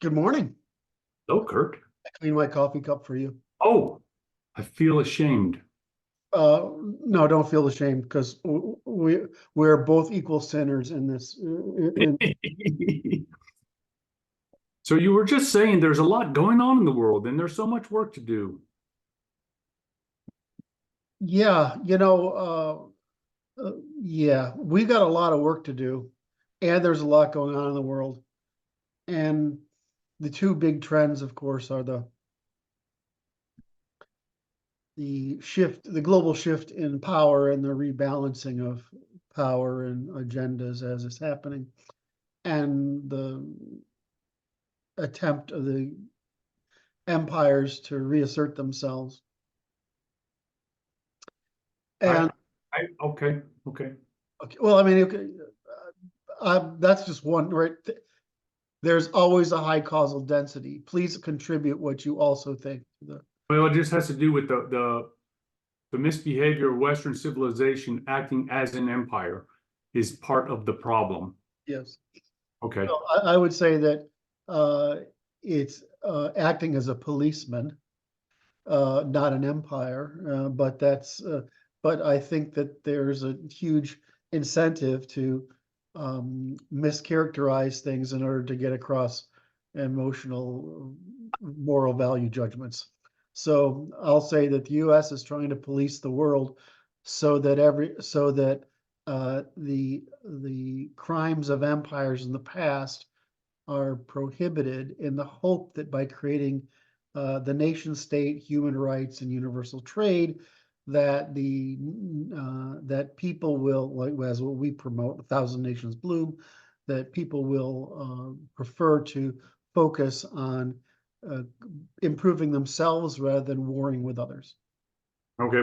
Good morning. Hello, Kurt. I clean my coffee cup for you. Oh, I feel ashamed. No, don't feel ashamed because we're both equal sinners in this. So you were just saying there's a lot going on in the world and there's so much work to do. Yeah, yeah, we got a lot of work to do, and there's a lot going on in the world. And the two big trends, of course, are the global shift in power and the rebalancing of power and agendas as it's happening, and the attempt of the empires to reassert themselves. I, And okay, okay. okay, well, I mean, okay, that's just one, right? There's always a high causal density. Please contribute what you also think to the, Well, it just has to do with the misbehavior of Western civilization acting as an empire is part of the problem. yes. Okay. So I would say that it's acting as a policeman, not an empire. But I think that there's a huge incentive to mischaracterize things in order to get across emotional, moral value judgments. So I'll say that the U.S. is trying to police the world so that the crimes of empires in the past are prohibited in the hope that by creating the nation state, human rights, and universal trade, that that people will, like as what we promote, 1,000 Nations Bloom, that people will prefer to focus on uh, improving themselves rather than warring with others. Okay.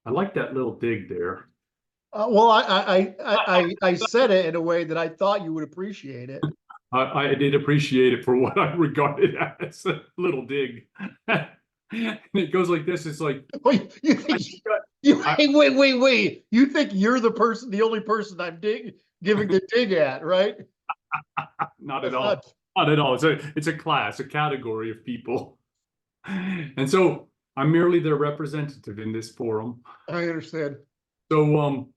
I like that little dig there. Well, I said it in a way that I thought you would appreciate it. I did appreciate it for what I regarded as a little dig. And it goes like this. It's like, Wait, you think wait. You think you're the person, the only person I'm giving the dig at, right? not at That's all. not. Not at all. It's a class, a category of people. And so I'm merely their representative in this forum. I understand. So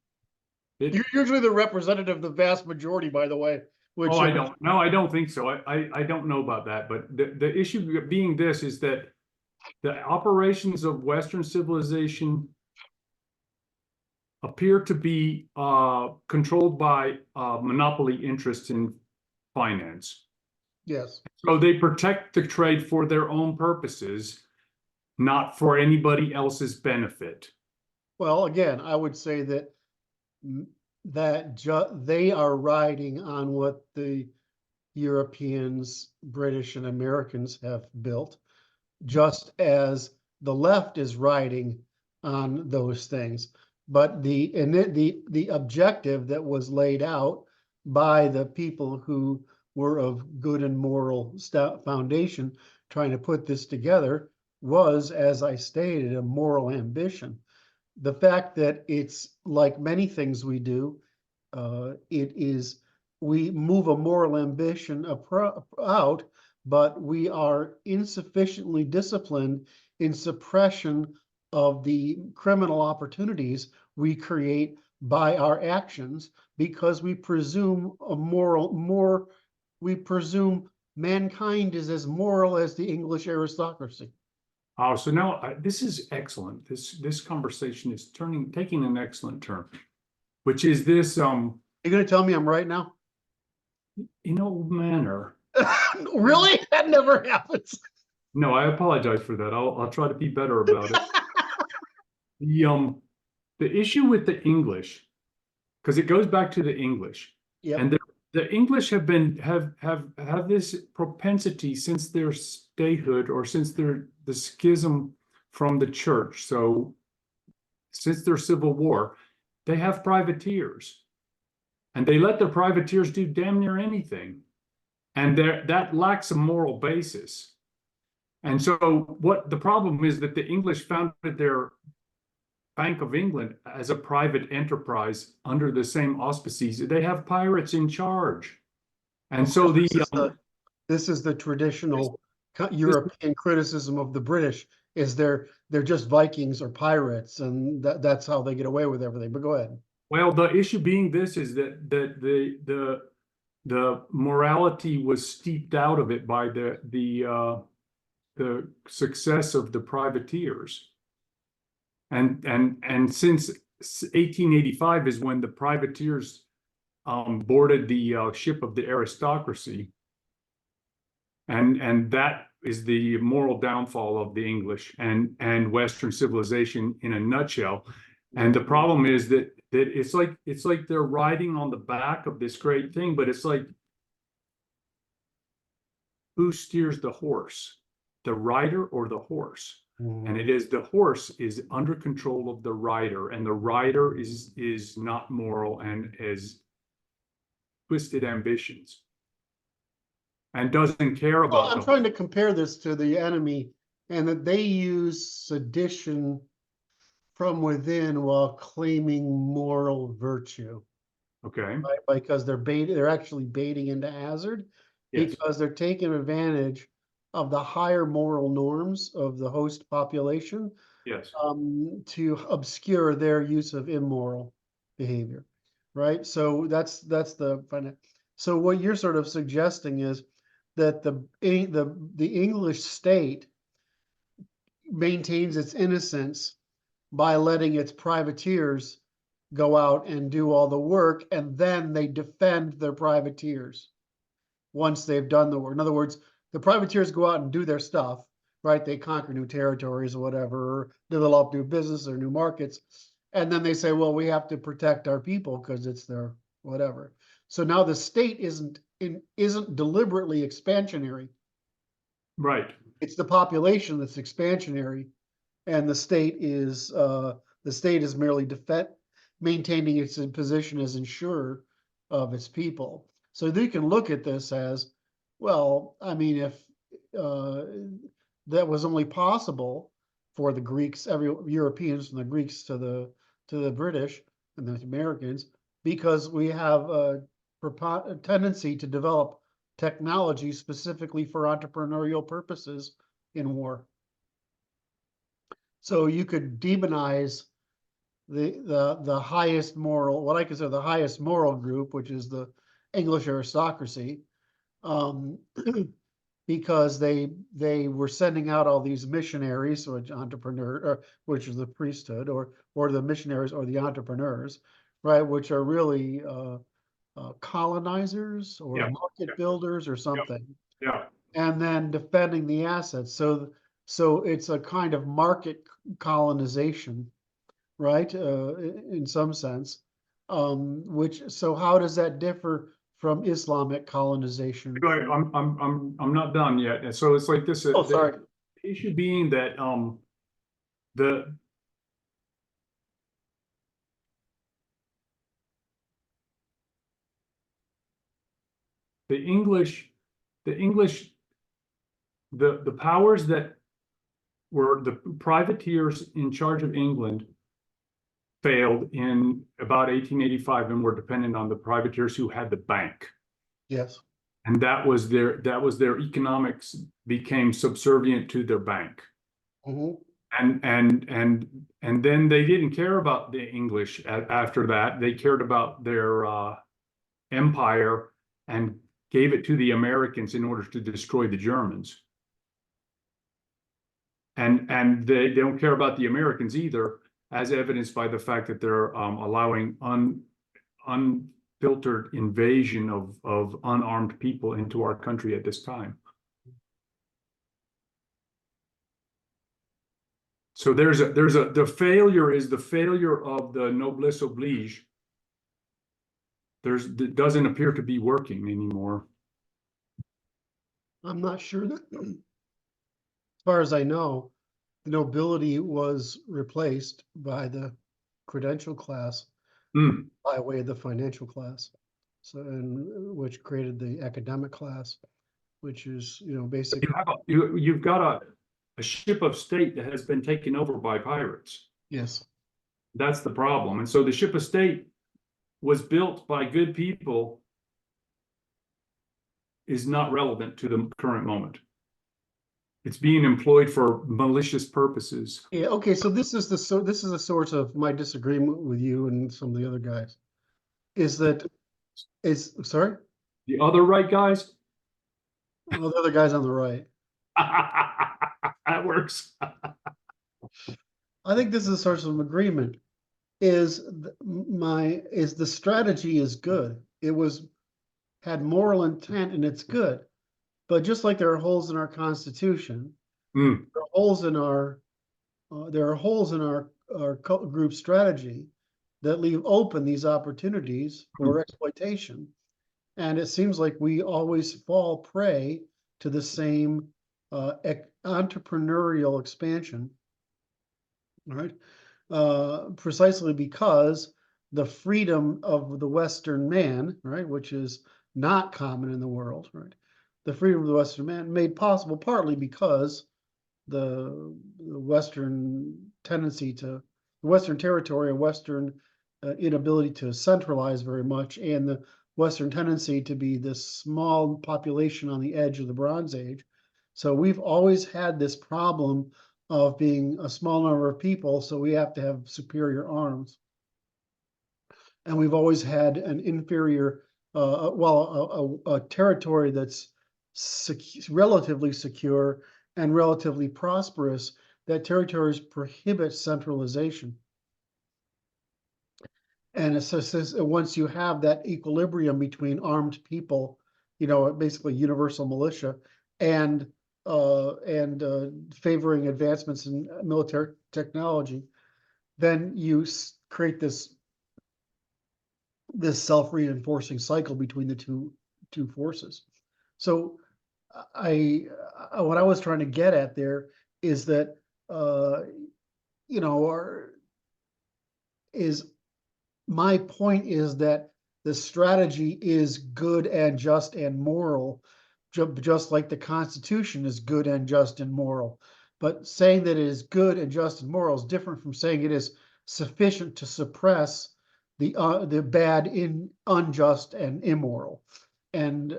You're usually the representative of the vast majority, by the way. oh, Which I don't. No, I don't think so. I don't know about that. But the issue being this is that the operations of Western civilization appear to be controlled by monopoly interests in finance. yes. So they protect the trade for their own purposes, not for anybody else's benefit. Well, again, I would say that they are riding on what the Europeans, British, and Americans have built, just as the left is riding on those things. But the objective that was laid out by the people who were of good and moral foundation trying to put this together was, as I stated, a moral ambition. The fact that it's like many things we do, it is we move a moral ambition out, but we are insufficiently disciplined in suppression of the criminal opportunities we create by our actions because we presume we presume mankind is as moral as the English aristocracy. Oh, so now this is excellent. This conversation is taking an excellent turn, which is this You're going to tell me I'm right now? manner. Really? That never happens. No, I apologize for that. I'll try to be better about it. The issue with the English, because it goes back to the English, Yep. and the English have this propensity since their statehood or since the schism from the church. So since their civil war, they have privateers, and they let their privateers do damn near anything, and that lacks a moral basis. And so what the problem is that the English founded their Bank of England as a private enterprise under the same auspices. They have pirates in charge. And so this is the traditional European criticism of the British, is they're just Vikings or pirates, and that's how they get away with everything. But go ahead. well, the issue being this is that the morality was steeped out of it by the success of the privateers. And since 1885 is when the privateers boarded the ship of the aristocracy, and that is the moral downfall of the English and Western civilization in a nutshell. And the problem is that it's like they're riding on the back of this great thing, but it's like, who steers the horse, the rider or the horse? And it is the horse is under control of the rider, and the rider is not moral and has twisted ambitions and doesn't care about. Well, I'm trying to compare this to the enemy, and that they use sedition from within while claiming moral virtue. Okay. Right? Because they're actually baiting into hazard, Yes. because they're taking advantage of the higher moral norms of the host population, Yes. to obscure their use of immoral behavior, right? So that's the final. So what you're sort of suggesting is that the English state maintains its innocence by letting its privateers go out and do all the work, and then they defend their privateers once they've done the work. In other words, the privateers go out and do their stuff, right? They conquer new territories or whatever, or develop new business or new markets. And then they say, well, we have to protect our people because it's their whatever. So now the state isn't deliberately expansionary. Right. It's the population that's expansionary, and the state is merely maintaining its position as insurer of its people. So you can look at this as, well, I mean, if that was only possible for the Greeks, Europeans, from the Greeks to the British and the Americans, because we have a tendency to develop technology specifically for entrepreneurial purposes in war. So you could demonize the highest moral, what I consider the highest moral group, which is the English aristocracy, because they were sending out all these missionaries or which is the priesthood, or the missionaries or the entrepreneurs, right, which are really colonizers or market builders or something. Yeah. And then defending the assets. So it's a kind of market colonization, right? In some sense, so how does that differ from Islamic colonization? Right. I'm not done yet. And so it's like this. Oh, sorry. The issue being that the English, the powers that were the privateers in charge of England failed in about 1885 and were dependent on the privateers who had the bank. Yes. And that was their economics became subservient to their bank. Mm-hmm. And then they didn't care about the English after that. They cared about their empire and gave it to the Americans in order to destroy the Germans. And they don't care about the Americans either, as evidenced by the fact that they're allowing unfiltered invasion of unarmed people into our country at this time. So the failure is the failure of the noblesse oblige. It doesn't appear to be working anymore. I'm not sure that, as far as I know, the nobility was replaced by the credential class by way of the financial class. So, and which created the academic class, which is, basically. You've got a ship of state that has been taken over by pirates. Yes. That's the problem. And so the ship of state was built by good people is not relevant to the current moment. It's being employed for malicious purposes. Yeah, okay, so this is the source of my disagreement with you and some of the other guys. Sorry? The other right guys? Well, the other guys on the right. That works. I think this is a source of agreement. The strategy is good. It had moral intent and it's good. But just like there are holes in our Constitution, Mm. there are holes in our group strategy that leave open these opportunities for exploitation. And it seems like we always fall prey to the same entrepreneurial expansion, right? Precisely because the freedom of the Western man, right, which is not common in the world, right? The freedom of the Western man made possible partly because the Western tendency to the Western territory and Western inability to centralize very much, and the Western tendency to be this small population on the edge of the Bronze Age. So we've always had this problem of being a small number of people, so we have to have superior arms. And we've always had an inferior, a territory that's relatively secure and relatively prosperous. That territories prohibit centralization. And it says once you have that equilibrium between armed people, basically universal militia, and favoring advancements in military technology, then you create this self-reinforcing cycle between the two forces. So what I was trying to get at there is that my point is that the strategy is good and just and moral, just like the Constitution is good and just and moral. But saying that it is good and just and moral is different from saying it is sufficient to suppress the bad, unjust, and immoral. And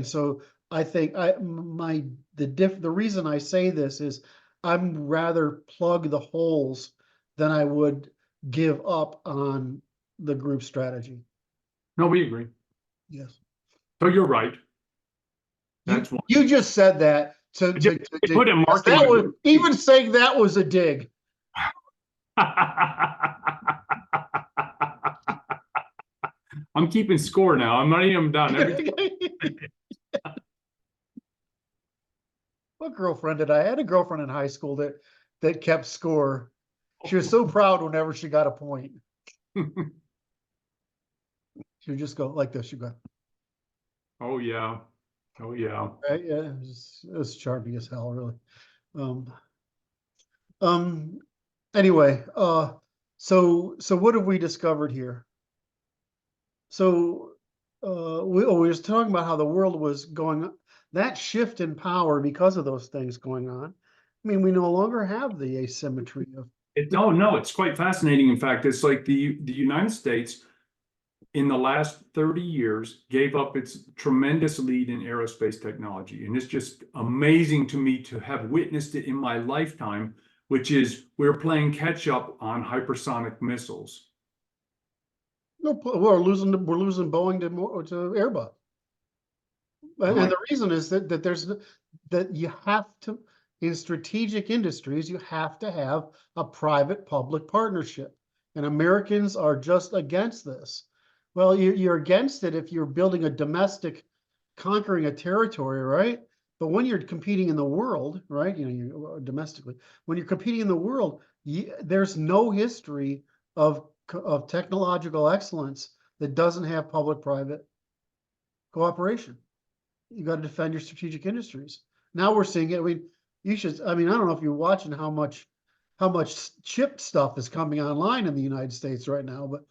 so I think the reason I say this is I'm rather plug the holes than I would give up on the group strategy. No, we agree. Yes. So you're right. That's one. You just said that to put a mark in that my was book. even saying that was a dig. I'm keeping score now. I'm writing them down. What girlfriend did I? I had a girlfriend in high school that kept score. She was so proud whenever she got a point. She would just go like this. She'd go, oh yeah. Oh yeah. right? Yeah, it was charming as hell, really. Anyway, so what have we discovered here? So we were talking about how the world was going, that shift in power because of those things going on. I mean, we no longer have the asymmetry of. No, it's quite fascinating. In fact, it's like the United States in the last 30 years gave up its tremendous lead in aerospace technology. And it's just amazing to me to have witnessed it in my lifetime, which is we're playing catch up on hypersonic missiles. No, we're losing Boeing to Airbus. And the reason is that you have to, in strategic industries, you have to have a private-public partnership. And Americans are just against this. Well, you're against it if you're building a domestic, conquering a territory, right? But when you're competing in the world, right? You domestically, when you're competing in the world, there's no history of technological excellence that doesn't have public-private cooperation. You got to defend your strategic industries. Now we're seeing it. I mean, I don't know if you're watching how much chip stuff is coming online in the United States right now, but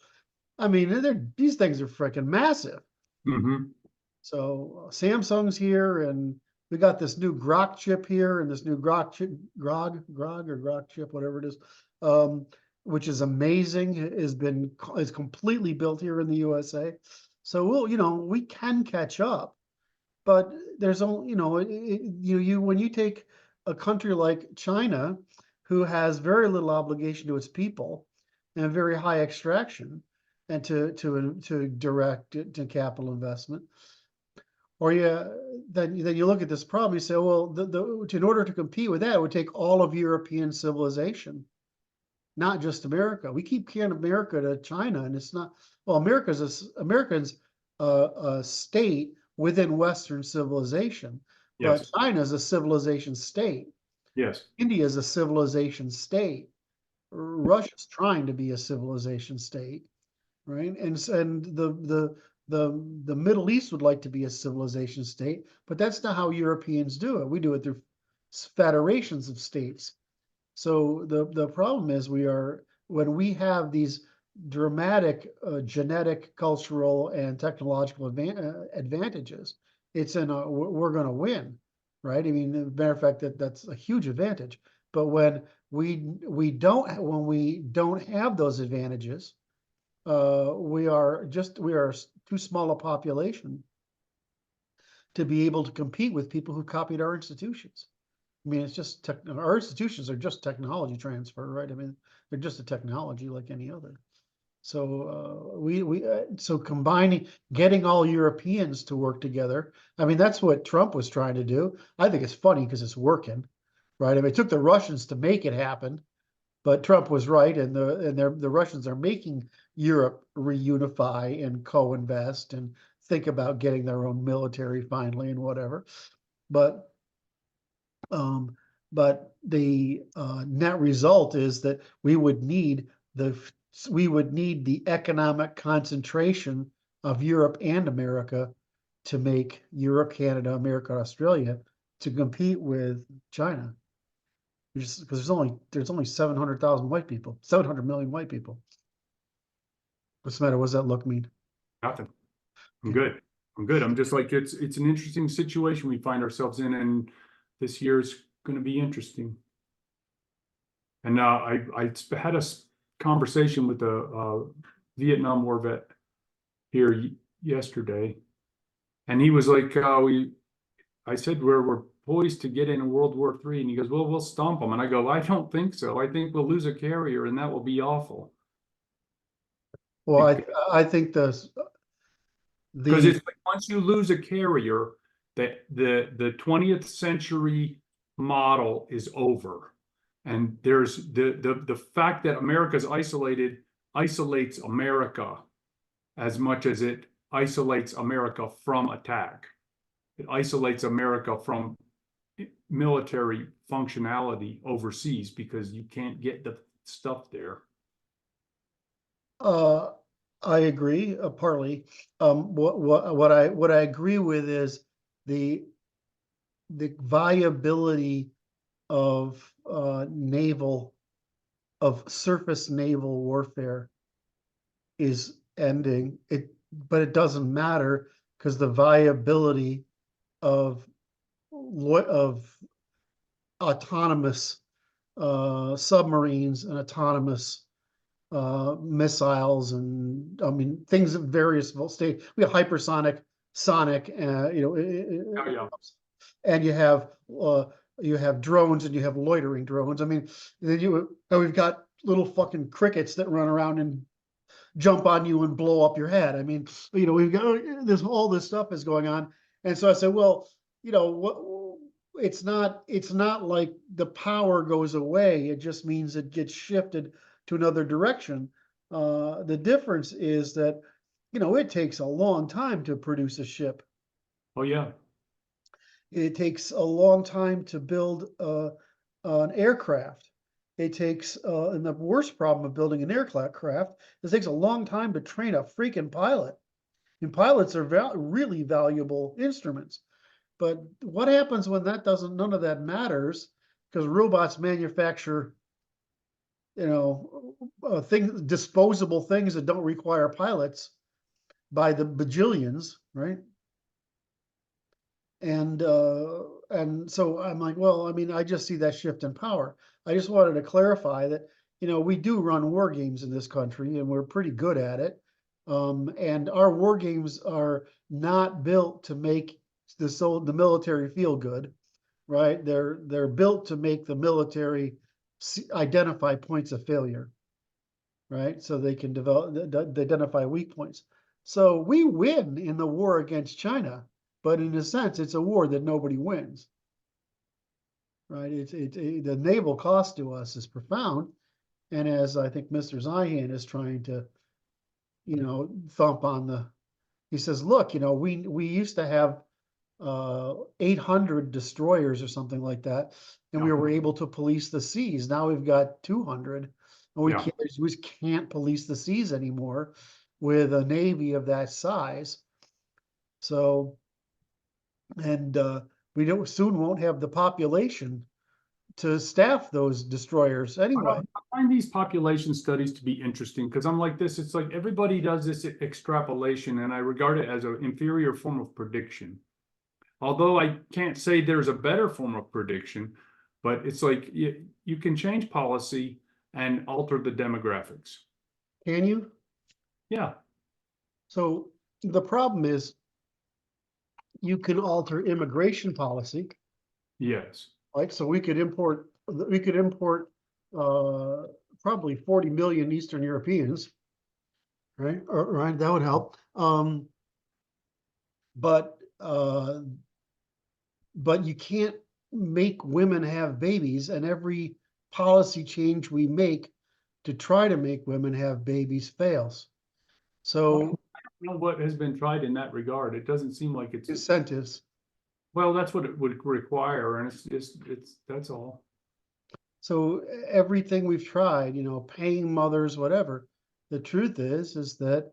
I mean, these things are freaking massive. Mm-hmm. So Samsung's here, and we got this new Grok chip here, and this new Grok chip, Grok chip, whatever it is, which is amazing. Is completely built here in the USA. So we can catch up, But there's only, when you take a country like China, who has very little obligation to its people and very high extraction and to direct to capital investment, or then you look at this problem, you say, well, in order to compete with that, it would take all of European civilization, not just America. We keep comparing America to China, and it's not. Well, America's a state within Western civilization, but Yes. China is a civilization state. Yes. India is a civilization state. Russia's trying to be a civilization state, right? And the Middle East would like to be a civilization state, but that's not how Europeans do it. We do it through federations of states. So the problem is when we have these dramatic genetic, cultural, and technological advantages, we're going to win, right? I mean, as a matter of fact, that's a huge advantage. But when we don't have those advantages, we are too small a population to be able to compete with people who copied our institutions. I mean, it's just our institutions are just technology transfer, right? I mean, they're just a technology like any other. So so getting all Europeans to work together. I mean, that's what Trump was trying to do. I think it's funny because it's working, right? I mean, it took the Russians to make it happen, but Trump was right, and the Russians are making Europe reunify and co-invest and think about getting their own military finally and whatever. But the net result is that we would need the economic concentration of Europe and America to make Europe, Canada, America, Australia to compete with China. Because there's only 700,000 white people, 700 million white people. What's the matter? What does that look mean? Nothing. I'm good. I'm good. I'm just like, it's an interesting situation we find ourselves in, and this year's going to be interesting. And I had a conversation with a Vietnam War vet here yesterday, and he was like, I said, we're poised to get in World War III, and he goes, well, we'll stomp them. And I go, I don't think so. I think we'll lose a carrier, and that will be awful. Well, I think because it's like once you lose a carrier, that the 20th century model is over. And there's the fact that America's isolated isolates America as much as it isolates America from attack. It isolates America from military functionality overseas because you can't get the stuff there. I agree, partly. What I agree with is the viability of surface naval warfare is ending. But it doesn't matter because the viability of autonomous submarines and autonomous missiles, and I mean things of various state. We have hypersonic, sonic, and you have drones, and you have loitering drones. I mean, then we've got little fucking crickets that run around and jump on you and blow up your head. I mean, we've got all this stuff is going on, and so I said, well, it's not like the power goes away. It just means it gets shifted to another direction. The difference is that, it takes a long time to produce a ship. Oh, yeah. It takes a long time to build an aircraft. It takes, and the worst problem of building an aircraft is it takes a long time to train a freaking pilot. And pilots are really valuable instruments. But what happens when none of that matters, because robots manufacture disposable things that don't require pilots by the bajillions, right? And so I'm like, well, I mean, I just see that shift in power. I just wanted to clarify that, we do run war games in this country, and we're pretty good at it. And our war games are not built to make the military feel good, right? They're built to make the military identify points of failure, right? So they can identify weak points. So we win in the war against China, but in a sense, it's a war that nobody wins, right? The naval cost to us is profound. And as I think Mr. Zihan is trying to, thump on he says, look, we used to have 800 destroyers or something like that, and we Yeah. were able to police the seas. Now we've got 200, and we Yeah. can't police the seas anymore with a navy of that size. So, and we don't soon won't have the population to staff those destroyers anyway. I find these population studies to be interesting because I'm like this. It's like everybody does this extrapolation, and I regard it as an inferior form of prediction. Although I can't say there's a better form of prediction, but it's like you can change policy and alter the demographics. Can you? Yeah. So the problem is you can alter immigration policy, Yes. right? So we could import probably 40 million Eastern Europeans, right? Right, that would help. But you can't make women have babies, and every policy change we make to try to make women have babies fails. So I don't know what has been tried in that regard. It doesn't seem like it's incentives. well, that's what it would require, and it's that's all. So everything we've tried, paying mothers, whatever. The truth is that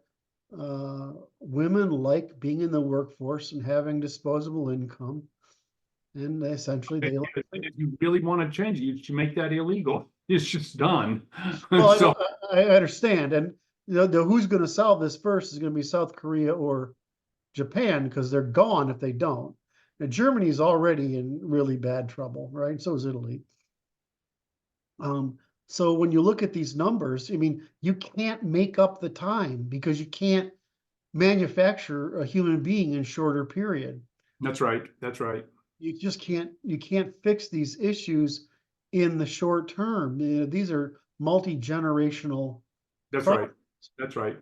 women like being in the workforce and having disposable income, and essentially they like. If you really want to change it, you should make that illegal. It's just done. Well, So I understand, and who's going to solve this first is going to be South Korea or Japan, because they're gone if they don't. Now, Germany's already in really bad trouble, right? So is Italy. So when you look at these numbers, I mean, you can't make up the time because you can't manufacture a human being in shorter period. that's right. That's right. You just can't fix these issues in the short term. These are multi-generational That's problems. right. That's right.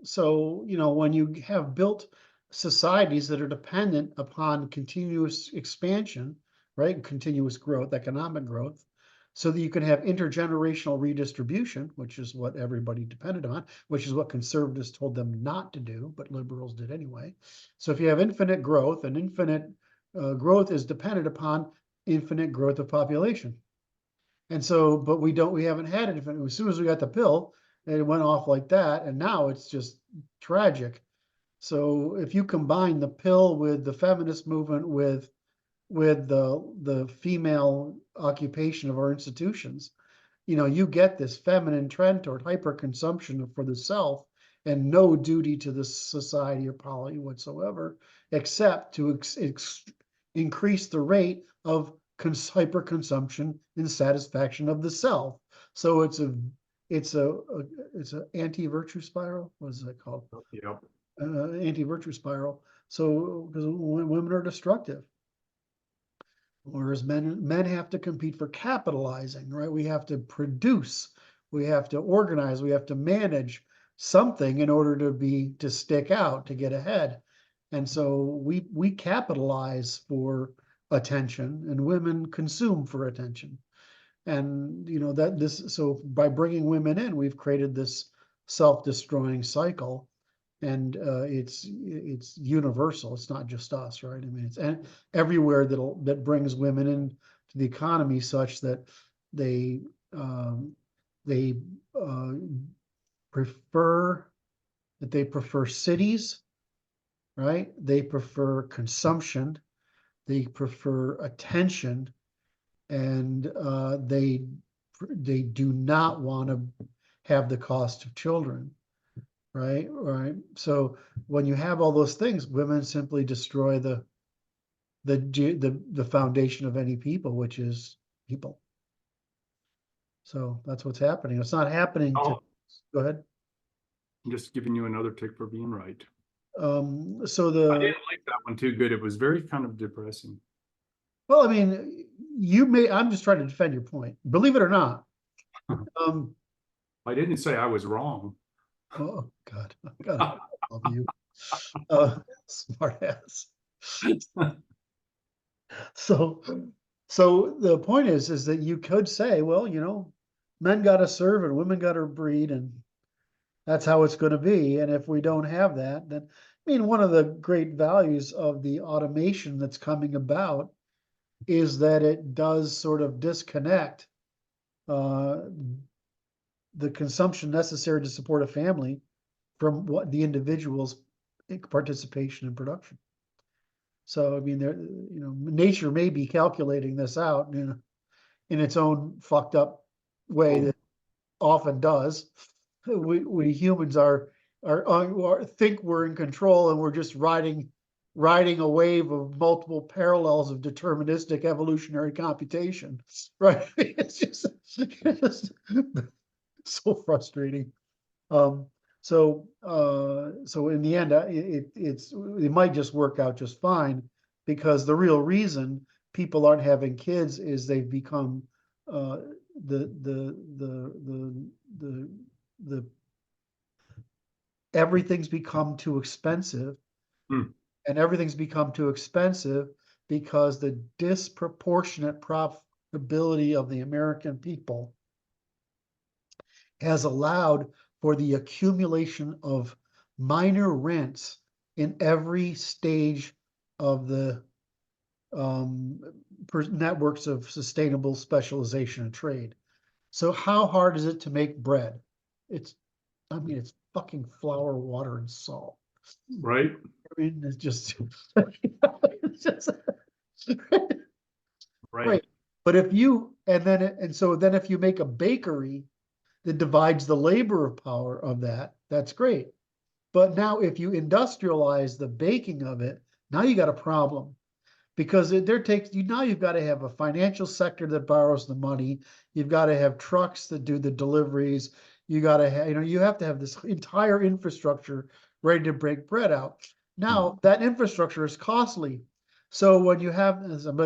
So, when you have built societies that are dependent upon continuous expansion, right? Continuous growth, economic growth, so that you can have intergenerational redistribution, which is what everybody depended on, which is what conservatives told them not to do, but liberals did anyway. So if you have infinite growth, and infinite growth is dependent upon infinite growth of population. And so, but we haven't had it. As soon as we got the pill, it went off like that, and now it's just tragic. So if you combine the pill with the feminist movement with the female occupation of our institutions, you get this feminine trend toward hyperconsumption for the self and no duty to the society or polity whatsoever, except to increase the rate of hyperconsumption in satisfaction of the self. So it's an anti-virtue spiral. What is that called? Yep. Anti-virtue spiral. So because women are destructive, whereas men have to compete for capitalizing, right? We have to produce, we have to organize, we have to manage something in order to stick out, to get ahead. And so we capitalize for attention, and women consume for attention. And so by bringing women in, we've created this self-destroying cycle. And it's universal. It's not just us, right? I mean, it's everywhere that brings women in to the economy, such that they prefer cities, right? They prefer consumption, they prefer attention, and they do not want to have the cost of children. Right. So when you have all those things, women simply destroy the foundation of any people, which is people. So that's what's happening. It's not happening to. Go ahead. I'm just giving you another tick for being right. So I didn't like that one too good. It was very kind of depressing. well, I mean, I'm just trying to defend your point, believe it or not. Um, I didn't say I was wrong. oh God, God, love you, smart ass. So, so the point is that you could say, well, men got to serve and women got to breed, and that's how it's going to be. And if we don't have that, then, I mean, one of the great values of the automation that's coming about is that it does sort of disconnect uh, the consumption necessary to support a family from what the individual's participation in production. So, I mean, nature may be calculating this out in its own fucked up way that often does. We humans are think we're in control, and we're just riding a wave of multiple parallels of deterministic evolutionary computation, right? It's just so frustrating. So in the end, it might just work out just fine, because the real reason people aren't having kids is they've become uh, the the the the everything's become too expensive, Hmm. and everything's become too expensive because the disproportionate profitability of the American people has allowed for the accumulation of minor rents in every stage of the um, networks of sustainable specialization and trade. So how hard is it to make bread? I mean, it's fucking flour, water, and salt. Right? I mean, it's just, it's just Right. right. But then if you make a bakery that divides the labor power of that, that's great. But now if you industrialize the baking of it, now you got a problem, because now you've got to have a financial sector that borrows the money. You've got to have trucks that do the deliveries. You got to have, you have to have this entire infrastructure ready to break bread out. Now that infrastructure is costly. So when you have,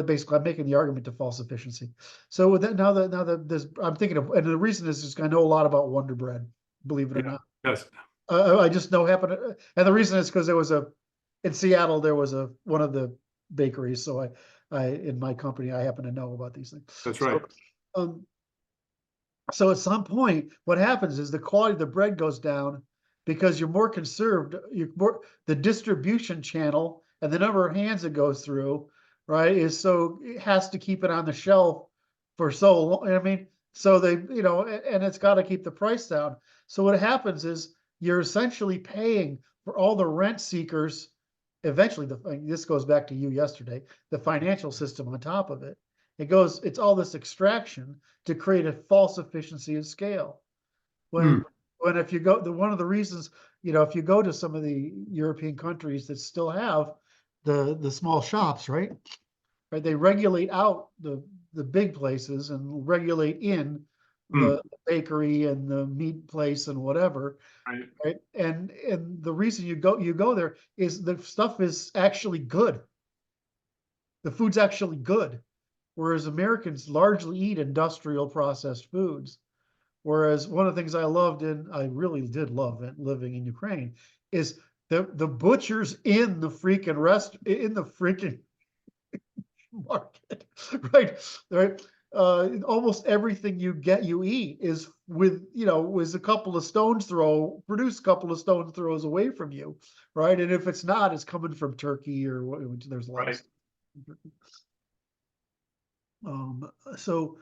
basically, I'm making the argument to false efficiency. So with that, now that this, I'm thinking of, and the reason is just I know a lot about Wonder Bread, believe it or not. Yes. I just know and the reason is because in Seattle there was one of the bakeries, so I in my company I happen to know about these things. That's right. Um, so at some point, what happens is the quality of the bread goes down because you're more conserved. The distribution channel and the number of hands it goes through, right, it has to keep it on the shelf for so long. I mean, so and it's got to keep the price down. So what happens is you're essentially paying for all the rent seekers. Eventually, this goes back to you yesterday, the financial system on top of it. It's all this extraction to create a false efficiency of scale. When if you go, one of the reasons, if you go to some of the European countries that still have the small shops, right, they regulate out the big places and regulate in the bakery and the meat place and whatever, right? And the reason you go there is the stuff is actually good. The food's actually good, whereas Americans largely eat industrial processed foods. Whereas one of the things I really did love it living in Ukraine, is the butchers in the freaking market, right? Right. Almost everything you eat is was produce a couple of stones throws away from you, right? And if it's not, it's coming from Turkey there's a lot of. Um, so,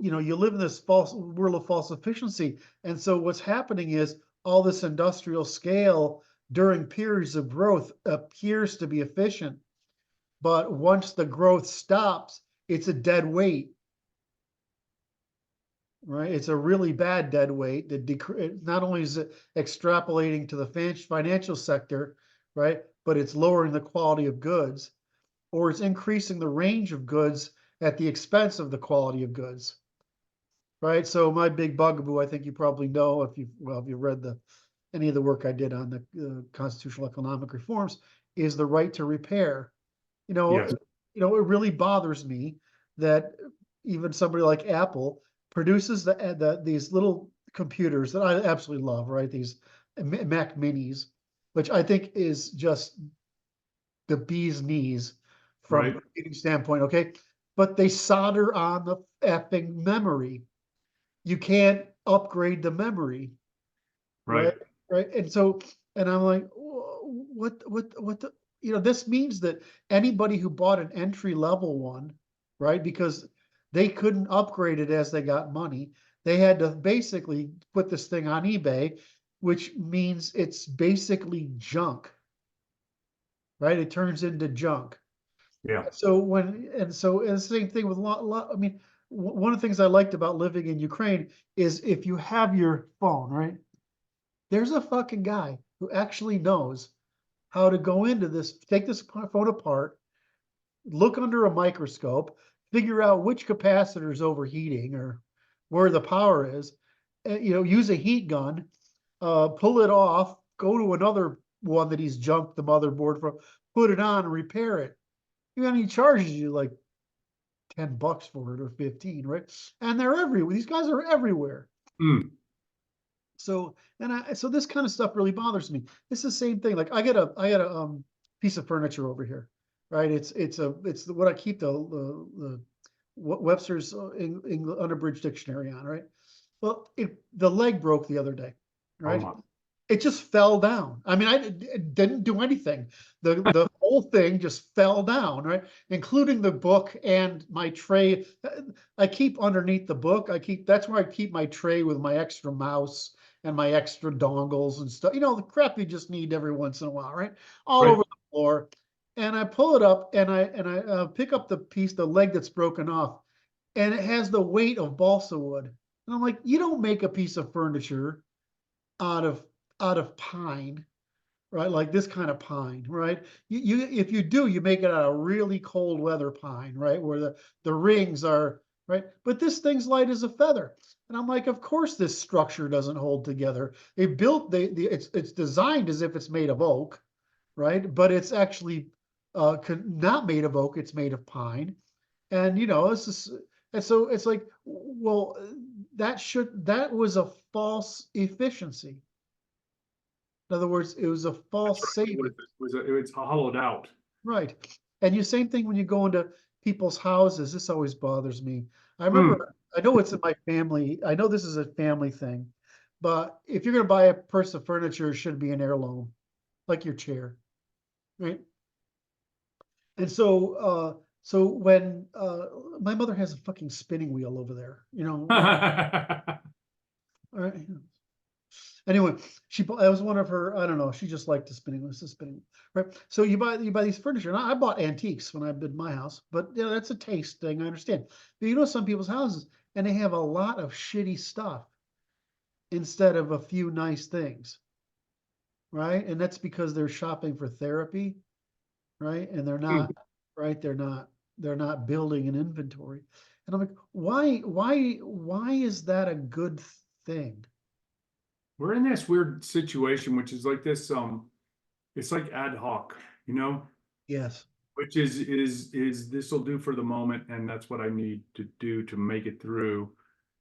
you live in this false world of false efficiency. And so what's happening is all this industrial scale during periods of growth appears to be efficient. But once the growth stops, it's a dead weight, right? It's a really bad dead weight that not only is it extrapolating to the financial sector, right? But it's lowering the quality of goods, or it's increasing the range of goods at the expense of the quality of goods, right? So my big bugaboo, I think you probably know if you've read the any of the work I did on the constitutional economic reforms, is the right to repair. Yes. It really bothers me that even somebody like Apple produces these little computers that I absolutely love, right? These Mac Minis, which I think is just the bee's knees from a Right. computing standpoint, okay? But they solder on the effing memory. You can't upgrade the memory, right? Right. Right. And so, and I'm like, what the, this means that anybody who bought an entry level one, right? Because they couldn't upgrade it as they got money. They had to basically put this thing on eBay, which means it's basically junk, right? It turns into junk. Yeah. So and the same thing with I mean, one of the things I liked about living in Ukraine is if you have your phone, right? There's a fucking guy who actually knows how to go into this, take this phone apart, look under a microscope, figure out which capacitor is overheating or where the power is, use a heat gun, pull it off, go to another one that he's junked the motherboard from, put it on and repair it. And he charges you like $10 for it or 15, right? And they're everywhere. These guys are everywhere. Mm. So so this kind of stuff really bothers me. It's the same thing. Like I got a piece of furniture over here, right? It's what I keep the Webster's English Unabridged Dictionary on, right? Well, the leg broke the other day, Oh right? my. It just fell down. I mean, it didn't do anything. The whole thing just fell down, right? Including the book and my tray. I keep underneath the book. That's where I keep my tray with my extra mouse and my extra dongles and stuff. The crap you just need every once in a while, right? All Right. over the floor. And I pull it up and I pick up the leg that's broken off, and it has the weight of balsa wood. And I'm like, you don't make a piece of furniture out of pine, right? Like this kind of pine, right? If you do, you make it out of really cold weather pine, right? Where the rings are, right? But this thing's light as a feather. And I'm like, of course this structure doesn't hold together. It's designed as if it's made of oak, right? But it's actually not made of oak, it's made of pine. And it's just, and so it's like, well, that was a false efficiency. In other words, it was a false Right. saving. It's hollowed out. Right. And same thing when you go into people's houses. This always bothers me. I Mm. remember, I know it's in my family. I know this is a family thing, but if you're going to buy a piece of furniture, it should be an heirloom, like your chair, right? And so when my mother has a fucking spinning wheel over there, all right. Anyway, that was one of her. I don't know. She just liked the spinning. It was the spinning, right? So you buy these furniture. And I bought antiques when I did my house, but that's a taste thing. I understand. But some people's houses, and they have a lot of shitty stuff instead of a few nice things, right? And that's because they're shopping for therapy, right? And they're not, Mm. right? They're not building an inventory. And I'm like, why is that a good thing? We're in this weird situation, which is like this, it's like ad hoc, Yes. which is this will do for the moment, and that's what I need to do to make it through,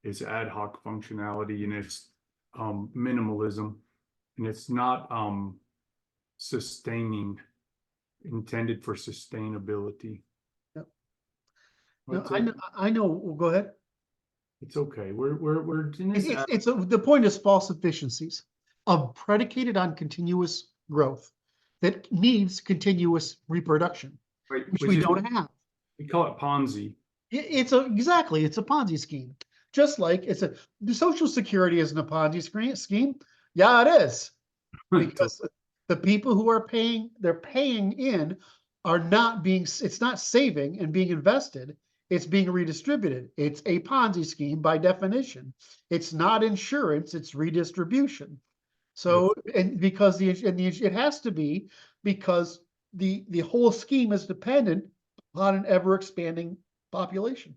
is ad hoc functionality, and it's minimalism, and it's not sustaining, intended for sustainability. Yep. But No, I know. Well, go ahead. it's okay. We're in this. The point is false efficiencies of predicated on continuous growth that needs continuous reproduction, Right, which which we is don't have. we call it Ponzi. It's a Ponzi scheme. Just like the Social Security isn't a Ponzi scheme. Yeah, it is, because the people who are they're paying in are not it's not saving and being invested. It's being redistributed. It's a Ponzi scheme by definition. It's not insurance, it's redistribution. So, and because it has to be, because the whole scheme is dependent on an ever expanding population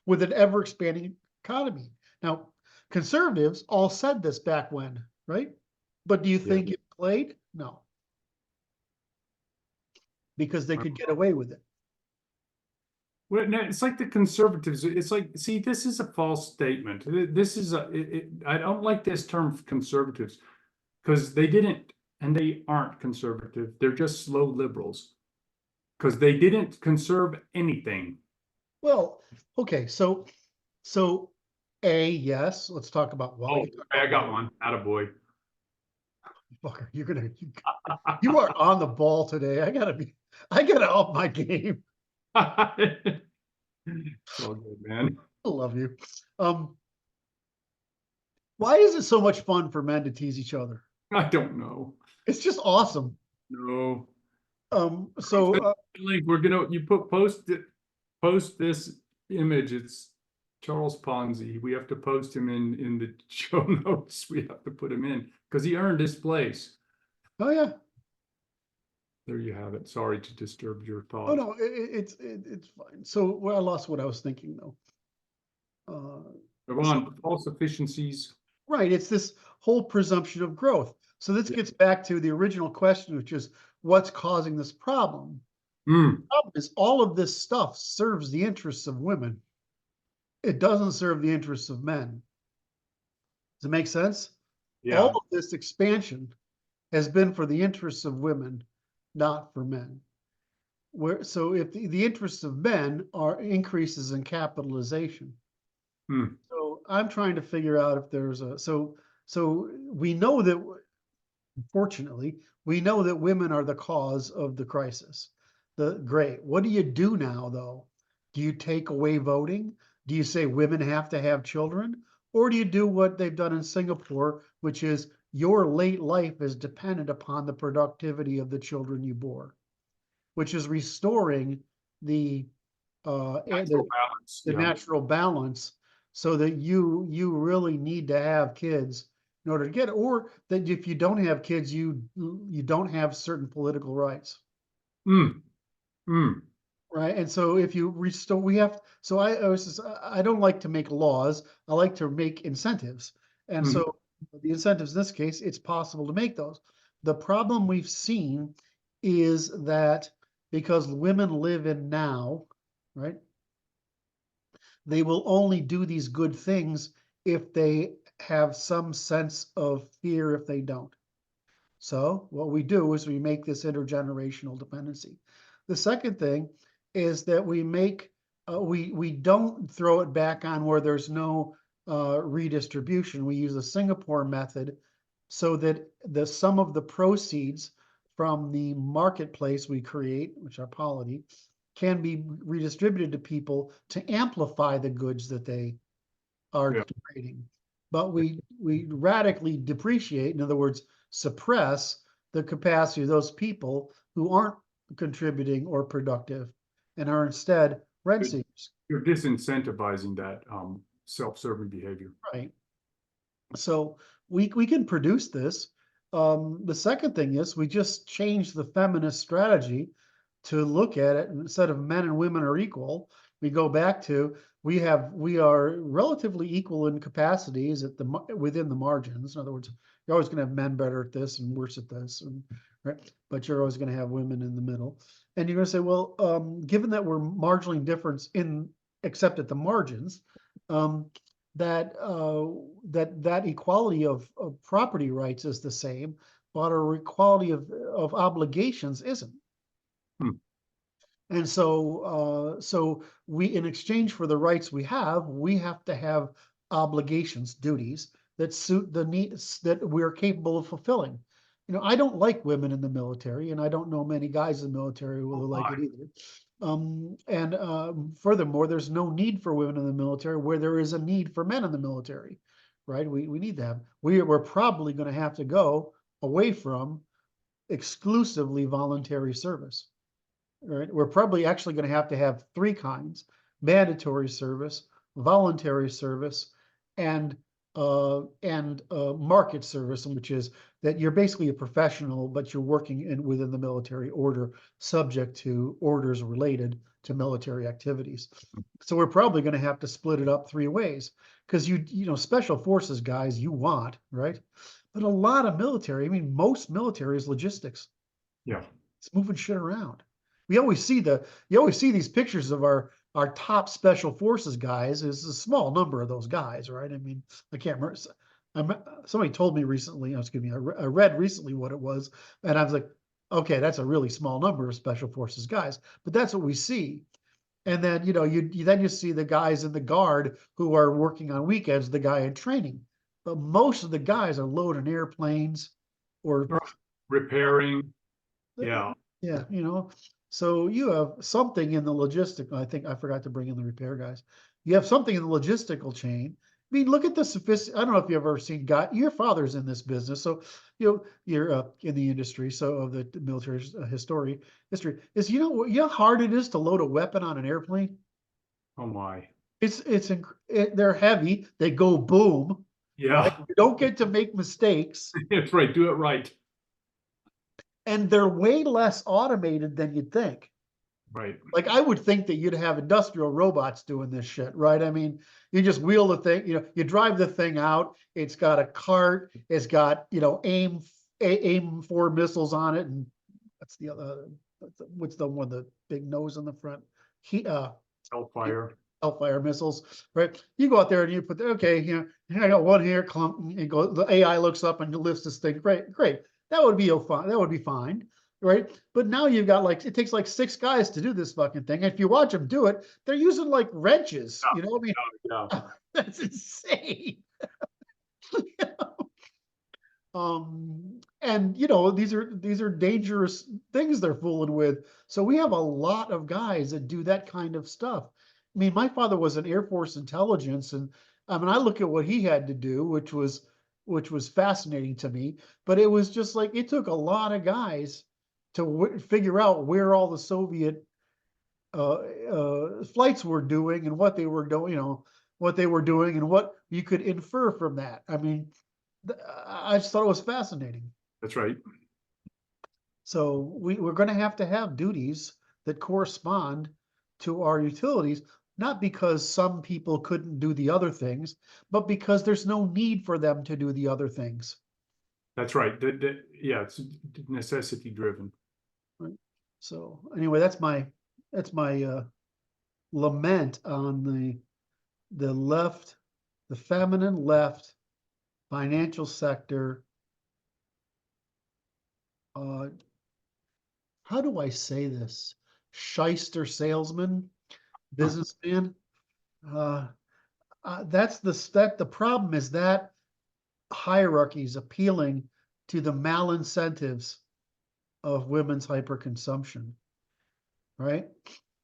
with an ever expanding economy. Now, conservatives all said this back when, right? But do you Yeah. think it played? No. Because they could get away with it. Well, no, it's like the conservatives. It's like, see, this is a false statement. This is I don't like this term conservatives because they didn't, and they aren't conservative. They're just slow liberals because they didn't conserve anything. Well, okay, so yes, let's talk about Oh, I got one. Attaboy. Fucker, you are on the ball today. I gotta up my game. It's all good, man. I love you. Why is it so much fun for men to tease each other? I don't know. It's just awesome. No. So Link, post this image. It's Charles Ponzi. We have to post him in the show notes. We have to put him in because he earned his place. oh yeah. There you have it. Sorry to disturb your thoughts. Oh no, it's fine. So I lost what I was thinking though. Go on. False efficiencies. Right, it's this whole presumption of growth. So this gets back to the original question, which is what's causing this problem? The problem is all of this stuff serves the interests of women. It doesn't serve the interests of men. Does it make sense? Yeah. All of this expansion has been for the interests of women, not for men. So if the interests of men are increases in capitalization. So I'm trying to figure out if there's so we know that, fortunately, we know that women are the cause of the crisis. Great. What do you do now, though? Do you take away voting? Do you say women have to have children? Or do you do what they've done in Singapore, which is your late life is dependent upon the productivity of the children you bore, which is restoring the natural balance so that you really need to have kids in order to get it, or that if you don't have kids, you don't have certain political rights. Right. And so if you restore, I don't like to make laws. I like to make incentives. And so the incentives in this case, it's possible to make those. The problem we've seen is that because women live in now, right? They will only do these good things if they have some sense of fear if they don't. So what we do is we make this intergenerational dependency. The second thing is that we make, we don't throw it back on where there's no redistribution. We use the Singapore method so that the sum of the proceeds from the marketplace we create, which are polity, can be redistributed to people to amplify the goods that they are creating. But we radically depreciate, in other words, suppress the capacity of those people who aren't contributing or productive and are instead rent seekers. You're disincentivizing that self-serving behavior. Right. So we can produce this. The second thing is we just changed the feminist strategy to look at it, instead of men and women are equal, we go back to we are relatively equal in capacities within the margins. In other words, you're always going to have men better at this and worse at this, right? But you're always going to have women in the middle. And you're going to say, well, given that we're marginally different except at the margins, that equality of property rights is the same, but our equality of obligations isn't. And so we, in exchange for the rights we have to have obligations, duties that suit the needs that we're capable of fulfilling. You know, I don't like women in the military, and I don't know many guys in the military who like it either. Furthermore, there's no need for women in the military where there is a need for men in the military, right? We need to have. We're probably going to have to go away from exclusively voluntary service. Right? We're probably actually going to have three kinds: mandatory service, voluntary service, and market service, which is that you're basically a professional, but you're working within the military order, subject to orders related to military activities. So we're probably going to have to split it up three ways, because you know, special forces guys you want, right? But a lot of military, I mean, most military is logistics. Yeah. It's moving shit around. You always see these pictures of our top special forces guys. Is a small number of those guys, right? I mean, I can't remember. Somebody told me recently, excuse me, I read recently what it was, and I was like, okay, that's a really small number of special forces guys, but that's what we see. And then, you see the guys in the guard who are working on weekends, the guy in training. But most of the guys are loading airplanes or repairing. Yeah. yeah, So you have something in the logistical. I think I forgot to bring in the repair guys. You have something in the logistical chain. I mean, look at the I don't know if you've ever seen guy. Your father's in this business, so you're in the industry, so of the military history. Is how hard it is to load a weapon on an airplane. Oh my. They're heavy. They go boom. Yeah. Right? You don't get to make mistakes. That's right. Do it right. And they're way less automated than you'd think. Right. Like I would think that you'd have industrial robots doing this shit, right? I mean, you just wheel the thing, you drive the thing out. It's got a cart. It's got, aim 4 missiles on it. And what's the other, what's the one, the big nose on the front? Hellfire missiles, right? You go out there and you put, okay, I got one here, clump, and go, the AI looks up and lifts this thing. Great. That would be fine, right? But now you've got it takes like 6 guys to do this fucking thing. And if you watch them do it, they're using like wrenches, I mean, that's insane. And these are dangerous things they're fooling with. So we have a lot of guys that do that kind of stuff. I mean, my father was in Air Force intelligence, and I mean, I look at what he had to do, which was fascinating to me. But it was just like it took a lot of guys to figure out where all the Soviet flights were doing and what they were doing, and what you could infer from that. I mean, I just thought it was fascinating. That's right. So we're going to have duties that correspond to our utilities, not because some people couldn't do the other things, but because there's no need for them to do the other things. That's right. Yeah, it's necessity driven. Right. So anyway, that's my lament on the left, the feminine left financial sector. How do I say this? Shyster salesman, businessman. That's the problem is that hierarchy is appealing to the malincentives of women's hyperconsumption, right?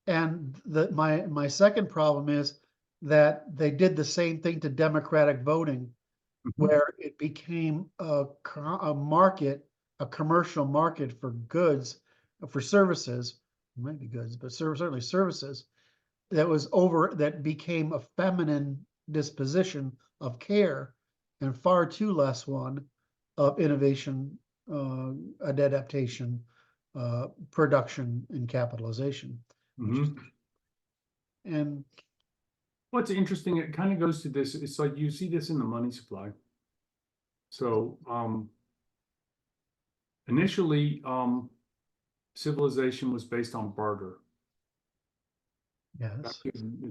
And my second problem is that they did the same thing to democratic voting, where it became a market, a commercial market for goods, for services. It might be goods, but certainly services. That became a feminine disposition of care, and far too less one of innovation, adaptation, production, and capitalization. And what's interesting, it kind of goes to this. It's like you see this in the money supply. So initially, civilization was based on barter. yes,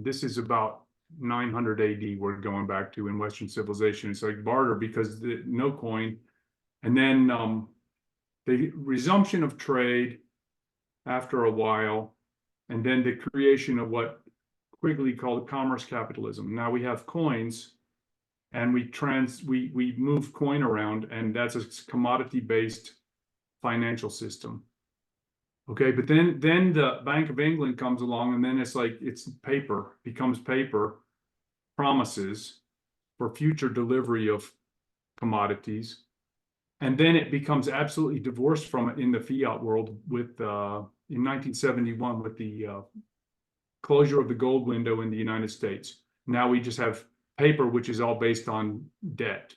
This is about 900 AD we're going back to in Western civilization. It's like barter because no coin. And then the resumption of trade after a while, and then the creation of what Quigley called commerce capitalism. Now we have coins, and we move coin around, and that's a commodity-based financial system. Okay, but then the Bank of England comes along, and then it's paper, becomes paper promises for future delivery of commodities. And then it becomes absolutely divorced from it in the fiat world with in 1971 with the closure of the gold window in the United States. Now we just have paper, which is all based on debt.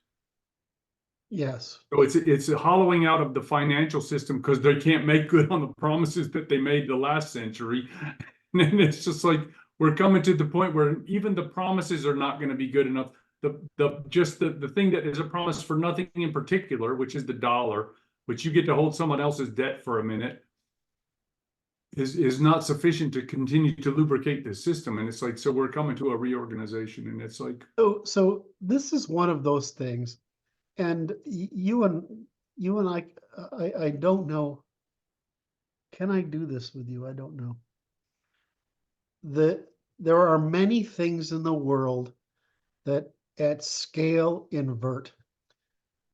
yes. So it's a hollowing out of the financial system because they can't make good on the promises that they made the last century. And it's just like we're coming to the point where even the promises are not going to be good enough. the thing that is a promise for nothing in particular, which is the dollar, which you get to hold someone else's debt for a minute, is not sufficient to continue to lubricate this system. And it's like, so we're coming to a reorganization, and it's like, So this is one of those things, and you and I don't know. Can I do this with you? I don't know. There are many things in the world that at scale invert,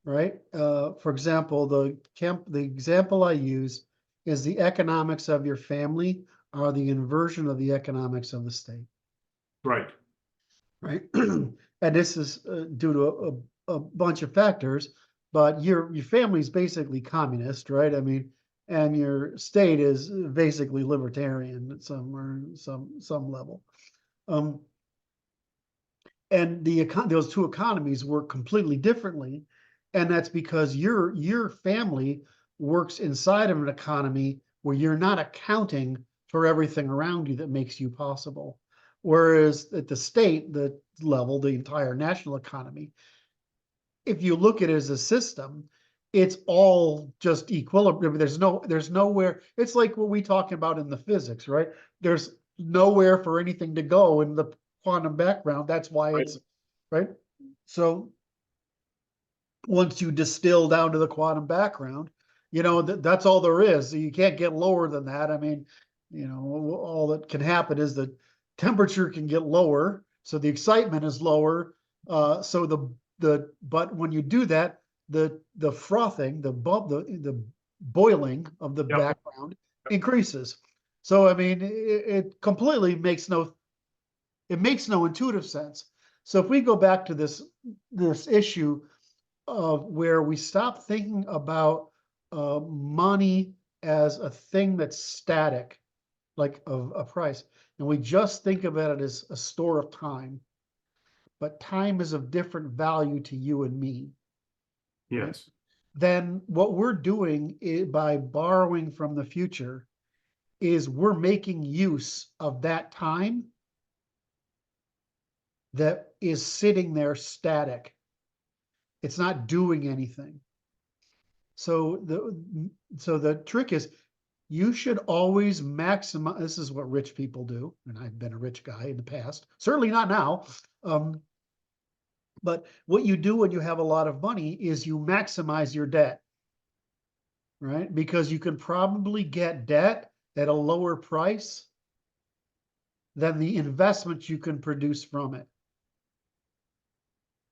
right? For example, the example I use is the economics of your family are the inversion of the economics of the state, right. right? And this is due to a bunch of factors, but your family is basically communist, right? I mean, and your state is basically libertarian at some level. And those two economies work completely differently, and that's because your family works inside of an economy where you're not accounting for everything around you that makes you possible. Whereas at the state, the level, the entire national economy, if you look at it as a system, it's all just equilibrium. There's nowhere. It's like what we talk about in the physics, right? There's nowhere for anything to go in the quantum background. That's why it's right. So once you distill down to the quantum background, that's all there is. You can't get lower than that. I mean, all that can happen is the temperature can get lower, so the excitement is lower. So but when you do that, the frothing, the boiling of the background increases. So I mean, it completely makes no intuitive sense. So if we go back to this issue of where we stop thinking about money as a thing that's static, like a price, and we just think of it as a store of time, but time is of different value to you and me. Yes. Right? Then what we're doing by borrowing from the future is we're making use of that time that is sitting there static. It's not doing anything. So the trick is you should always maximize. This is what rich people do, and I've been a rich guy in the past, certainly not now. But what you do when you have a lot of money is you maximize your debt, right? Because you can probably get debt at a lower price than the investment you can produce from it.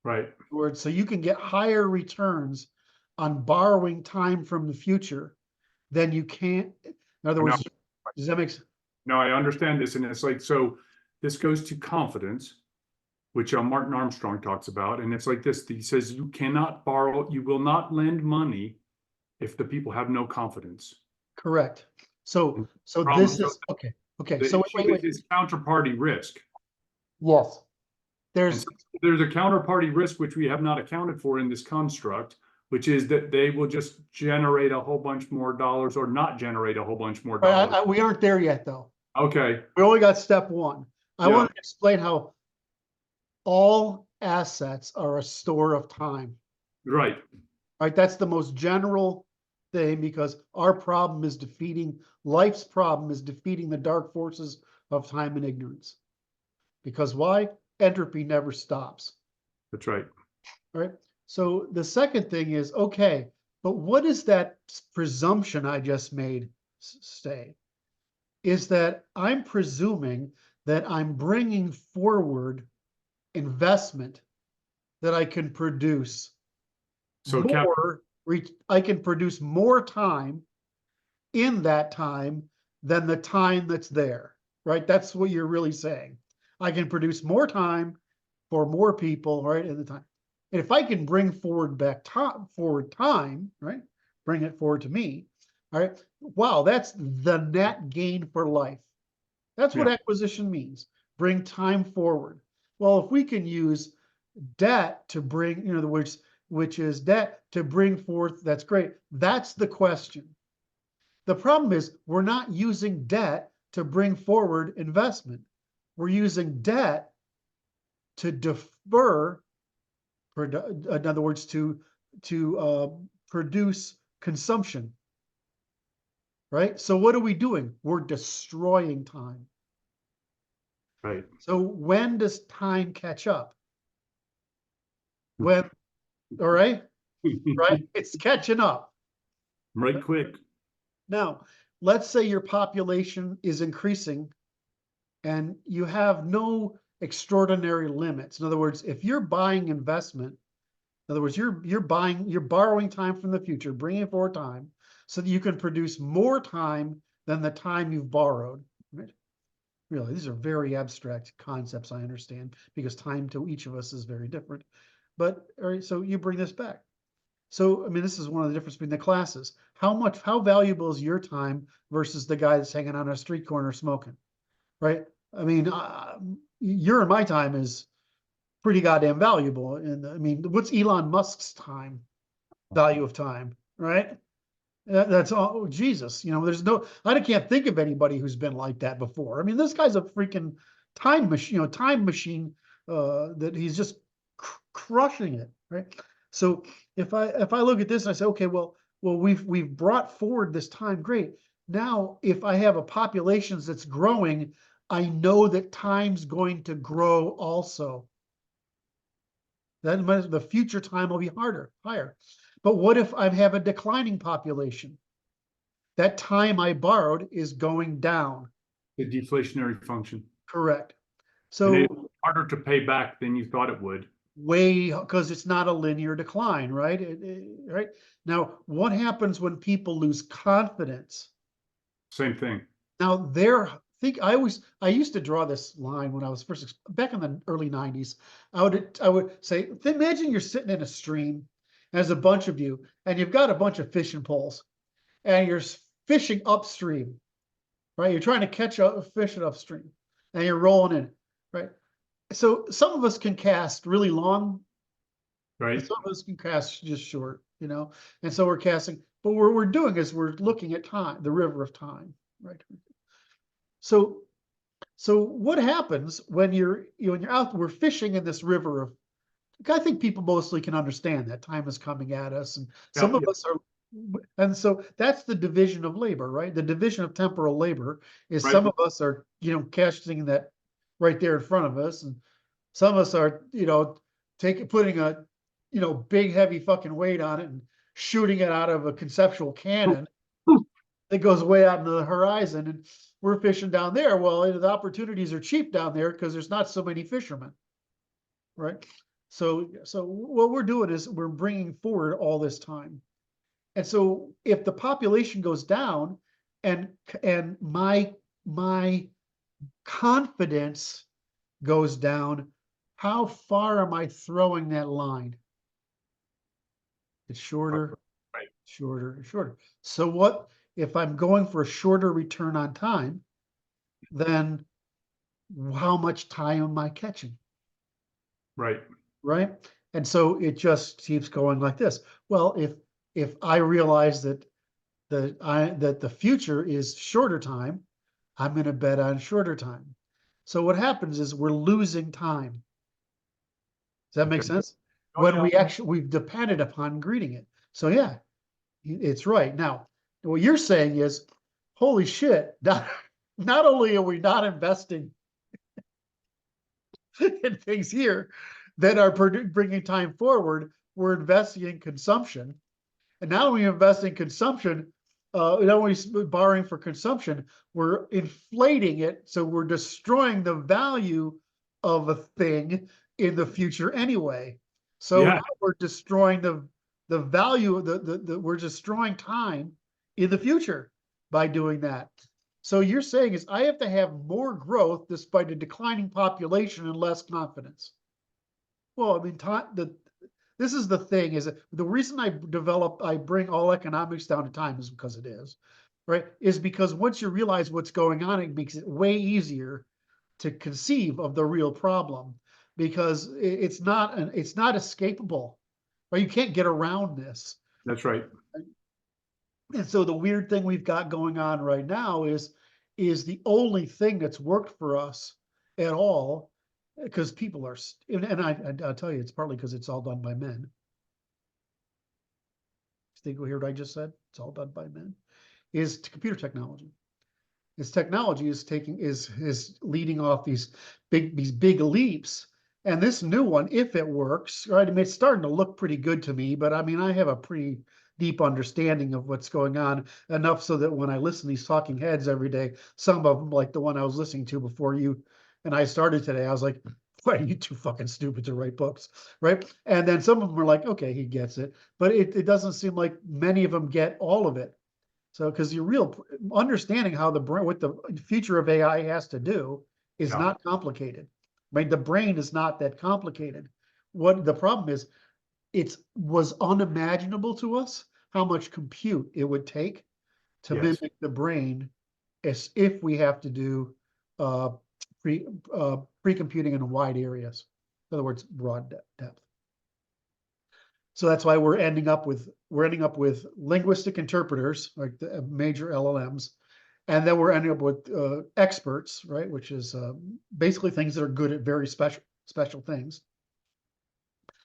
Right. So you can get higher returns on borrowing time from the future than you can. In other words, does that make sense? No, I understand this. And it's like, so this goes to confidence, which Martin Armstrong talks about. And it's like this, he says, you cannot borrow, you will not lend money if the people have no confidence. Correct. So this is, okay. So wait. It's counterparty risk. Yes. There's a counterparty risk, which we have not accounted for in this construct, which is that they will just generate a whole bunch more dollars or not generate a whole bunch more dollars. We aren't there yet, though. Okay. We only got step one. I want to explain how all assets are a store of time. Right. Right. That's the most general thing, because our problem is life's problem is defeating the dark forces of time and ignorance. Because why? Entropy never stops. That's right. All right. So the second thing is, okay, but what is that presumption I just made say? Is that I'm presuming that I'm bringing forward investment that I can produce I can produce more time in that time than the time that's there, right? That's what you're really saying. I can produce more time for more people, right, in the time. And if I can bring forward time, right, bring it forward to me, all right, wow, that's the net gain for life. That's what acquisition means, bring time forward. Well, if we can use debt to bring, which is debt to bring forth, that's great. That's the question. The problem is we're not using debt to bring forward investment. We're using debt to defer in other words, to produce consumption. Right? So what are we doing? We're destroying time. Right. So when does time catch up? When, all right? Right? It's catching up. Right quick. Now, let's say your population is increasing and you have no extraordinary limits. In other words, if you're buying investment, in other words, you're borrowing time from the future, bringing forward time so that you can produce more time than the time you've borrowed. Right? Really, these are very abstract concepts, I understand, because time to each of us is very different. But all right, so you bring this back. So, I mean, this is one of the differences between the classes. How valuable is your time versus the guy that's hanging on a street corner smoking, right? I mean, your and my time is pretty goddamn valuable. And I mean, what's Elon Musk's time, value of time, right? That's all, Jesus, I can't think of anybody who's been like that before. I mean, this guy's a freaking time machine, that he's just crushing it, right? So if I look at this and I say, okay, well, we've brought forward this time, great. Now, if I have a population that's growing, I know that time's going to grow also. Then the future time will be higher. But what if I have a declining population? That time I borrowed is going down. The deflationary function. Correct. And So it's harder to pay back than you thought it would. because it's not a linear decline, right? Right. Now, what happens when people lose confidence? Same thing. Now, I used to draw this line when I was back in the early 90s. I would say, imagine you're sitting in a stream, and there's a bunch of you, and you've got a bunch of fishing poles, and you're fishing upstream, right? You're trying to catch a fish upstream, and you're rolling in, right? So some of us can cast really long, Right. some of us can cast just short, and so we're casting, but what we're doing is we're looking at time, the river of time, right? So what happens when when you're out, we're fishing in this river of, I think people mostly can understand that time is coming at us, and some of us are, and so that's the division of labor, right? The division of temporal labor is Right. some of us are, casting that right there in front of us, and some of us are, putting a, big heavy fucking weight on it and shooting it out of a conceptual cannon that goes way out into the horizon, and we're fishing down there. Well, the opportunities are cheap down there because there's not so many fishermen, right? So what we're doing is we're bringing forward all this time. And so if the population goes down and my confidence goes down, how far am I throwing that line? It's shorter, Right. shorter, shorter. So what if I'm going for a shorter return on time, then how much time am I catching? Right. Right. And so it just keeps going like this. Well, if I realize that the future is shorter time, I'm going to bet on shorter time. So what happens is we're losing time. Does that make sense? Oh, When yeah. we've depended upon greeting it. So yeah, it's right. Now, what you're saying is, holy shit, not only are we not investing in things here that are bringing time forward, we're investing in consumption. And now we invest in consumption, not only borrowing for consumption, we're inflating it. So we're destroying the value of a thing in the future anyway. So Yeah. now we're destroying the value of we're destroying time in the future by doing that. So you're saying is I have to have more growth despite a declining population and less confidence. Well, I mean, this is the thing, is the reason I bring all economics down to time is because it is, right? Is because once you realize what's going on, it makes it way easier to conceive of the real problem, because it's not escapable, right? You can't get around this. That's right. And so the weird thing we've got going on right now is the only thing that's worked for us at all because people are, and I'll tell you, it's partly because it's all done by men. Think we hear what I just said? It's all done by men. Is computer technology. This technology is leading off these big leaps. And this new one, if it works, right? I mean, it's starting to look pretty good to me, but I mean, I have a pretty deep understanding of what's going on, enough so that when I listen to these talking heads every day, some of them, like the one I was listening to before you and I started today, I was like, why are you too fucking stupid to write books, right? And then some of them are like, okay, he gets it, but it doesn't seem like many of them get all of it. So, because your real understanding how the brain, what the future of AI has to do is Yeah. not complicated. I mean, the brain is not that complicated. What the problem is, it was unimaginable to us how much compute it would take to Yes. mimic the brain, as if we have to do uh, pre-computing in wide areas. In other words, broad depth. So that's why we're ending up with linguistic interpreters, like the major LLMs, and then we're ending up with experts, right? Which is basically things that are good at very special things.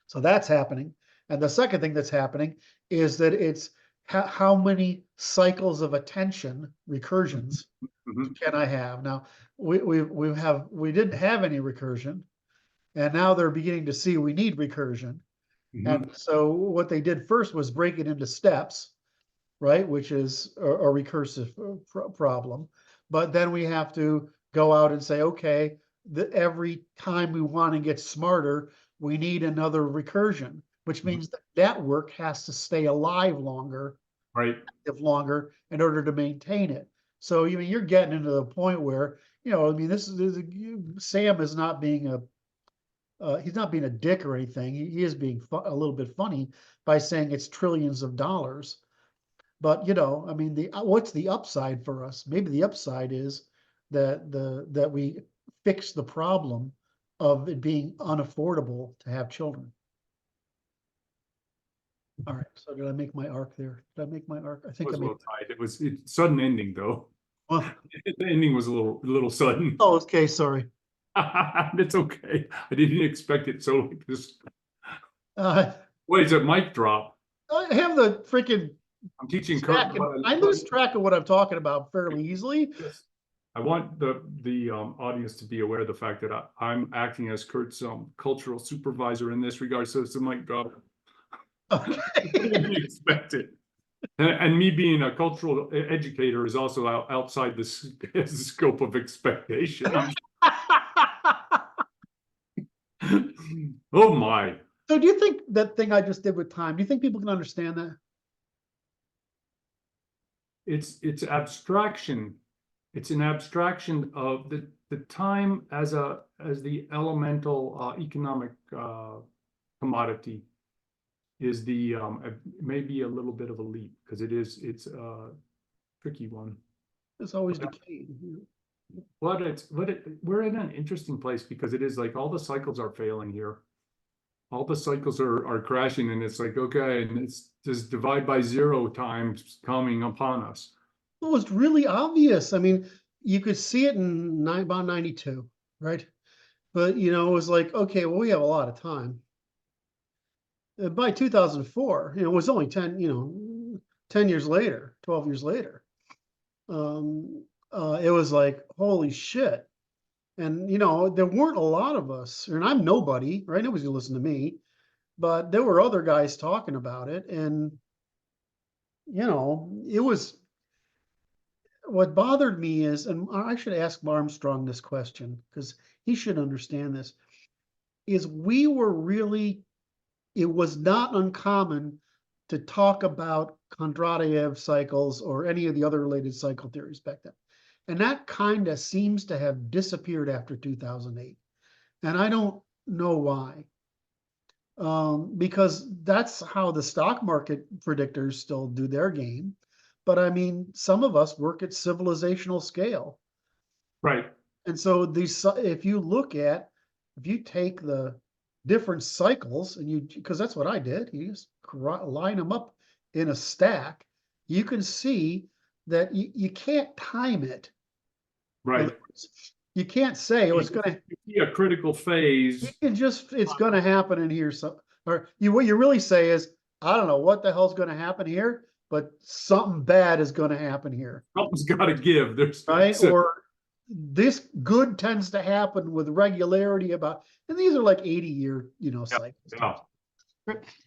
So that's happening. And the second thing that's happening is that it's how many cycles of attention recursions can I have? Now we didn't have any recursion, and now they're beginning to see we need recursion. And so what they did first was break it into steps, right? Which is a recursive problem. But then we have to go out and say, okay, every time we want to get smarter, we need another recursion, which means that network has to stay alive longer, Right. if longer, in order to maintain it. So I mean, you're getting into the point where, I mean, Sam is not being he's not being a dick or anything. He is being a little bit funny by saying it's trillions of dollars. But I mean, what's the upside for us? Maybe the upside is that we fix the problem of it being unaffordable to have children. All right. So did I make my arc there? Did I make my arc? I It think was I a made. little tight. It was sudden ending though. Well, The ending was a little sudden. oh, okay. Sorry. It's okay. I didn't expect it so like this. Uh, What is it? Mic drop. I have the freaking. I'm teaching Kurt. I lose track of what I'm talking about fairly easily. Yes. I want the audience to be aware of the fact that I'm acting as Kurt's cultural supervisor in this regard. So it's a mic drop. Okay. Didn't expect it. And me being a cultural educator is also outside the scope of expectation. Oh my. So do you think that thing I just did with time, do you think people can understand that? It's abstraction. It's an abstraction of the time as the elemental economic commodity is the maybe a little bit of a leap because it's a tricky one. It's always decaying. We're in an interesting place because it is like all the cycles are failing here. All the cycles are crashing, and it's like, okay, and it's just divide by zero times coming upon us. It was really obvious. I mean, you could see it in about 92, right? But it was like, okay, well, we have a lot of time. By 2004, it was only 10 years later, 12 years later. It was like, holy shit. And, there weren't a lot of us, and I'm nobody, right? Nobody's gonna listen to me, but there were other guys talking about it. And, it was, what bothered me is, and I should ask Armstrong this question because he should understand this, is it was not uncommon to talk about Kondratiev cycles or any of the other related cycle theories back then. And that kind of seems to have disappeared after 2008. And I don't know why. Because that's how the stock market predictors still do their game. But I mean, some of us work at civilizational scale. Right. And so if you take the different cycles and because that's what I did, you just line them up in a stack, you can see that you can't time it. Right. you can't say, oh, it's gonna, be a critical phase. it's gonna happen in here, so, or what you really say is, I don't know what the hell's gonna happen here, but something bad is gonna happen here, Something's got to give. There's right? so, Or this good tends to happen with regularity about, and these are like 80-year, cycles. yeah.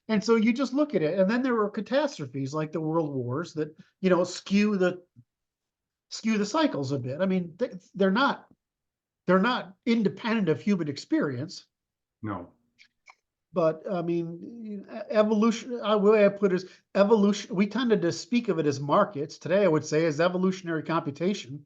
And so you just look at it, and then there were catastrophes like the world wars that, skew the cycles a bit. I mean, they're not independent of human experience, No. but I mean, evolution, the way I put it is evolution. We tended to speak of it as markets. Today, I would say is evolutionary computation,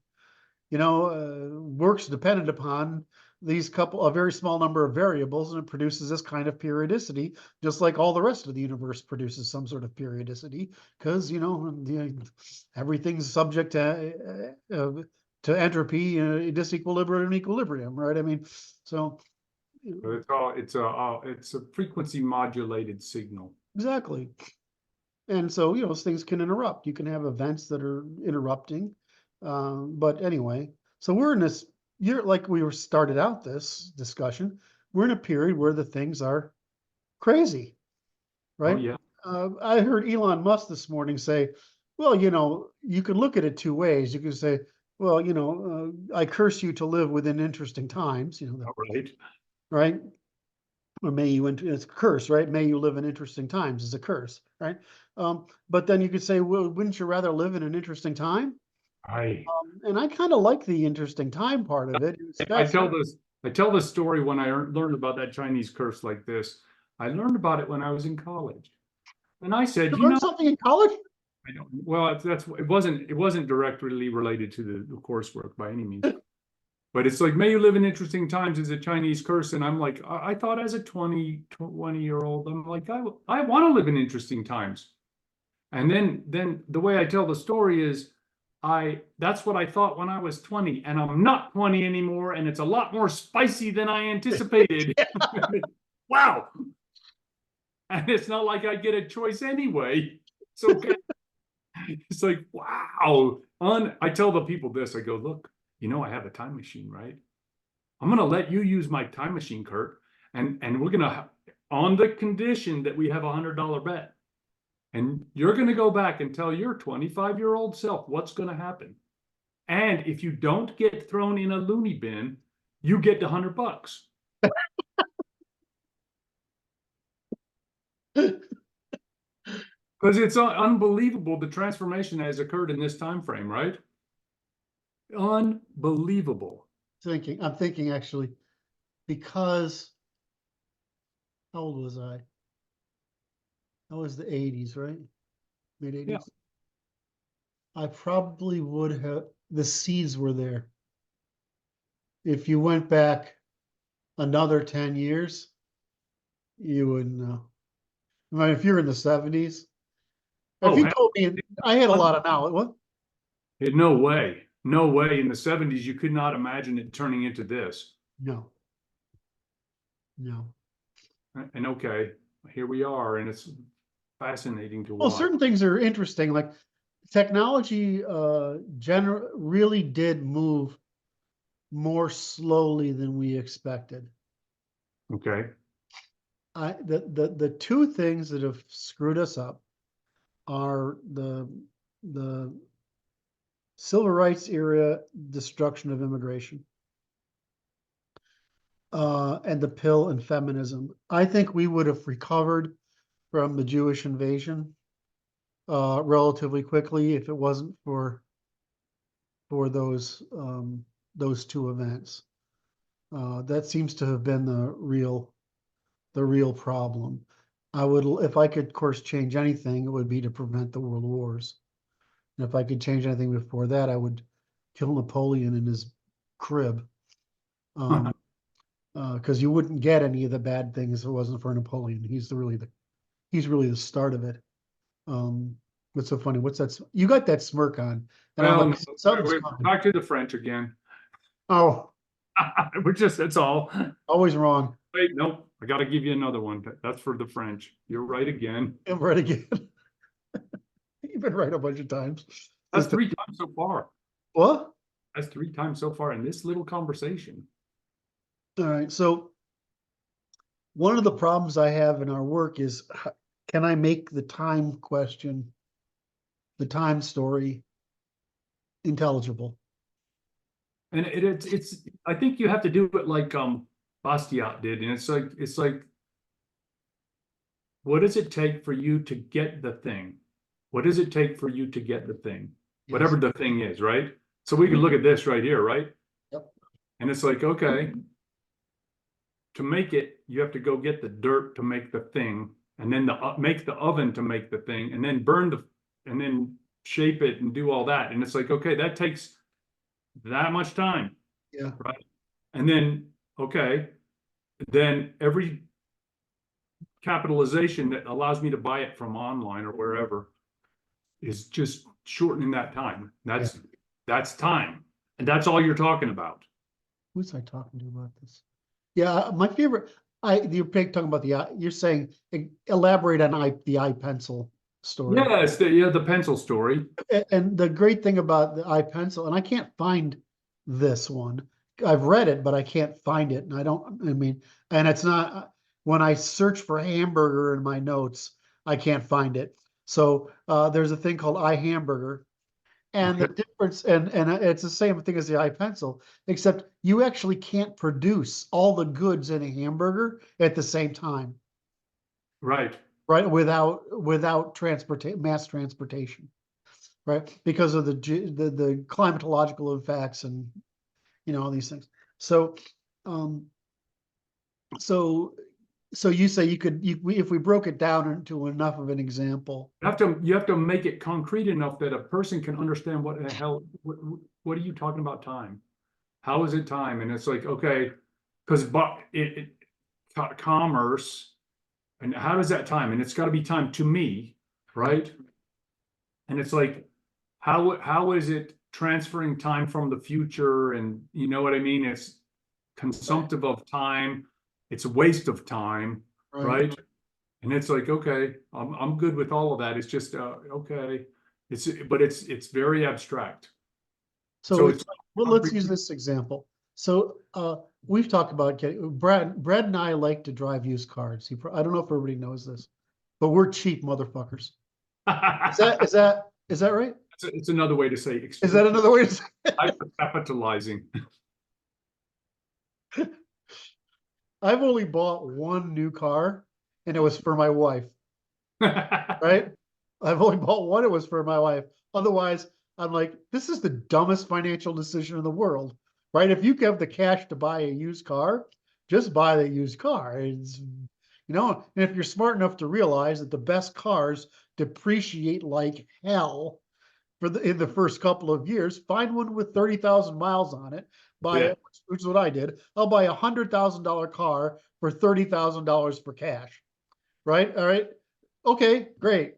works dependent upon a very small number of variables, and it produces this kind of periodicity, just like all the rest of the universe produces some sort of periodicity, because everything's subject to entropy, disequilibrium and equilibrium, right? I mean, so It's a frequency modulated signal. exactly. And so, things can interrupt. You can have events that are interrupting. But anyway, so we're in this year, like we were started out this discussion, we're in a period where the things are crazy, right? Oh, yeah. I heard Elon Musk this morning say, well, you can look at it two ways. You can say, well, I curse you to live within interesting times, Right. right? Or it's a curse, right? May you live in interesting times is a curse, right? But then you could say, well, wouldn't you rather live in an interesting time? And I kind of like the interesting time part of it. I tell this story when I learned about that Chinese curse like this. I learned about it when I was in college, and I said, You learned something in college? I don't. Well, it wasn't directly related to the coursework by any means. But it's like, may you live in interesting times is a Chinese curse. And I'm like, I thought as a 20-year-old, I'm like, I want to live in interesting times. And then the way I tell the story is, that's what I thought when I was 20, and I'm not 20 anymore, and it's a lot more spicy than I anticipated. Wow. And it's not like I get a choice anyway. It's okay. It's like, wow. I tell the people this, I go, look, I have a time machine, right? I'm going to let you use my time machine, Kurt. And we're going to, on the condition that we have $100 bet. And you're going to go back and tell your 25-year-old self what's going to happen. And if you don't get thrown in a loony bin, you get the $100. Because it's unbelievable the transformation that has occurred in this time frame, right? Unbelievable. I'm thinking actually, because how old was I? That was the 80s, right? Mid 80s. Yeah. I probably would have, the seeds were there. If you went back another 10 years, you wouldn't know. I mean, if you're in the 70s, if you told me I had a lot of knowledge, what? No way. No way. In the 70s, you could not imagine it turning into this. No. And okay, here we are, and it's fascinating to watch. Well, certain things are interesting, like technology really did move more slowly than we expected. Okay. The two things that have screwed us up are the civil rights era destruction of immigration and the pill and feminism. I think we would have recovered from the Jewish invasion relatively quickly if it wasn't for those two events. That seems to have been the real problem. If I could, of course, change anything, it would be to prevent the world wars. And if I could change anything before that, I would kill Napoleon in his crib. Because you wouldn't get any of the bad things if it wasn't for Napoleon. He's really the start of it. What's so funny? What's that? You got that smirk on. And Well, like, back to the French again. Oh, that's all. Always wrong. Wait, no, I got to give you another one. That's for the French. You're right again. I'm right again. You've been right a bunch of times. That's 3 times so far. What? That's 3 times so far in this little conversation. All right, so one of the problems I have in our work is, can I make the time question, the time story intelligible? And it's I think you have to do it like Bastiat did, and it's like what does it take for you to get the thing? What does it take for you to get the thing? Yes. Whatever the thing is, right? So we can look at this right here, right? Yep. And it's like, okay, to make it, you have to go get the dirt to make the thing, and then make the oven to make the thing, and then and then shape it and do all that. And it's like, okay, that takes that much time. Yeah. Right. And then, okay, then every capitalization that allows me to buy it from online or wherever is just shortening that time. That's time. And that's all you're talking about. Who's I talking to about this? Yeah, my favorite, you're talking about you're saying, elaborate on the iPencil story. Yeah, it's the pencil story. And the great thing about the iPencil, and I can't find this one. I've read it, but I can't find it. And and it's not, when I search for hamburger in my notes, I can't find it. So there's a thing called iHamburger. And the difference, and it's the same thing as the iPencil, except you actually can't produce all the goods in a hamburger at the same time. Right. Right, without mass transportation, right? Because of the climatological effects and all these things. So, so you say if we broke it down into enough of an example, you have to make it concrete enough that a person can understand what the hell, what are you talking about time? How is it time? And it's like, okay, because commerce, and how does that time? And it's got to be time to me, right? And it's like, how is it transferring time from the future? And you know what I mean? It's consumptive of time. It's a waste of time, right? And it's like, okay, I'm good with all of that. It's just okay. But it's very abstract. So well, let's use this example. So we've talked about Brad and I like to drive used cars. I don't know if everybody knows this, but we're cheap motherfuckers. Is that right? It's another way to say Is that another way to say it? Capitalizing. I've only bought one new car, and it was for my wife. Right? I've only bought one, it was for my wife. Otherwise, I'm like, this is the dumbest financial decision in the world, right? If you have the cash to buy a used car, just buy the used car. It's, and if you're smart enough to realize that the best cars depreciate like hell in the first couple of years, find one with 30,000 miles on it, buy it, which is what I did. I'll buy $100,000 car for $30,000 for cash, right? All right. Okay, great.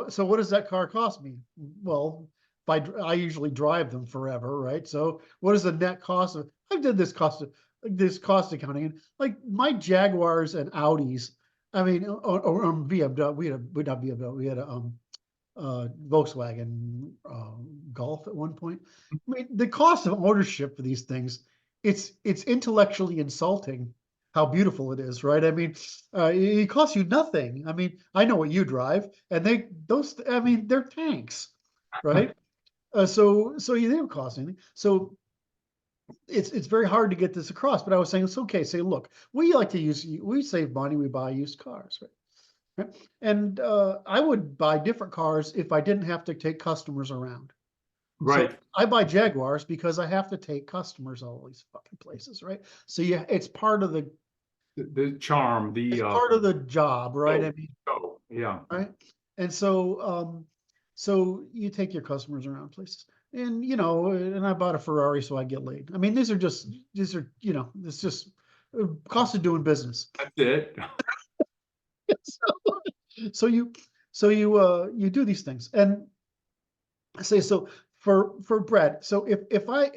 So what does that car cost me? Well, I usually drive them forever, right? So what is the net cost of? I did this cost accounting, and like my Jaguars and Audis. I mean, or BMW. We not BMW. We had a Volkswagen Golf at one point. I mean, the cost of ownership for these things, it's intellectually insulting how beautiful it is, right? I mean, it costs you nothing. I mean, I know what you drive, and they're tanks, right? So they don't cost anything. So it's very hard to get this across. But I was saying, it's okay. Say, look, we save money, we buy used cars, right? And I would buy different cars if I didn't have to take customers around. Right. So I buy Jaguars because I have to take customers all these fucking places, right? So it's part of the charm, part of the job, right? Yeah. Right. And so so you take your customers around places. And and I bought a Ferrari so I get laid. I mean, these are it's just cost of doing business. That's it. So you do these things, and I say, so for Brett, so if I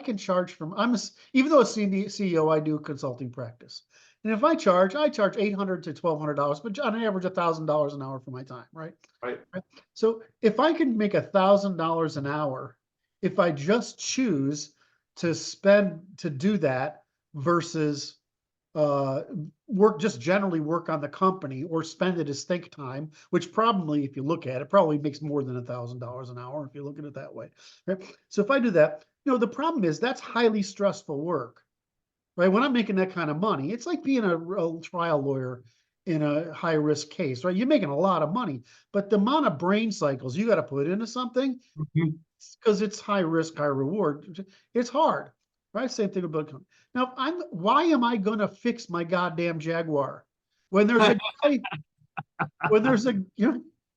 can charge even though as CEO, I do consulting practice, and if I charge $800 to $1,200, but on average $1,000 an hour for my time, right? Right. So if I can make $1,000 an hour if I just choose to do that versus generally work on the company or spend it as think time, which probably, if you look at it, probably makes more than $1,000 an hour if you look at it that way. Right? So if I do that, the problem is that's highly stressful work, right? When I'm making that kind of money, it's like being a trial lawyer in a high risk case, right? You're making a lot of money, but the amount of brain cycles you got to put into something, because it's high risk, high reward, it's hard, right? Same thing about now. Why am I going to fix my goddamn Jaguar when there's a guy, when there's a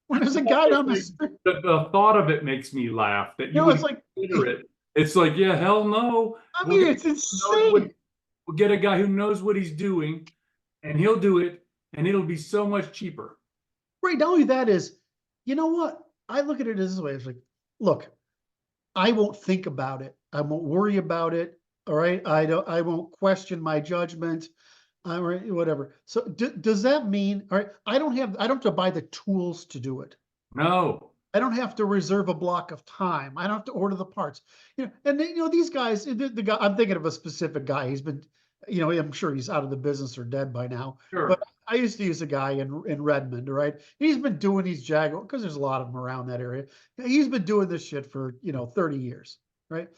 when there's a guy on the street? The thought of it makes me laugh that you would It's like, consider it. It's like, yeah, hell no. I mean, it's insane. We'll get a guy who knows what he's doing, and he'll do it, and it'll be so much cheaper. Right. Not only that is, you know what? I look at it this way. It's like, look, I won't think about it. I won't worry about it. All right. I won't question my judgment. Or whatever. So does that mean, all right, I don't have to buy the tools to do it. No. I don't have to reserve a block of time. I don't have to order the parts. And these guys, the guy, I'm thinking of a specific guy. He's been, I'm sure he's out of the business or dead by now. Sure. But I used to use a guy in Redmond, right? He's been doing these Jaguar, because there's a lot of them around that area. He's been doing this shit for 30 years, right?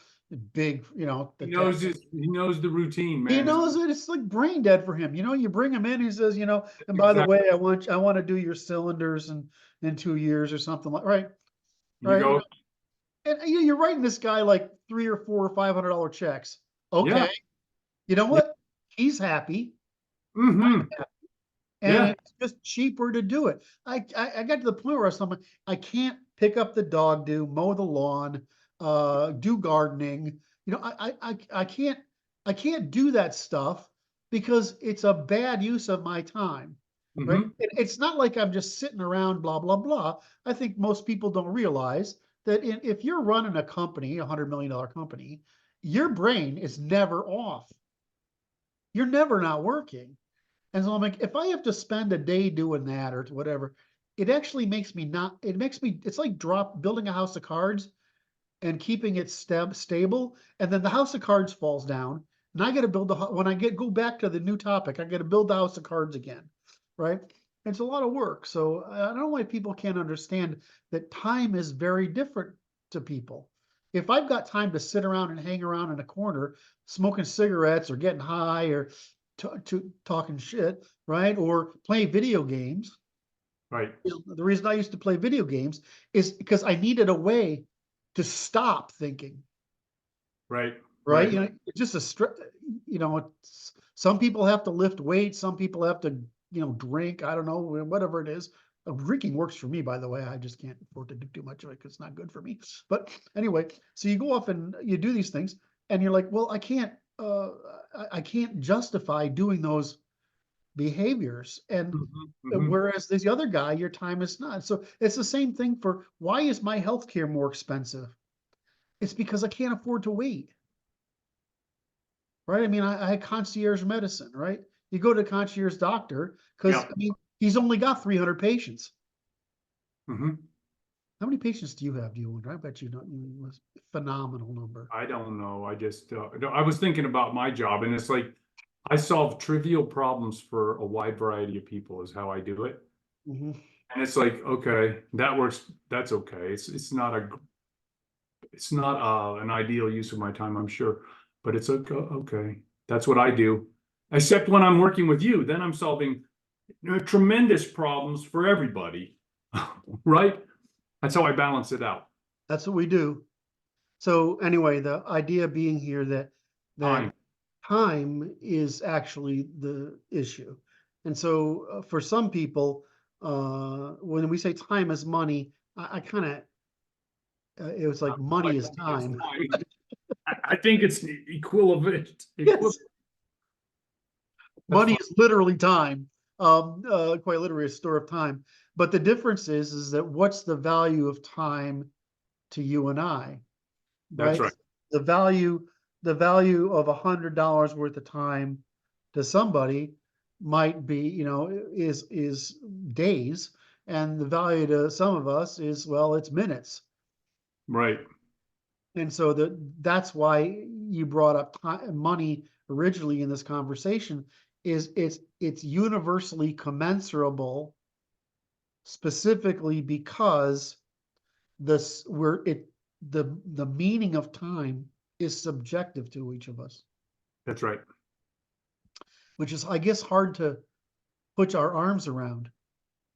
Big, he knows the routine, man. He knows it. It's like brain dead for him. You bring him in, he says, and by the way, I want to do your cylinders in 2 years or something right. Right. And you're writing this guy like $300 or $400 or $500 checks. Okay. Yeah. You know what? Yeah. He's happy. Mm-hmm. And it's just cheaper to do it. I got to the point where I can't pick up the dog, mow the lawn, do gardening. I can't do that stuff because it's a bad use of my time. Mm-hmm. Right? It's not like I'm just sitting around, blah, blah, blah. I think most people don't realize that if you're running a company, $100 million company, your brain is never off. You're never not working. And so I'm like, if I have to spend a day doing that or whatever, it actually makes me it's like building a house of cards and keeping it stable. And then the house of cards falls down. And I got to when I go back to the new topic, I got to build the house of cards again. Right. It's a lot of work. So I don't know why people can't understand that time is very different to people. If I've got time to sit around and hang around in a corner, smoking cigarettes or getting high or talking shit, right? Or play video games. Right. The reason I used to play video games is because I needed a way to stop thinking. Right. Right. It's just some people have to lift weights. Some people have to, drink. I don't know, whatever it is. Drinking works for me, by the way. I just can't afford to do too much of it because it's not good for me. But anyway, so you go off and you do these things and you're like, well, I can't justify doing those behaviors. And whereas this other guy, your time is not. So it's the same thing for why is my healthcare more expensive? It's because I can't afford to wait. Right? I mean, I had concierge medicine, right? You go to a concierge doctor because he's only got 300 patients. Mm-hmm. How many patients do you have? Do you wonder? I bet you don't. Phenomenal number. I don't know. I just I was thinking about my job, and it's like I solve trivial problems for a wide variety of people. Is how I do it. Mm-hmm. And it's like, okay, that works. That's okay. It's not an ideal use of my time, I'm sure, but it's okay. That's what I do. Except when I'm working with you, then I'm solving tremendous problems for everybody, right? That's how I balance it out. That's what we do. So anyway, the idea being here that time is actually the issue. And so for some people, when we say time is money, I kind of, it was like money is time. I think it's equivalent. Yes. Money is literally time, quite literally a store of time. But the difference is that what's the value of time to you and I? That's right. The value of $100 worth of time to somebody might be, is days, and the value to some of us is, well, it's minutes. Right. And so that's why you brought up money originally in this conversation, is it's universally commensurable, specifically because the meaning of time is subjective to each of us, That's right. which is, I guess, hard to put our arms around.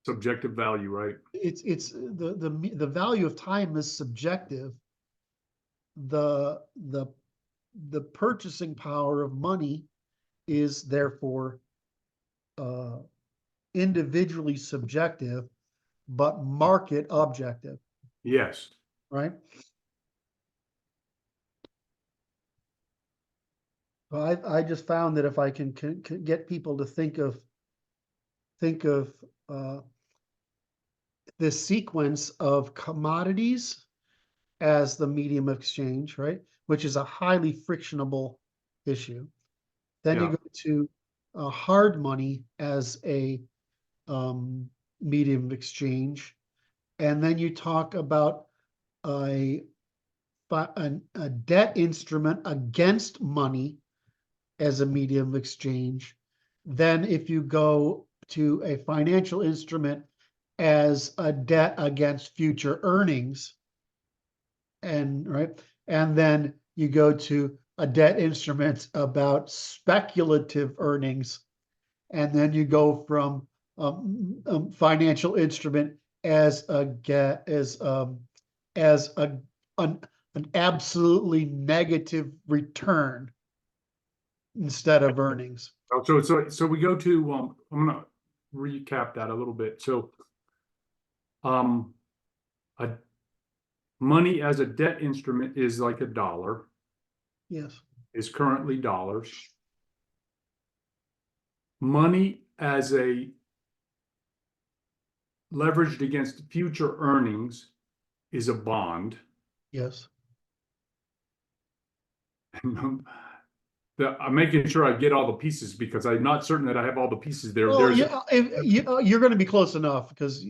Subjective value, right? It's the value of time is subjective. The purchasing power of money is therefore individually subjective, but market objective, Yes. right? I just found that if I can get people to think of this sequence of commodities as the medium of exchange, right? Which is a highly frictionable issue. Then you Yeah. go to hard money as a medium of exchange. And then you talk about a debt instrument against money as a medium of exchange. Then if you go to a financial instrument as a debt against future earnings, and then you go to a debt instrument about speculative earnings, and then you go from financial instrument as an absolutely negative return instead of earnings. So we go to I'm gonna recap that a little bit. So a money as a debt instrument is like a dollar, Yes. is currently dollars. Money as a leveraged against future earnings is a bond. Yes. I'm making sure I get all the pieces because I'm not certain that I have all the pieces there. Well, There's yeah, you're going to be close enough because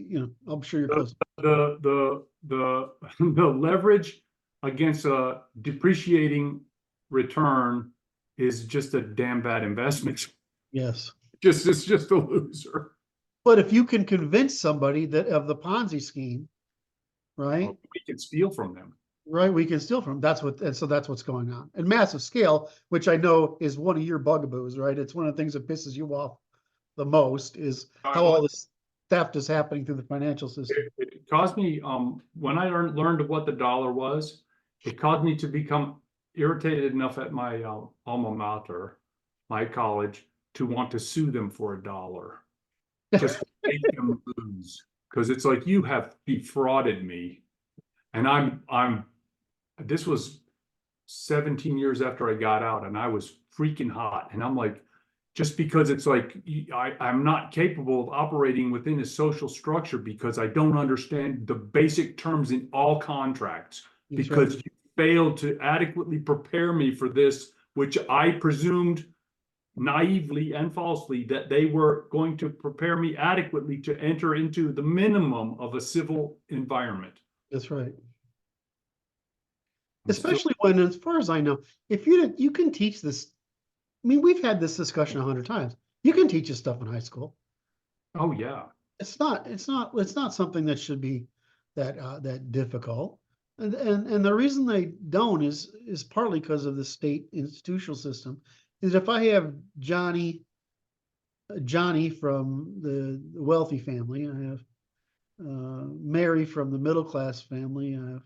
I'm sure you're close. the leverage against a depreciating return is just a damn bad investment. Yes. It's just a loser. But if you can convince somebody that of the Ponzi scheme, right? Well, we can steal from them. Right, we can steal from them. That's what's going on. And massive scale, which I know is one of your bugaboos, right? It's one of the things that pisses you off the most, is how all this theft is happening through the financial system. It caused me, when I learned what the dollar was, it caused me to become irritated enough at my alma mater, my college, to want to sue them for $1. Just to make them lose. Because it's like, you have defrauded me. And this was 17 years after I got out, and I was freaking hot. And I'm like, just because it's like, I'm not capable of operating within a social structure because I don't understand the basic terms in all contracts, That's because right. you failed to adequately prepare me for this, which I presumed naively and falsely that they were going to prepare me adequately to enter into the minimum of a civil environment. That's right. Especially when, as far as I know, if you can teach this. I mean, we've had this discussion 100 times. You can teach this stuff in high school. Oh yeah. It's not something that should be that difficult. And the reason they don't is partly because of the state institutional system. Is if I have Johnny from the wealthy family, I have Mary from the middle class family, I have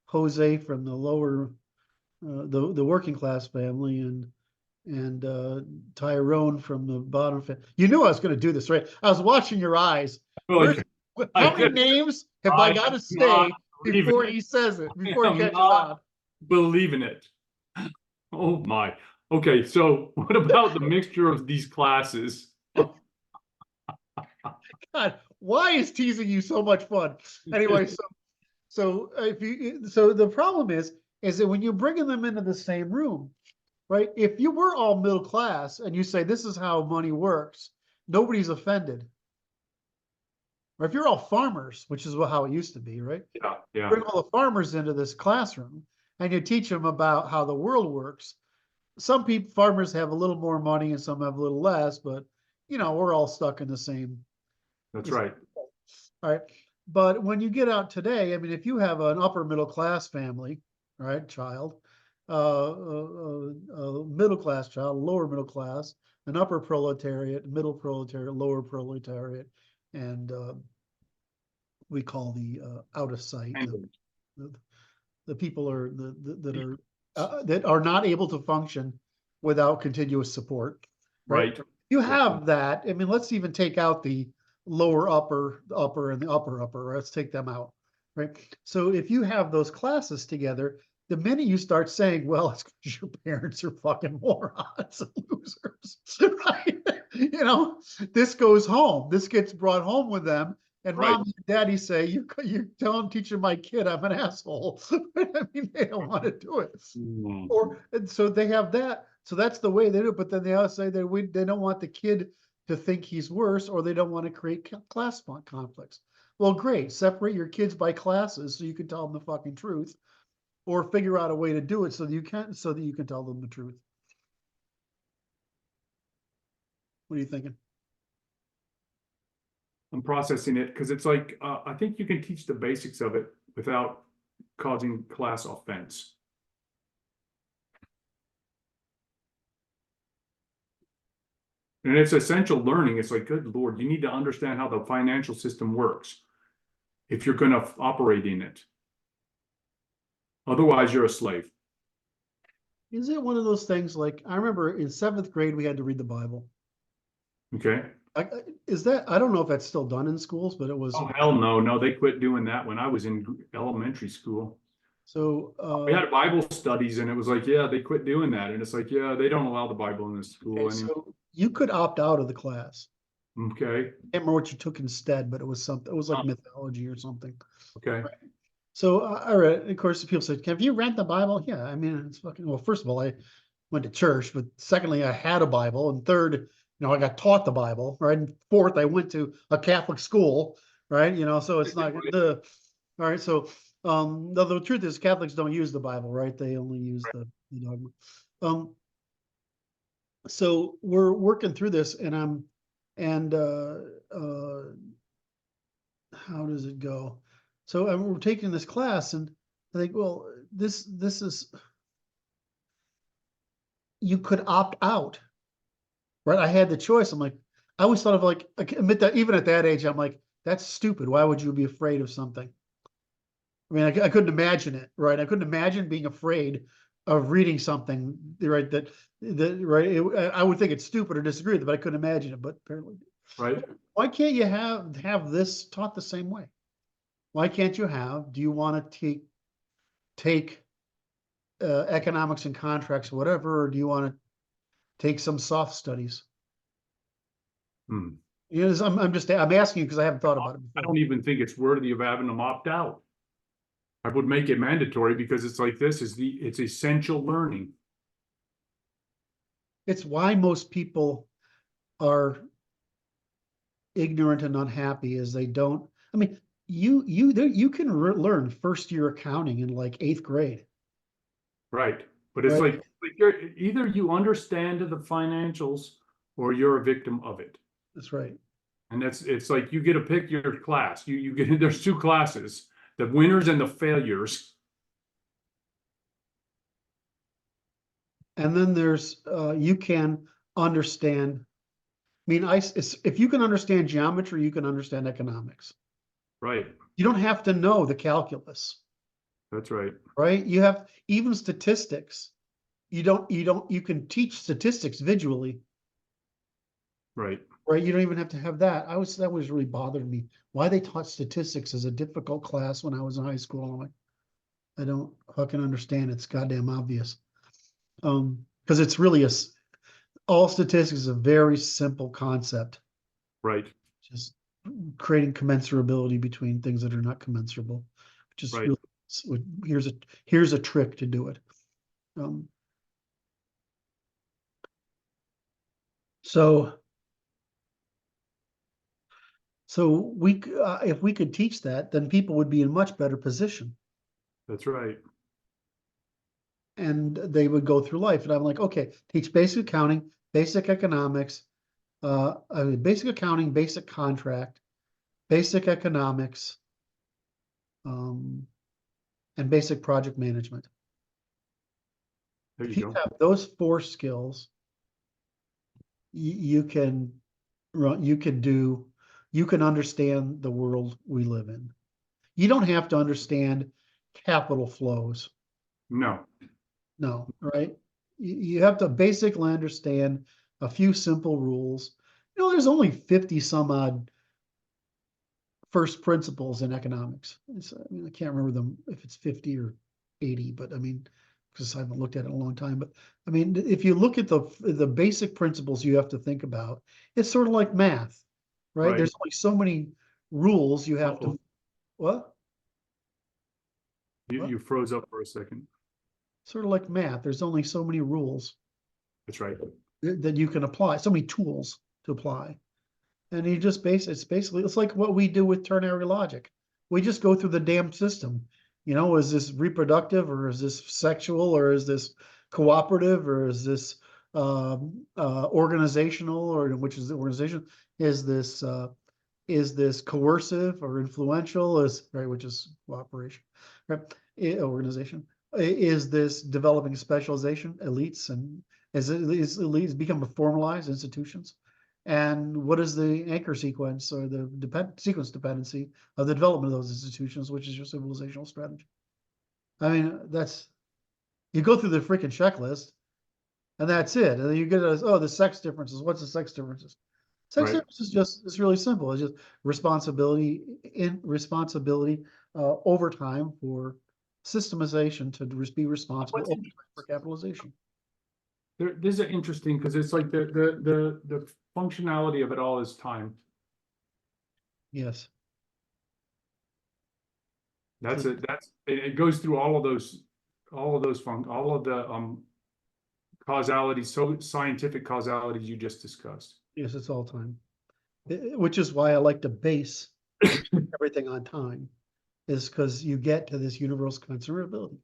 Jose from the lower the working class family, and Tyrone from the bottom family. You knew I was going to do this, right? I was watching your eyes. Like, How many names have I got to say before he says it, before he catches on? Believing it. Oh my. Okay, so what about the mixture of these classes? God, why is teasing you so much fun? Anyway, so the problem is that when you're bringing them into the same room, right? If you were all middle class and you say this is how money works, nobody's offended. Or if you're all farmers, which is how it used to be, right? Yeah. Bring all the farmers into this classroom, and you teach them about how the world works. Some people, farmers have a little more money and some have a little less, but you know, we're all stuck in the same. That's right. All right. But when you get out today, I mean, if you have an upper middle class family, right, child, middle class child, lower middle class, an upper proletariat, middle proletariat, lower proletariat, and we call the out of sight. The people are that are not able to function without continuous support. Right. You have that. I mean, let's even take out the lower upper and the upper. Let's take them out. Right. So if you have those classes together, the minute you start saying, well, it's because your parents are fucking morons and losers, right? You know, this goes home. This gets brought home with them. And Right. mom and daddy say, you tell them teaching my kid I'm an asshole. I mean, they don't want to do it. And so they have that. So that's the way they do it. But then they also say that they don't want the kid to think he's worse, or they don't want to create class conflicts. Well, great. Separate your kids by classes so you can tell them the fucking truth, or figure out a way to do it so that you can tell them the truth. What are you thinking? I'm processing it because it's like, I think you can teach the basics of it without causing class offense. And it's essential learning. It's like, good Lord, you need to understand how the financial system works if you're going to operate in it. Otherwise, you're a slave. Is it one of those things like, I remember in 7th grade, we had to read the Bible. Okay. I don't know if that's still done in schools, but it was. Oh, hell no. No, they quit doing that when I was in elementary school. So we had Bible studies and it was like, yeah, they quit doing that. And it's like, yeah, they don't allow the Bible in the school okay, anymore. so you could opt out of the class. Okay. I can't remember what you took instead, but it was something, it was like mythology or something. Okay. Right. So I read it. Of course, people said, have you read the Bible? Yeah, I mean, it's fucking, well, first of all, I went to church, but secondly, I had a Bible. And third, you know, I got taught the Bible, right? And fourth, I went to a Catholic school, right? You know, so it's not all right. So the truth is Catholics don't use the Bible, right? They only use the dogma. So we're working through this and how does it go? So we're taking this class and I think, well, this is, you could opt out, right? I had the choice. I'm like, I always thought of like, I admit that even at that age, I'm like, that's stupid. Why would you be afraid of something? I mean, I couldn't imagine it, right? I couldn't imagine being afraid of reading something, right? I would think it's stupid or disagree with it, but I couldn't imagine it. But apparently, right. Why can't you have this taught the same way? Why can't you do you want to take economics and contracts, whatever, or do you want to take some soft studies? You know, I'm asking you because I haven't thought about it before. I don't even think it's worthy of having them opt out. I would make it mandatory because it's like it's essential learning. It's why most people are ignorant and unhappy is they don't. I mean, you can learn first year accounting in like 8th grade. Right. But it's like you're either you understand the financials or you're a victim of it. That's right. And it's like you get to pick your class. You get there's 2 classes, the winners and the failures. And then there's you can understand. I mean, if you can understand geometry, you can understand economics. Right. You don't have to know the calculus. That's right. Right. You have even statistics. You can teach statistics visually. Right. Right. You don't even have to have that. That was really bothered me. Why they taught statistics as a difficult class when I was in high school. I'm like, I don't fucking understand. It's goddamn obvious. Because it's really all statistics is a very simple concept. Right. Just creating commensurability between things that are not commensurable. Just right. Really, here's a trick to do it. So if we could teach that, then people would be in much better position. That's right. and they would go through life. And I'm like, okay, teach basic accounting, basic economics, basic accounting, basic contract, basic economics, and basic project management. There If you you go. have those 4 skills, you can run, you can understand the world we live in. You don't have to understand capital flows. No, No, right? You have to basically understand a few simple rules. There's only 50 some odd first principles in economics. I can't remember them if it's 50 or 80, but I mean, because I haven't looked at it in a long time. But I mean, if you look at the basic principles you have to think about, it's sort of like math, right? right. There's only so many rules you have to, what? You froze up for a second. Sort of like math. There's only so many rules That's right. that you can apply, so many tools to apply. And you just it's like what we do with ternary logic. We just go through the damn system. Is this reproductive, or is this sexual, or is this cooperative, or is this organizational, or which is the organization? Is this coercive or influential? Which is cooperation, right? Organization. Is this developing specialization, elites, and is elites become formalized institutions? And what is the anchor sequence, or the sequence dependency of the development of those institutions, which is your civilizational strategy? I mean, you go through the freaking checklist, and that's it. And then you get the sex differences. What's the sex differences? Sex Right. difference it's really simple. It's just responsibility over time for systemization to be responsible over time for capitalization. This is interesting because it's like the functionality of it all is time. Yes. That's it. It goes through all of those all of the causality, so scientific causalities you just discussed. Yes, it's all time. Which is why I like to base everything on time, is because you get to this universal conservability.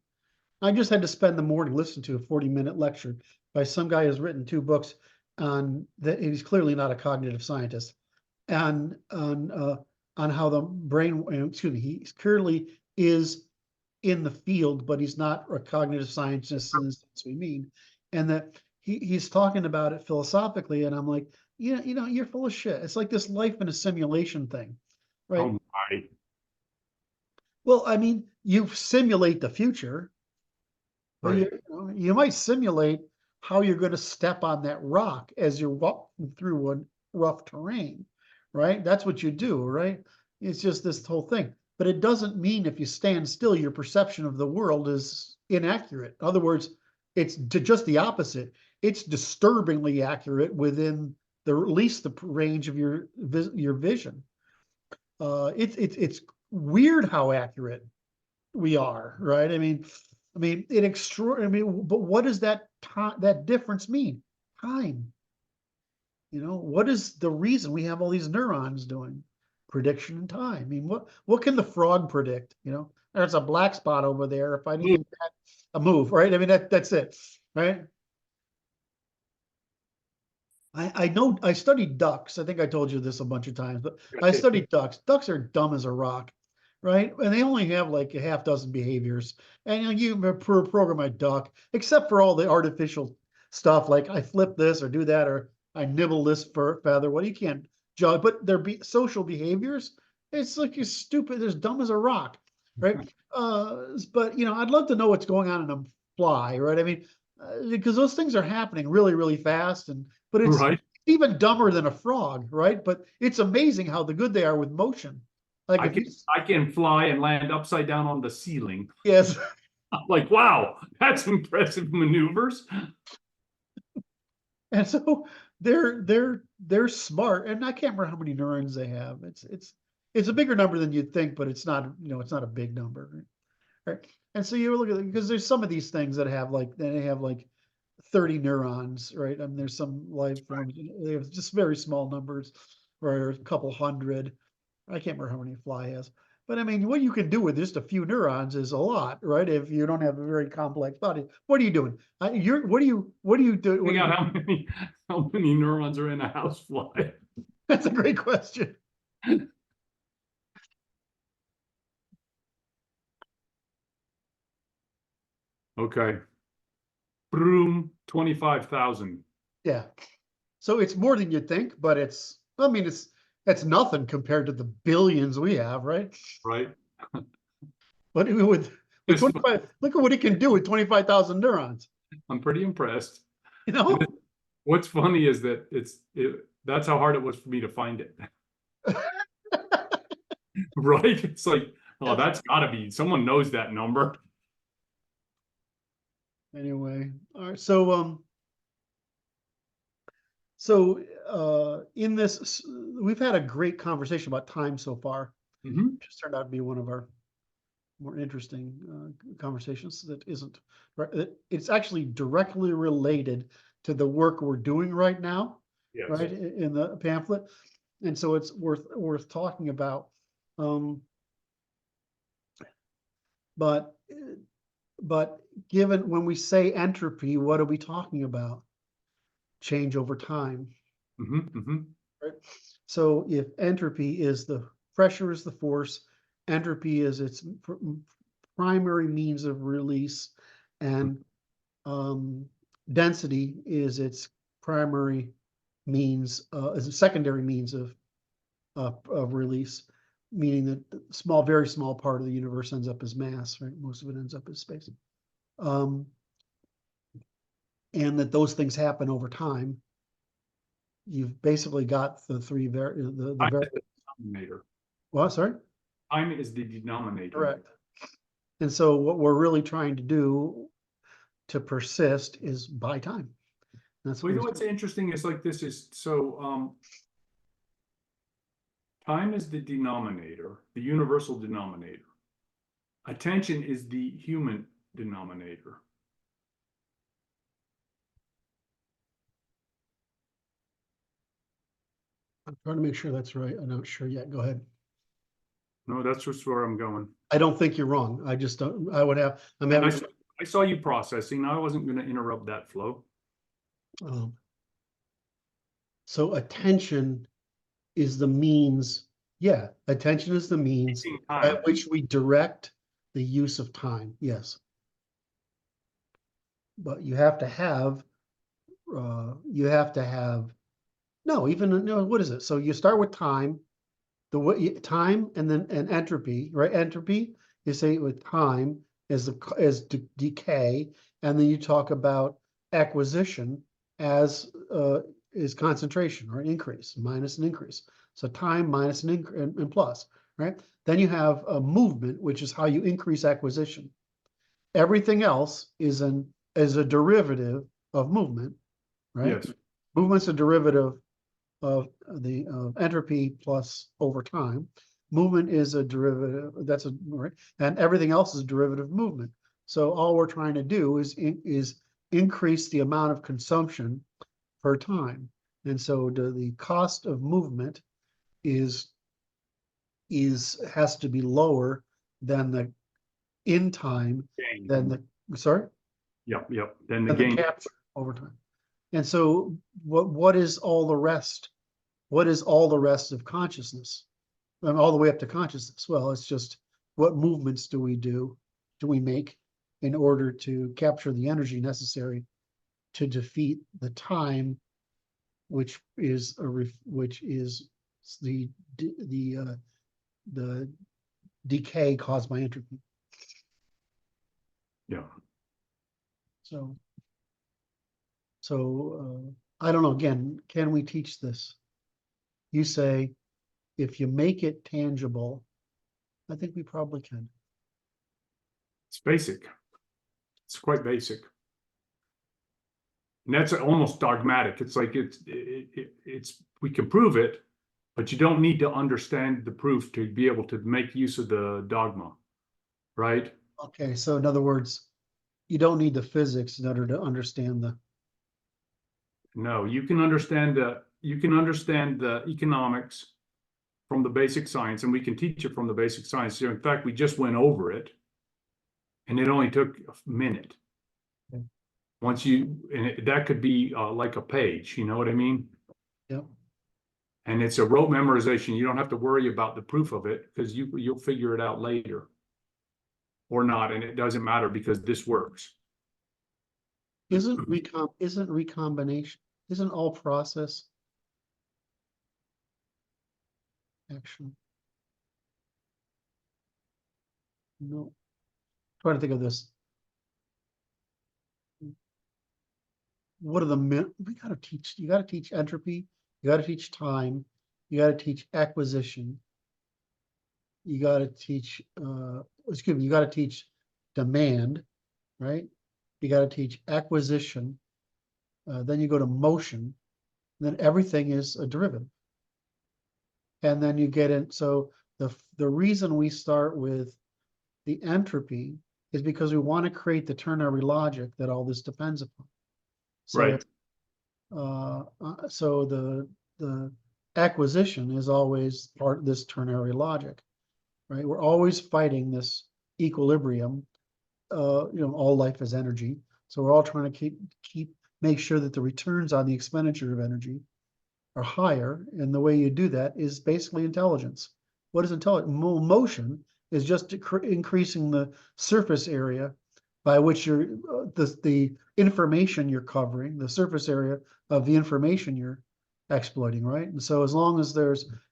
I just had to spend the morning listening to a 40-minute lecture by some guy who's written 2 books on that. He's clearly not a cognitive scientist, and on how the brain, he clearly is in the field, but he's not a cognitive scientist in the sense we mean. And that he's talking about it philosophically, and I'm like, you're full of shit. It's like this life in a simulation thing, right? Oh my. Well, I mean, you simulate the future, but Right. you might simulate how you're going to step on that rock as you're walking through a rough terrain, right? That's what you do, right? It's just this whole thing. But it doesn't mean if you stand still, your perception of the world is inaccurate. In other words, it's just the opposite. It's disturbingly accurate within at least the range of your vision. It's weird how accurate we are, right? I mean, but what does that difference mean? Time. What is the reason we have all these neurons doing prediction in time? I mean, what can the frog predict? There's a black spot over there. If anything, a move, right? I mean, that's it, right? I know I studied ducks. I think I told you this a bunch of times, but I studied ducks. Ducks are dumb as a rock, right? And they only have like a half dozen behaviors. And you program a duck, except for all the artificial stuff like I flip this or do that or I nibble this feather. What you can't judge, but their social behaviors, it's like you're stupid. They're dumb as a rock, right? But I'd love to know what's going on in a fly, right? I mean, because those things are happening really, really fast, but it's Right. even dumber than a frog, right? But it's amazing how good they are with motion. Like I can fly and land upside down on the ceiling. yes, I'm like, wow, that's impressive maneuvers. and so they're smart, and I can't remember how many neurons they have. It's a bigger number than you'd think, but it's not it's not a big number, right? And so you look at it because there's some of these things that have like 30 neurons, right? I mean, there's some life forms, they have just very small numbers, right, or a couple hundred. I can't remember how many a fly has, But I mean, what you can do with just a few neurons is a lot, right? If you don't have a very complex body, what are you doing? What do you do? Figure out how many neurons are in a housefly. That's a great question. Okay. Boom, 25,000. Yeah. So it's more than you'd think, but I mean, it's nothing compared to the billions we have, right? Right? But with 25, look at what it can do with 25,000 neurons. I'm pretty impressed. You know? What's funny is that that's how hard it was for me to find it. Right? It's like, oh, that's gotta be, someone knows that number. Anyway, all right. In this, we've had a great conversation about time so far. Just turned out to be one of our more interesting conversations that isn't, right? It's actually directly related to the work we're doing right now, Yes. right, in the pamphlet. And so it's worth talking about. But given when we say entropy, what are we talking about? Change over time. Right? So if entropy is pressure is the force, entropy is its primary means of release, and density is its primary means, as a secondary means of release, meaning that the very small part of the universe ends up as mass, right? Most of it ends up as space. And that those things happen over time. You've basically got the three denominator. Well, sorry? Time is the denominator. Correct. And so what we're really trying to do to persist is buy time. That's Well, you know what's interesting is like this is so time is the denominator, the universal denominator. Attention is the human denominator. I'm trying to make sure that's right. I'm not sure yet. Go ahead. No, that's just where I'm going. I don't think you're wrong. I just don't, I saw you processing. I wasn't going to interrupt that flow. So attention is the means. Yeah, attention is the means at which we direct the use of time. Yes. But you have to have, what is it? So you start with time, time and then entropy, right? Entropy, you say with time as decay, and then you talk about acquisition as is concentration or increase, minus an increase. So time minus an increase and plus, right? Then you have a movement, which is how you increase acquisition. Everything else is a derivative of movement, right? Yes. Movement's a derivative of entropy plus over time. Movement is a derivative, right? And everything else is a derivative of movement. So all we're trying to do is increase the amount of consumption per time. And so the cost of movement has to be lower than the in time Gain. than the sorry? Yep. Then the gain capture over time. And so what is all the rest? What is all the rest of consciousness? And all the way up to consciousness. Well, it's just what movements do we make in order to capture the energy necessary to defeat the time, which is the decay caused by entropy. Yeah. So I don't know, again, can we teach this? You say, if you make it tangible, I think we probably can. It's basic. It's quite basic. And that's almost dogmatic. It's like it's we can prove it, but you don't need to understand the proof to be able to make use of the dogma, right? Okay, so in other words, you don't need the physics in order to understand the. No, you can understand the economics, from the basic science, and we can teach it from the basic science. So in fact, we just went over it, and it only took a minute. Okay. Once that could be like a page, you know what I mean? Yep. And it's a rote memorization. You don't have to worry about the proof of it because you'll figure it out later or not, and it doesn't matter because this works. Isn't recombination, isn't all process action? No. Trying to think of this. What are we gotta teach, you gotta teach entropy, you gotta teach time, you gotta teach acquisition. You gotta teach, excuse me, you gotta teach demand, right? You gotta teach acquisition. Then you go to motion, then everything is a derivative. And then you get in, so the reason we start with the entropy is because we want to create the ternary logic that all this depends upon. So, Right. So the acquisition is always part of this ternary logic, right? We're always fighting this equilibrium. All life is energy, so we're all trying to make sure that the returns on the expenditure of energy are higher, and the way you do that is basically intelligence. What is intelligence? Motion is just increasing the surface area by which the information you're covering, the surface area of the information you're exploiting, right? And so as long as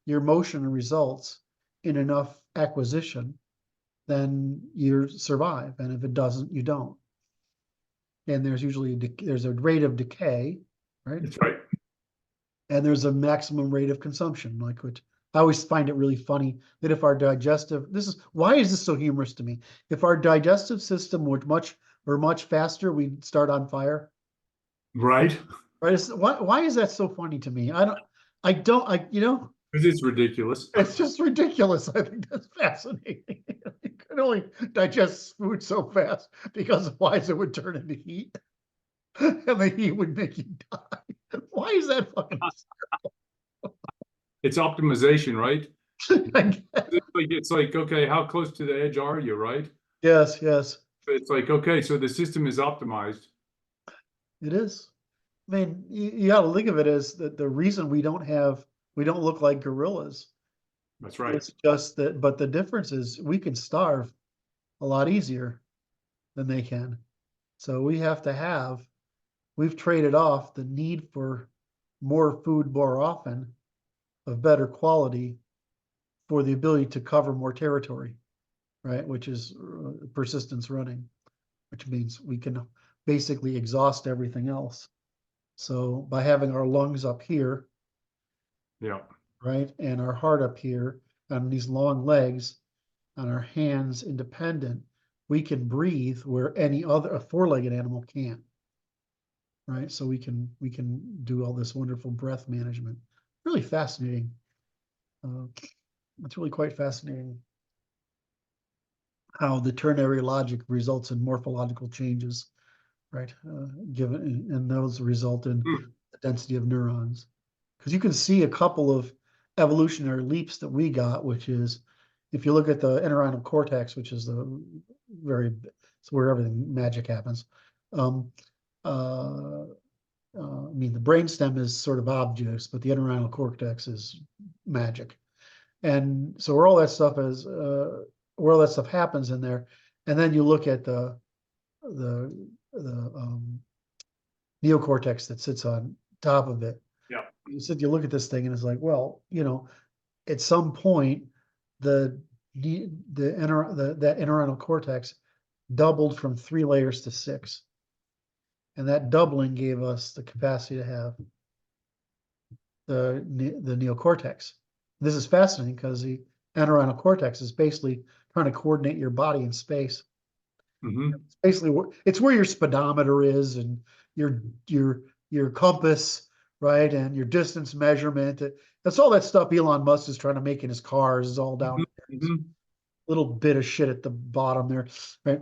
your motion results in enough acquisition, then you survive, and if it doesn't, you don't. And there's usually there's a rate of decay, right? That's right. And there's a maximum rate of consumption, like which I always find it really funny that if our why is this so humorous to me? If our digestive system were much faster, we'd start on fire. Right. Right? Why is that so funny to me? Because it's ridiculous. It's just ridiculous. I think that's fascinating. You can only digest food so fast because otherwise it would turn into heat. And the heat would make you die. Why is that fucking It's optimization, right? hysterical? It's like, okay, how close to the edge are you, right? Yes, yes. It's like, okay, so the system is optimized. It is. I mean, you got to think of it as the reason we don't look like gorillas. That's right. It's just that, but the difference is we can starve a lot easier than they can. So we've traded off the need for more food more often of better quality for the ability to cover more territory, right? Which is persistence running, which means we can basically exhaust everything else. So by having our lungs up here, Yeah. right, and our heart up here, and these long legs, and our hands independent, we can breathe where a four-legged animal can't. Right, so we can do all this wonderful breath management. Really fascinating. It's really quite fascinating how the ternary logic results in morphological changes, right? And those result in the density of neurons. Because you can see a couple of evolutionary leaps that we got, which is if you look at the entorhinal cortex, which is it's where everything magic happens. I mean, the brainstem is sort of obvious, but the entorhinal cortex is magic. And so where all that stuff happens in there, and then you look at the neocortex that sits on top of it. Yeah. You look at this thing and it's like, well, at some point that entorhinal cortex doubled from 3 layers to 6. And that doubling gave us the capacity to have the neocortex. This is fascinating because the entorhinal cortex is basically trying to coordinate your body in space. Mm-hmm. It's basically it's where your speedometer is and your compass, right, and your distance measurement. That's all that stuff Elon Musk is trying to make in his cars is all down there. Mm-hmm. Little bit of shit at the bottom there, right?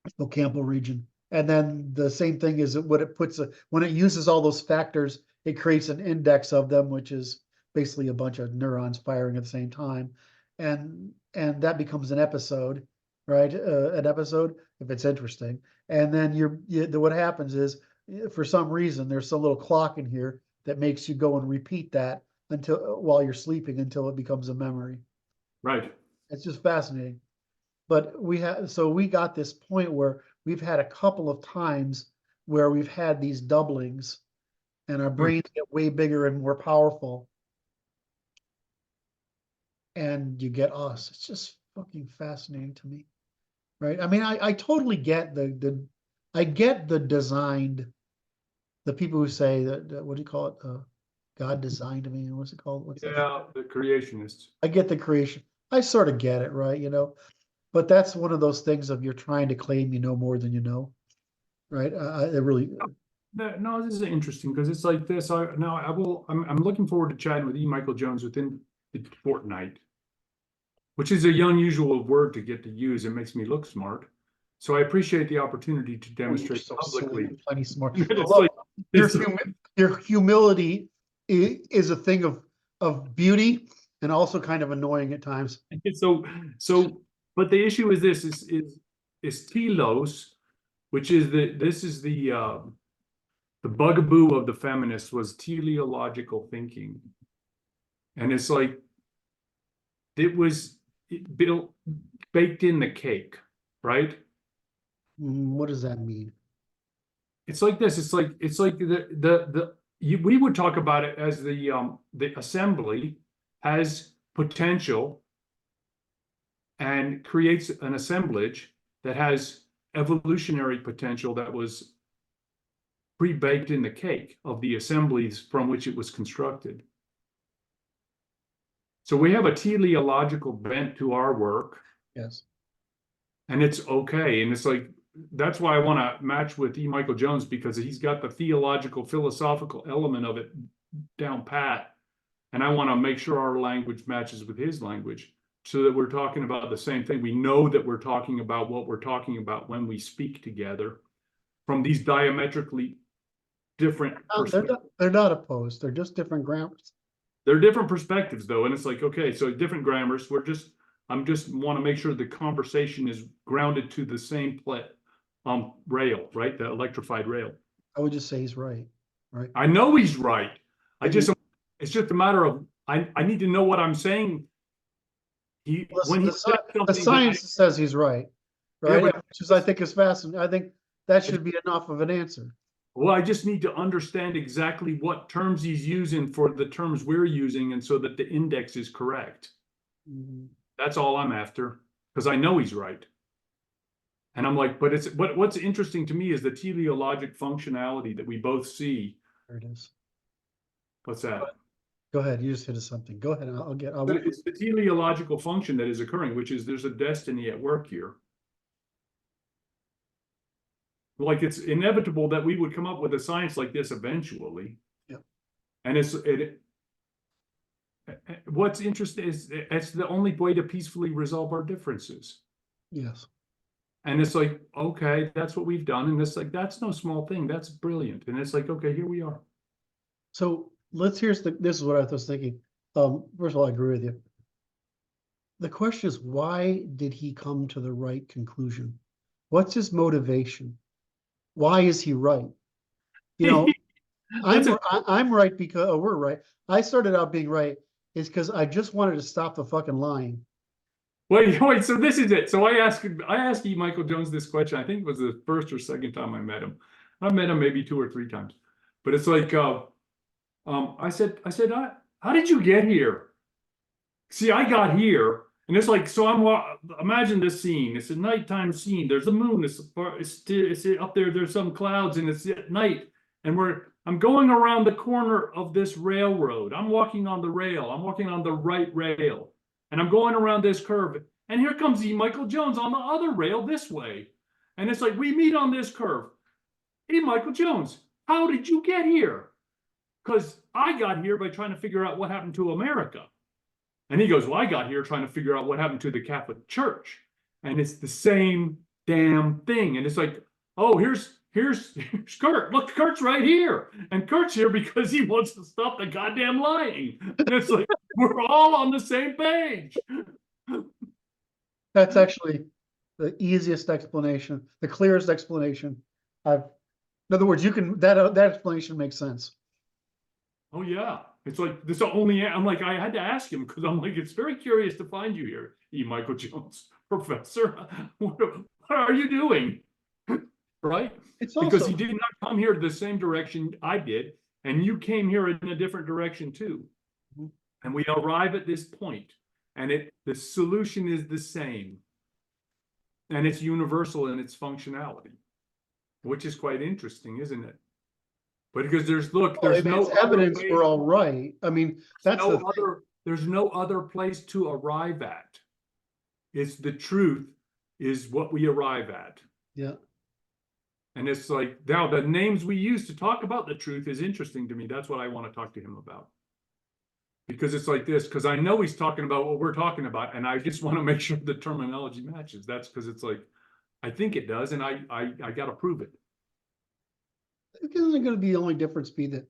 Hippocampal region. And then the same thing is when it uses all those factors, it creates an index of them, which is basically a bunch of neurons firing at the same time. And that becomes an episode, right? An episode, if it's interesting. And then what happens is, for some reason, there's some little clock in here that makes you go and repeat that while you're sleeping until it becomes a memory. Right. It's just fascinating. But we got this point where we've had a couple of times where we've had these doublings and our brains get way bigger and more powerful. And you get us. It's just fucking fascinating to me. Right? I mean, I totally get I get the designed, the people who say that what do you call it? God designed me. What's it called? What's that? Yeah, the creationists. I get the creation. I sort of get it, right? But that's one of those things of you're trying to claim you know more than you know, right? It really. No, this is interesting because it's like this. I'm looking forward to chatting with E. Michael Jones within the fortnight, which is an unusual word to get to use. It makes me look smart. So I appreciate the opportunity to demonstrate so publicly. Plenty smart. Your humility is a thing of beauty and also kind of annoying at times. But the issue is this is telos, which is the bugaboo of the feminists was teleological thinking. And it's like it was baked in the cake, right? What does that mean? It's like this. It's like we would talk about it as the assembly has potential and creates an assemblage that has evolutionary potential that was pre-baked in the cake of the assemblies from which it was constructed. So we have a teleological bent to our work. Yes. And it's okay. And it's like, that's why I want to match with E. Michael Jones, because he's got the theological, philosophical element of it down pat. And I want to make sure our language matches with his language so that we're talking about the same thing. We know that we're talking about what we're talking about when we speak together from these diametrically different perspectives. They're not opposed. They're just different grammars. They're different perspectives, though. And it's like, okay, so different grammars. I'm just want to make sure the conversation is grounded to the same rail, right? The electrified rail. I would just say he's right. Right. I know he's right. It's just a matter of, I need to know what I'm saying. The science says he's right. Right. Yeah, which is, I think, is fascinating. I think that should be enough of an answer. Well, I just need to understand exactly what terms he's using for the terms we're using, and so that the index is correct. Mm-hmm. That's all I'm after, because I know he's right. And I'm like, but what's interesting to me is the teleologic functionality that we both see. There it is. What's that? Go ahead. You just hit something. Go ahead. It's the teleological function that is occurring, which is there's a destiny at work here. Like it's inevitable that we would come up with a science like this eventually. Yeah. And what's interesting is it's the only way to peacefully resolve our differences. Yes. And it's like, okay, that's what we've done. And it's like, that's no small thing. That's brilliant. And it's like, okay, here we are. So this is what I was thinking. First of all, I agree with you. The question is, why did he come to the right conclusion? What's his motivation? Why is he right? I'm right because we're right. I started out being right is because I just wanted to stop the fucking lying. Wait, so this is it. So I asked E. Michael Jones this question. I think it was the first or second time I met him. I've met him maybe 2 or 3 times. But it's like, I said, how did you get here? See, I got here, and it's like, so imagine this scene. It's a nighttime scene. There's a moon. It's up there. There's some clouds, and it's at night. And I'm going around the corner of this railroad. I'm walking on the rail. I'm walking on the right rail. And I'm going around this curve. And here comes E. Michael Jones on the other rail this way. And it's like, we meet on this curve. E. Michael Jones, how did you get here? Because I got here by trying to figure out what happened to America. And he goes, well, I got here trying to figure out what happened to the Catholic Church. And it's the same damn thing. And it's like, oh, here's here's Kurt. Look, Kurt's right here. And Kurt's here because he wants to stop the goddamn lying. And it's like, we're all on the same page. That's actually the easiest explanation, the clearest explanation in other words, you can, that explanation makes sense. Oh yeah. It's like this only I'm like, I had to ask him because I'm like, it's very curious to find you here, E. Michael Jones, professor. What are you doing? Right? It's Because also, he did not come here the same direction I did, and you came here in a different direction too. Mhm. And we arrive at this point, and the solution is the same. And it's universal in its functionality, which is quite interesting, isn't it? But because there's no it's evidence other way, we're all right. I mean, that's the thing. there's no other place to arrive at. It's the truth is what we arrive at. Yeah. And it's like, now the names we use to talk about the truth is interesting to me. That's what I want to talk to him about. Because it's like this, because I know he's talking about what we're talking about, and I just want to make sure the terminology matches. That's because it's like, I think it does, and I got to prove it. Isn't it going to be the only difference be that,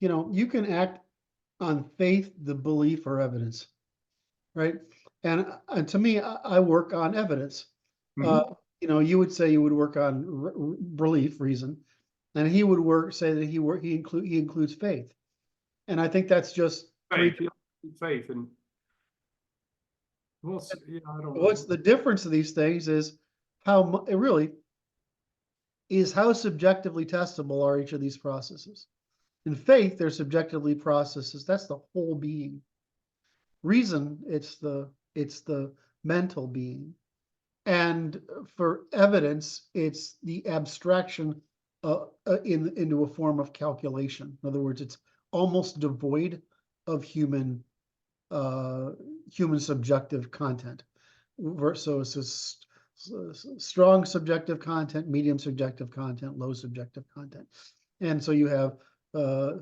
you can act on faith, the belief, or evidence, right? And to me, I work on evidence. Mhm. You would say you would work on belief, reason, and he would say that he includes faith. And I think that's just Faith, and well, yeah, I don't know. what's the difference of these things is it really is how subjectively testable are each of these processes. In faith, they're subjectively processes. That's the whole being. Reason, it's the mental being. And for evidence, it's the abstraction into a form of calculation. In other words, it's almost devoid of human subjective content. So it's strong subjective content, medium subjective content, low subjective content. And so you have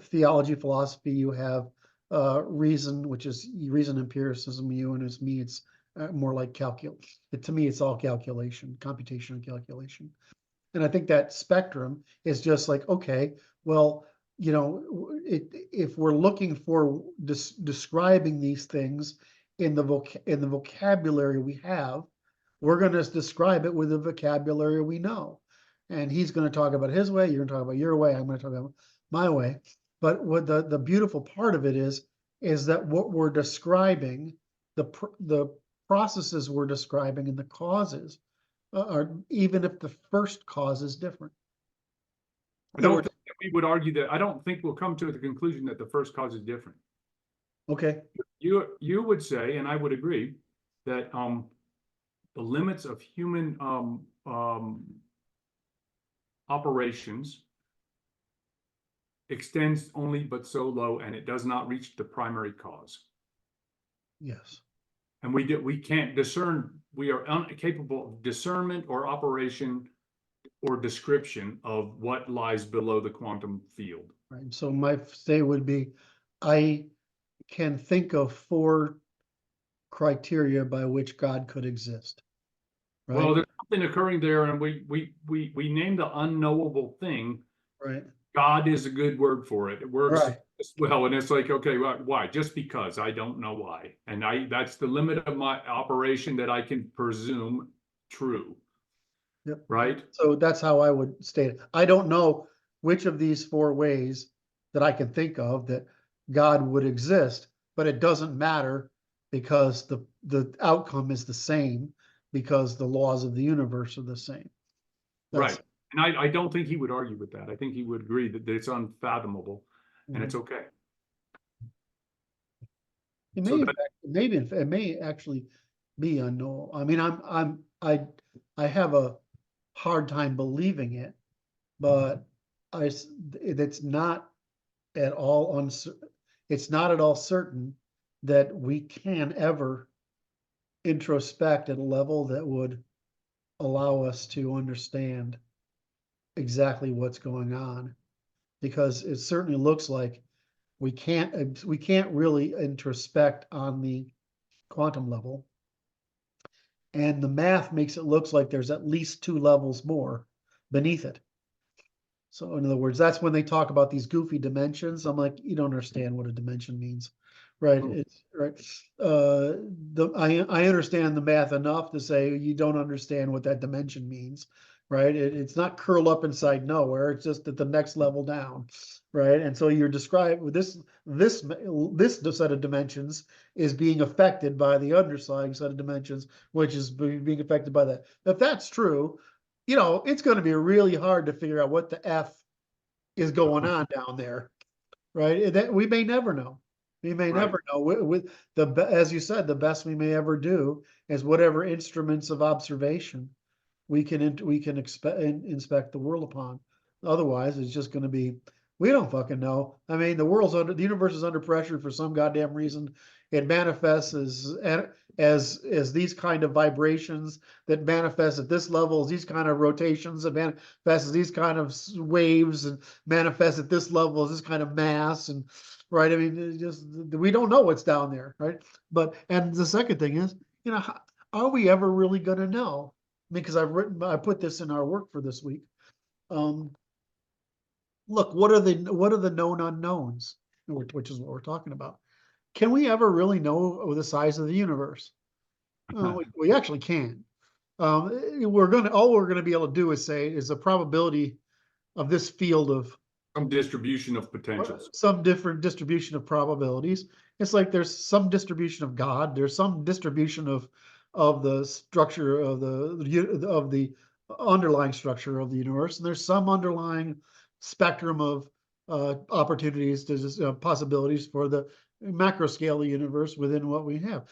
theology, philosophy, you have reason, which is reason empiricism, and it's me, it's more like calculus. To me, it's all calculation, computational calculation. And I think that spectrum is just like, okay, well, if we're looking for describing these things in the vocabulary we have, we're going to describe it with the vocabulary we know. And he's going to talk about his way, you're going to talk about your way, I'm going to talk about my way. But what the beautiful part of it is that what we're describing, the processes we're describing and the causes are, even if the first cause is different. I don't think that we would argue that. I don't think we'll come to the conclusion that the first cause is different. Okay. You would say, and I would agree, that the limits of human operations extends only but so low, and it does not reach the primary cause. Yes. And we can't discern. We are incapable of discernment or operation or description of what lies below the quantum field. Right. So my say would be, I can think of 4 criteria by which God could exist. Right? Well, there's something occurring there, and we name the unknowable thing. Right. God is a good word for it. It works Right. well, and it's like, okay, why? Just because I don't know why, and that's the limit of my operation that I can presume true. Yep. Right. So that's how I would state it. I don't know which of these 4 ways that I can think of that God would exist, but it doesn't matter because the outcome is the same, because the laws of the universe are the same. Right. And I don't think he would argue with that. I think he would agree that it's unfathomable and it's okay. It may actually be unknowable. I mean, I have a hard time believing it, but it's not at all it's not at all certain that we can ever introspect at a level that would allow us to understand exactly what's going on, because it certainly looks like we can't really introspect on the quantum level, and the math makes it look like there's at least 2 levels more beneath it. So in other words, that's when they talk about these goofy dimensions. I'm like, you don't understand what a dimension means, right? Oh. It's right. I understand the math enough to say you don't understand what that dimension means, right? It's not curl up inside nowhere. It's just at the next level down, right? And so you're describing this set of dimensions is being affected by the underlying set of dimensions, which is being affected by that. If that's true, it's going to be really hard to figure out what the F is going on down there, right? That we may never know. We may Right. never know. With as you said, the best we may ever do is whatever instruments of observation we can inspect the world upon. Otherwise, it's just going to be we don't fucking know. I mean, the universe is under pressure for some goddamn reason. It manifests as these kind of vibrations that manifest at this level, as these kind of rotations, that manifest as these kind of waves, and manifest at this level as this kind of mass, and right. I mean, just we don't know what's down there, right? And the second thing is, are we ever really going to know? Because I put this in our work for this week. Look, what are the known unknowns, which is what we're talking about. Can we ever really know the size of the universe? We actually can. All we're gonna be able to do is say is the probability of this field of Some distribution of potentials. some different distribution of probabilities. It's like there's some distribution of God. There's some distribution of the structure of the underlying structure of the universe, and there's some underlying spectrum of opportunities to possibilities for the macro scale of the universe within what we have.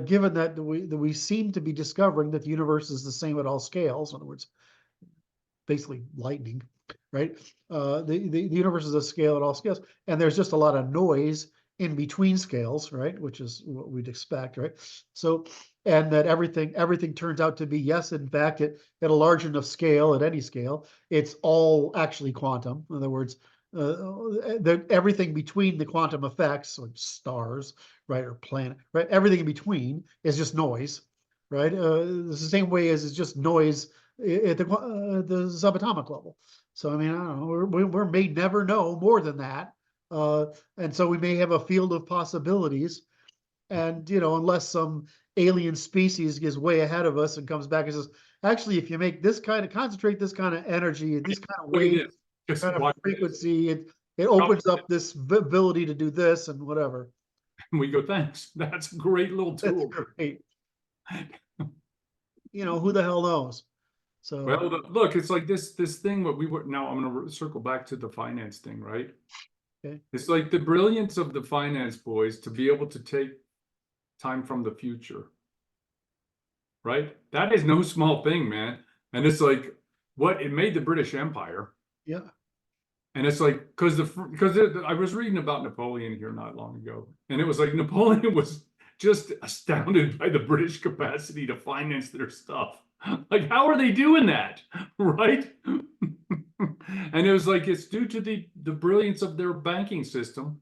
Given that we seem to be discovering that the universe is the same at all scales, in other words, basically lightning, right? The universe is a scale at all scales, and there's just a lot of noise in between scales, right? Which is what we'd expect, right? So, and that everything turns out to be, yes, in fact, at a large enough scale, at any scale, it's all actually quantum. In other words, everything between the quantum effects, like stars, right, or planet, right, everything in between is just noise, right? It's the same way as it's just noise at the subatomic level. So I mean, I don't know. We may never know more than that, and so we may have a field of possibilities. And unless some alien species gets way ahead of us and comes back and says, actually, if you make concentrate this kind of energy and these kind of waves, kind of frequency, it opens up this ability to do this and whatever. We go, thanks. That's a great little tool. That's great. Who the hell knows? So well, look, it's like this thing. What we were now. I'm going to circle back to the finance thing, right? okay. It's like the brilliance of the finance boys to be able to take time from the future, right? That is no small thing, man. And it's like what it made the British Empire. Yeah. And it's like because I was reading about Napoleon here not long ago, and it was like Napoleon was just astounded by the British capacity to finance their stuff. Like, how are they doing that, right? And it was like it's due to the brilliance of their banking system.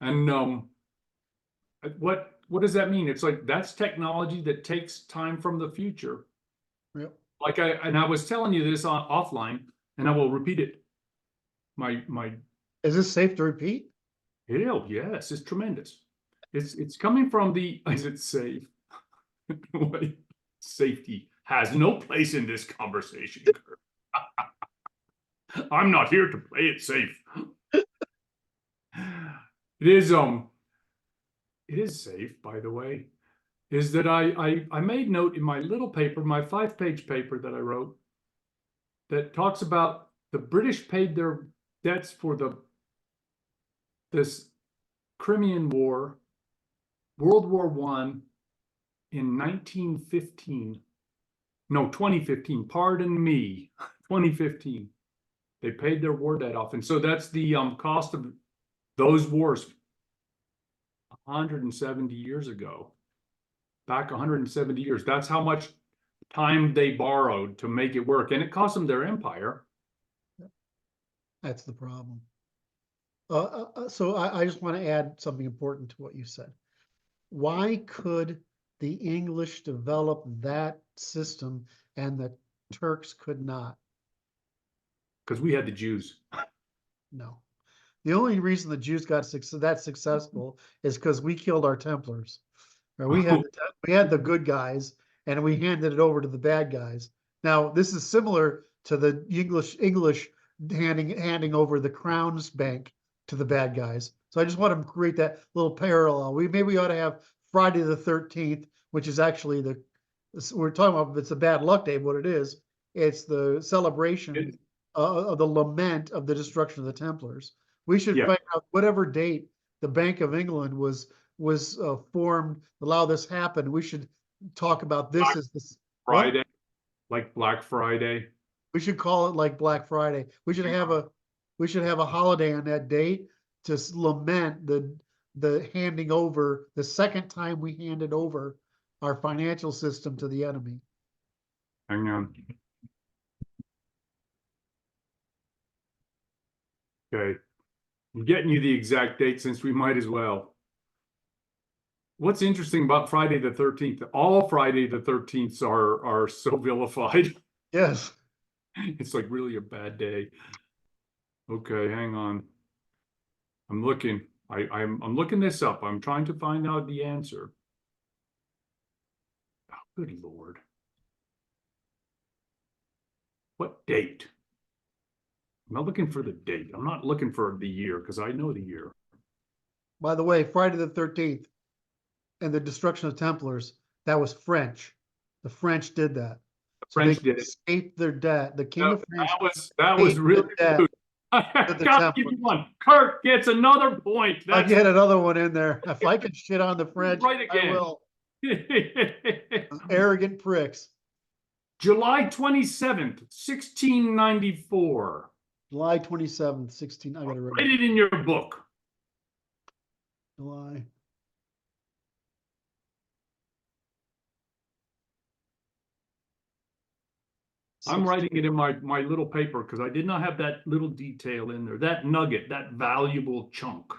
And what does that mean? It's like that's technology that takes time from the future. Yep. Like I was telling you this offline, and I will repeat it. My Is this safe to repeat? Hell yes, it's tremendous. It's coming from the is it safe? Safety has no place in this conversation, Kurt. I'm not here to play it safe. It is safe, by the way. Is that I made note in my little paper, my 5-page paper that I wrote, that talks about the British paid their debts for this Crimean War, World War I in 1915. No, 2015. Pardon me, 2015. They paid their war debt off, and so that's the cost of those wars 170 years ago. Back 170 years. That's how much time they borrowed to make it work, and it cost them their empire. That's the problem. So I just want to add something important to what you said. Why could the English develop that system and the Turks could not? because we had the Jews. No. The only reason the Jews got that successful is because we killed our Templars. Or we had the good guys and we handed it over to the bad guys. Now, this is similar to the English handing over the Crown's Bank to the bad guys. So I just want to create that little parallel. We ought to have Friday the 13th, which is actually we're talking about, it's a bad luck day. What it is, it's the celebration of the lament of the destruction of the Templars. We should find out whatever date the Bank of England was formed, allow this happen. We should talk about this as this Friday, like Black Friday. We should call it like Black Friday. We should have a holiday on that date to lament the handing over, the second time we handed over our financial system to the enemy. Hang on. Okay. I'm getting you the exact date since we might as well. What's interesting about Friday the 13th, all Friday the 13th are so vilified. Yes. It's like really a bad day. Okay, hang on. I'm looking. I'm looking this up. I'm trying to find out the answer. Oh, good Lord. What date? I'm not looking for the date. I'm not looking for the year because I know the year. By the way, Friday the 13th and the destruction of Templars, that was French. The French did that. The French did it. Escape their debt. The King of France. That was really good. I gotta give you one. Kurt gets another point. I get another one in there. If I can shit on the French, right again. I will. Arrogant pricks. July 27th, 1694. July 27th, 16. I gotta write it in your book. July. I'm writing it in my little paper because I did not have that little detail in there, that nugget, that valuable chunk.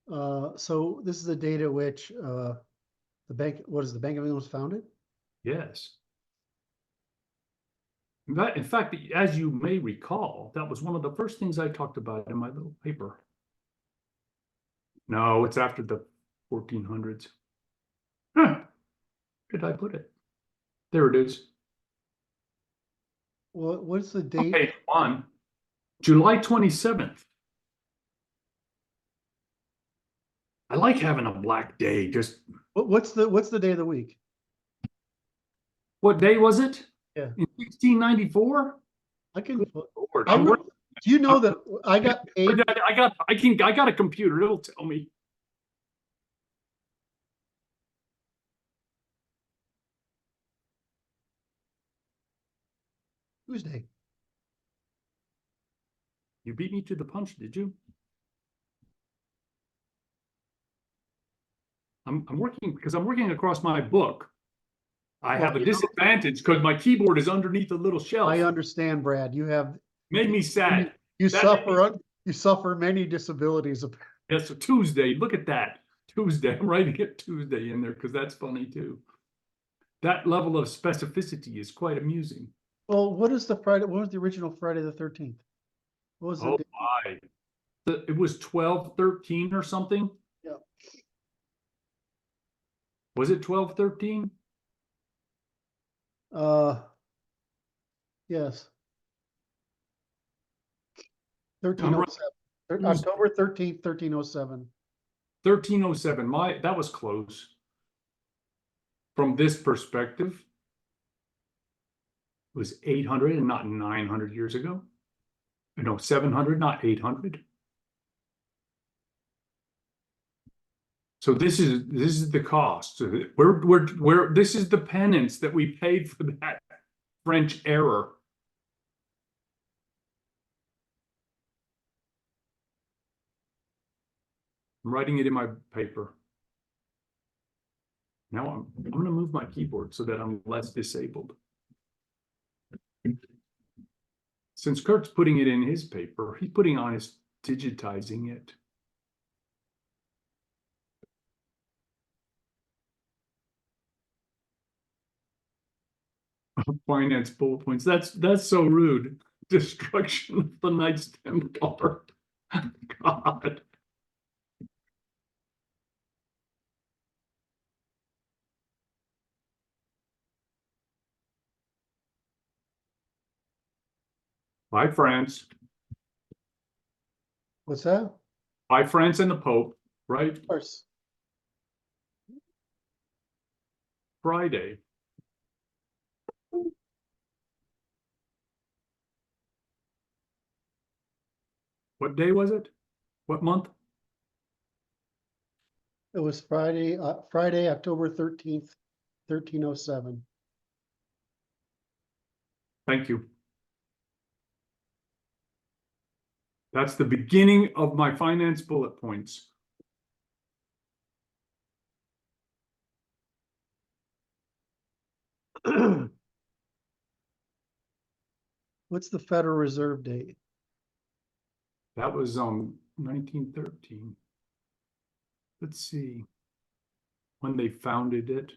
So this is the date at which the Bank of England was founded? Yes. In fact, as you may recall, that was one of the first things I talked about in my little paper. No, it's after the 1400s. Huh. Where did I put it? There it is. What's the date? Page 1, July 27th. I like having a black day. Just what's the day of the week? What day was it? Yeah. In 1694? I can. Lord, Do you know that I got paid? I got a computer. It'll tell me. Tuesday. You beat me to the punch, did you? I'm working because I'm working across my book. I have a disadvantage because my keyboard is underneath a little shelf. I understand, Brad. You have made me sad. You suffer many disabilities. Yes, so Tuesday. Look at that. Tuesday. I'm writing it Tuesday in there because that's funny too. That level of specificity is quite amusing. Well, what was the original Friday the 13th? What was it? It was 12/13 or something. Yeah. Was it 12/13? Yes. 1307. October 13th, 1307. 1307. That was close. From this perspective, it was 800 and not 900 years ago. No, 700, not 800. So this is the cost. This is the penance that we paid for that French error. I'm writing it in my paper. Now I'm going to move my keyboard so that I'm less disabled. Since Kurt's putting it in his paper, he's putting on his digitizing it. finance bullet points. That's so rude. Destruction of the Knights Templar. God. By France. What's that? Of By France and the Pope, right? course. Friday. What day was it? What month? It was Friday, October 13th, 1307. Thank you. That's the beginning of my finance bullet points. What's the Federal Reserve date? That was 1913. Let's see when they founded it.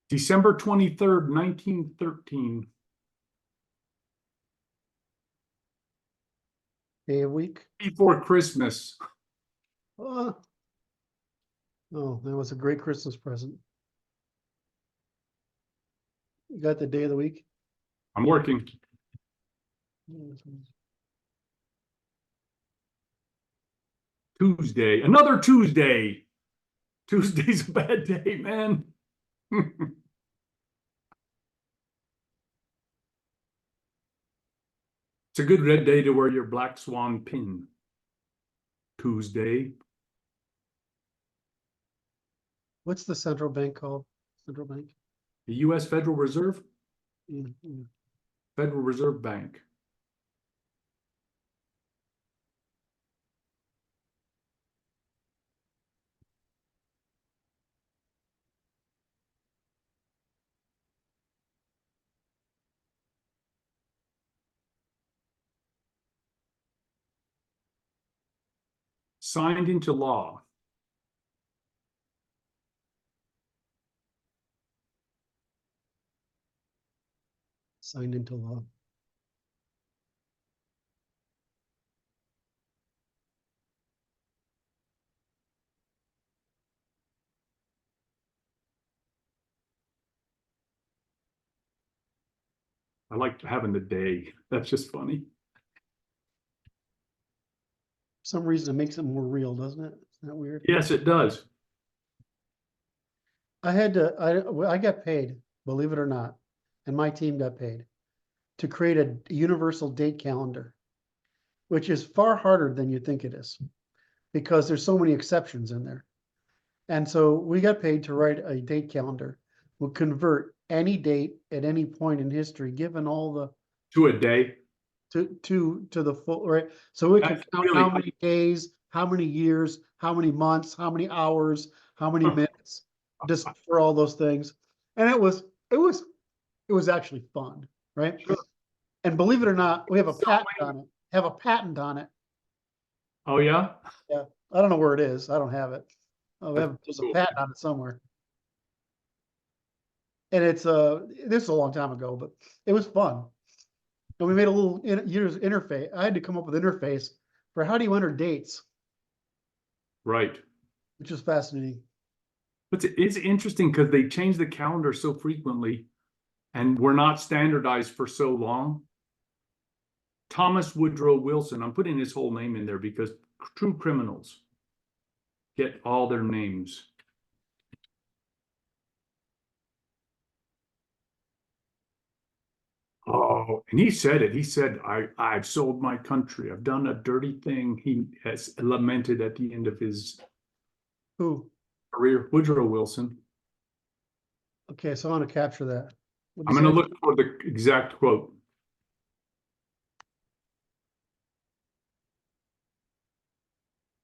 December 23rd, 1913. Day of week? Before Christmas. Oh, that was a great Christmas present. You got the day of the week? I'm working. Tuesday, another Tuesday. Tuesday's a bad day, man. It's a good red day to wear your black swan pin. Tuesday. What's the central bank called? Central bank? The U.S. Federal Reserve? Mhm. Federal Reserve Bank. Signed into law. Signed into law. I like having the day. That's just funny. For some reason, it makes it more real, doesn't it? Isn't that weird? Yes, it does. I got paid, believe it or not, and my team got paid to create a universal date calendar, which is far harder than you think it is because there's so many exceptions in there. And so we got paid to write a date calendar. We'll convert any date at any point in history, given all the To a day. to the full, right? So we can That's count really how many days, how many years, how many months, how many hours, how many minutes, just for all those things. And it was actually fun, right? Sure. And believe it or not, we have a So patent on it. Have a patent on it. Oh, yeah? Yeah, I don't know where it is. I don't have it. Oh, there's a Cool. patent on it somewhere. And it's this is a long time ago, but it was fun. And we made a little user interface. I had to come up with interface for how do you enter dates, Right. which is fascinating. But it's interesting because they change the calendar so frequently and we're not standardized for so long. Thomas Woodrow Wilson, I'm putting his whole name in there because true criminals get all their names. Oh, and he said it. He said, I've sold my country. I've done a dirty thing. He has lamented at the end of his Who? career. Woodrow Wilson. Okay, so I want to capture that. What'd I'm you going to say? look for the exact quote.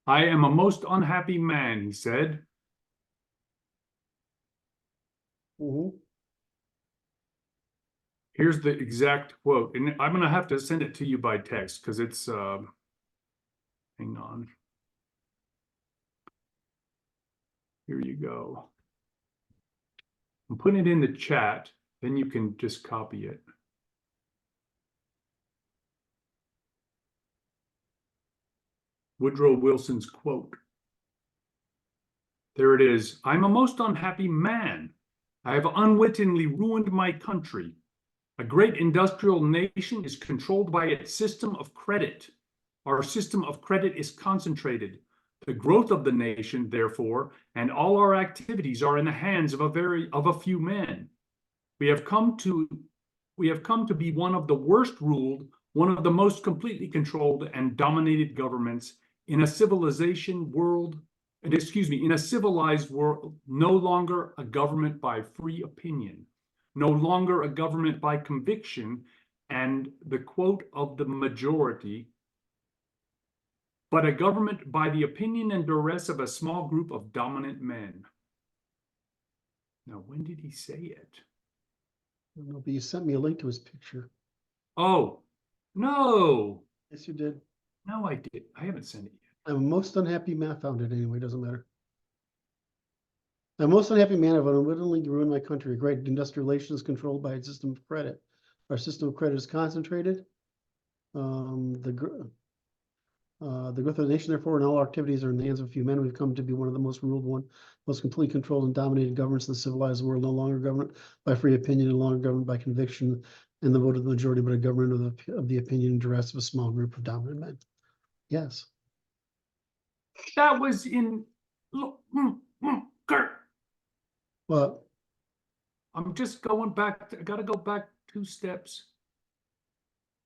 I am a most unhappy man, he said. Mhm. Here's the exact quote, and I'm gonna have to send it to you by text because it's hang on. Here you go. I'm putting it in the chat, then you can just copy it. Woodrow Wilson's quote. There it is. I'm a most unhappy man. I have unwittingly ruined my country. A great industrial nation is controlled by its system of credit. Our system of credit is concentrated. The growth of the nation, therefore, and all our activities are in the hands of a few men. We have come to be one of the worst ruled, one of the most completely controlled and dominated governments in a civilized world, no longer a government by free opinion, no longer a government by conviction and the quote of the majority, but a government by the opinion and duress of a small group of dominant men. Now, when did he say it? I don't know, but you sent me a link to his picture. Oh, no. Yes, you did. No, I did. I haven't sent it yet. I'm a most unhappy man. I found it anyway, doesn't matter. I'm a most unhappy man. I've unwittingly ruined my country. A great industrial relation is controlled by a system of credit. Our system of credit is concentrated. The growth of the nation, therefore, and all our activities are in the hands of a few men. We've come to be one of the most ruled, most completely controlled and dominated governments in the civilized world. No longer government by free opinion, no longer government by conviction and the vote of the majority, but a government of the opinion and duress of a small group of dominant men. Yes. That was in Kurt. Well, I'm just going back. I gotta go back 2 steps.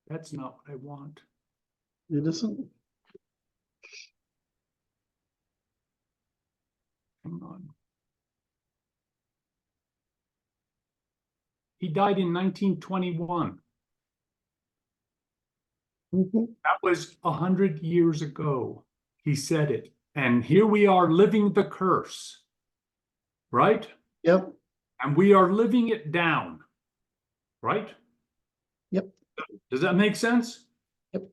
That's not what I want. it isn't. Hang on. He died in 1921. Mhm. That was 100 years ago. He said it. And here we are living the curse, right? Yep. And we are living it down, right? Yep. Does that make sense? Yep.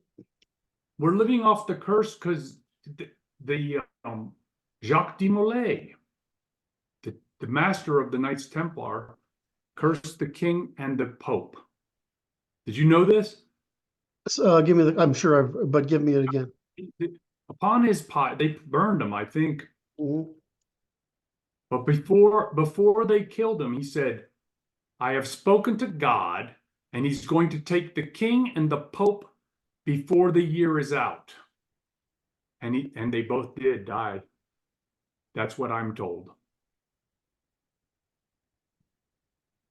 We're living off the curse because the Jacques de Molay, the master of the Knights Templar, cursed the king and the Pope. Did you know this? Give me I'm sure but give me it again. Upon his pie, they burned him, I think. Mhm. But before they killed him, he said, I have spoken to God, and he's going to take the king and the Pope before the year is out. And they both did die. That's what I'm told.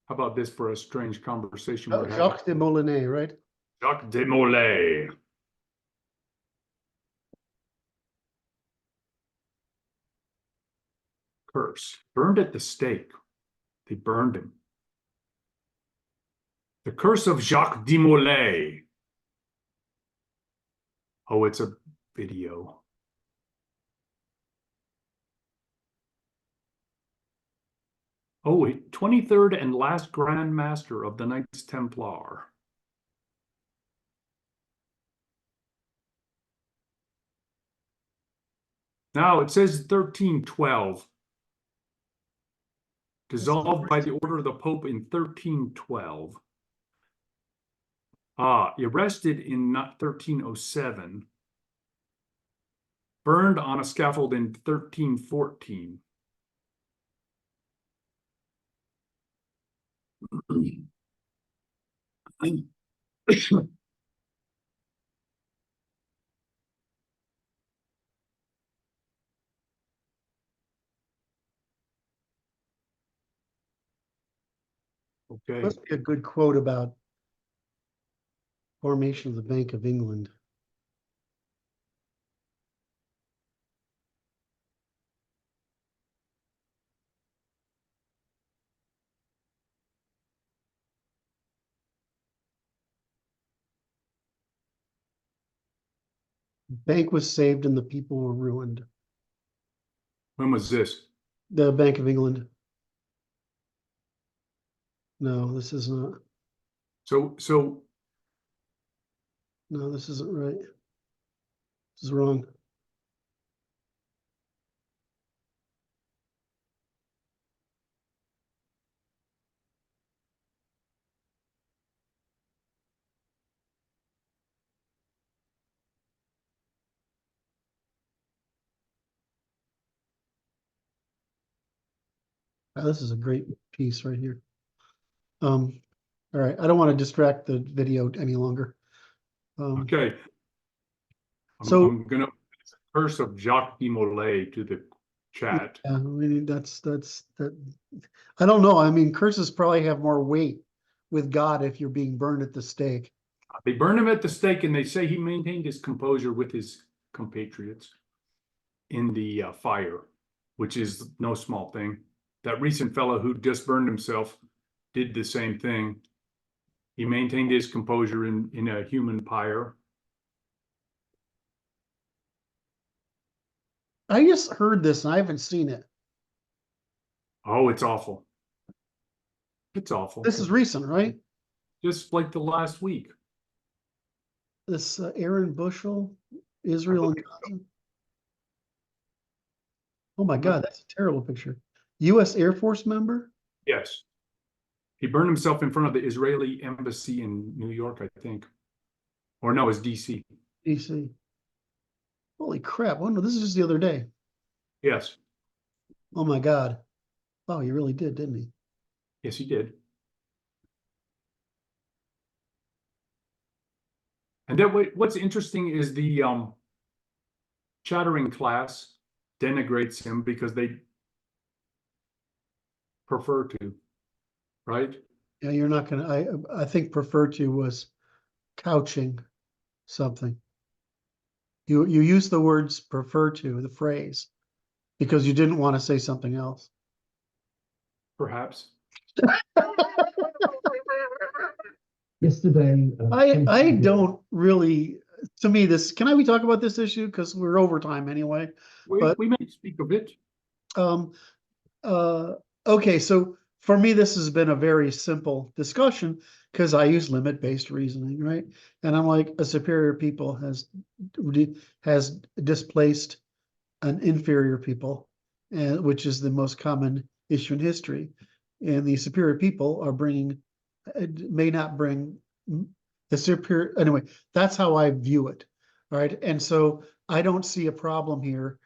How about this for a strange conversation we're having? Jacques de Molay, right? Jacques de Molay. Curse. Burned at the stake. They burned him. The Curse of Jacques de Molay. Oh, it's a video. Oh, 23rd and last Grand Master of the Knights Templar. Now it says 1312. Dissolved by the order of the Pope in 1312. Arrested in 1307. Burned on a scaffold in 1314. Okay. Must be a good quote about formation of the Bank of England. The bank was saved and the people were ruined. When was this? The Bank of England. No, this is not. So No, this isn't right. This is wrong. This is a great piece right here. All right, I don't want to distract the video any longer. okay. So- I'm gonna curse of Jacques de Molay to the chat. Yeah, I mean, that's that. I don't know. I mean, curses probably have more weight with God if you're being burned at the stake. They burned him at the stake, and they say he maintained his composure with his compatriots in the fire, which is no small thing. That recent fellow who just burned himself did the same thing. He maintained his composure in a human pyre. I just heard this and I haven't seen it. Oh, it's awful. It's awful. This is recent, right? Just like the last week. This Aaron Bushell, Israel and Gaza. Oh my God, that's a terrible picture. U.S. Air Force member? Yes. He burned himself in front of the Israeli embassy in New York, I think. Or no, it's DC. DC. Holy crap. Oh no, this is just the other day. Yes. Oh my God. Oh, he really did, didn't he? Yes, he did. And then what's interesting is the chattering class denigrates him because they prefer to, right? Yeah, you're not gonna, I think prefer to was couching something. You use the words prefer to, the phrase, because you didn't want to say something else. Perhaps. Yesterday, I don't really, to me, can we talk about this issue? Because we're over time anyway. We may speak of it. Um, okay, so for me, this has been a very simple discussion because I use limit-based reasoning, right? And I'm like, a superior people has displaced an inferior people, and which is the most common issue in history. And the superior people are may not bring the superior, anyway, that's how I view it. All right. And so I don't see a problem here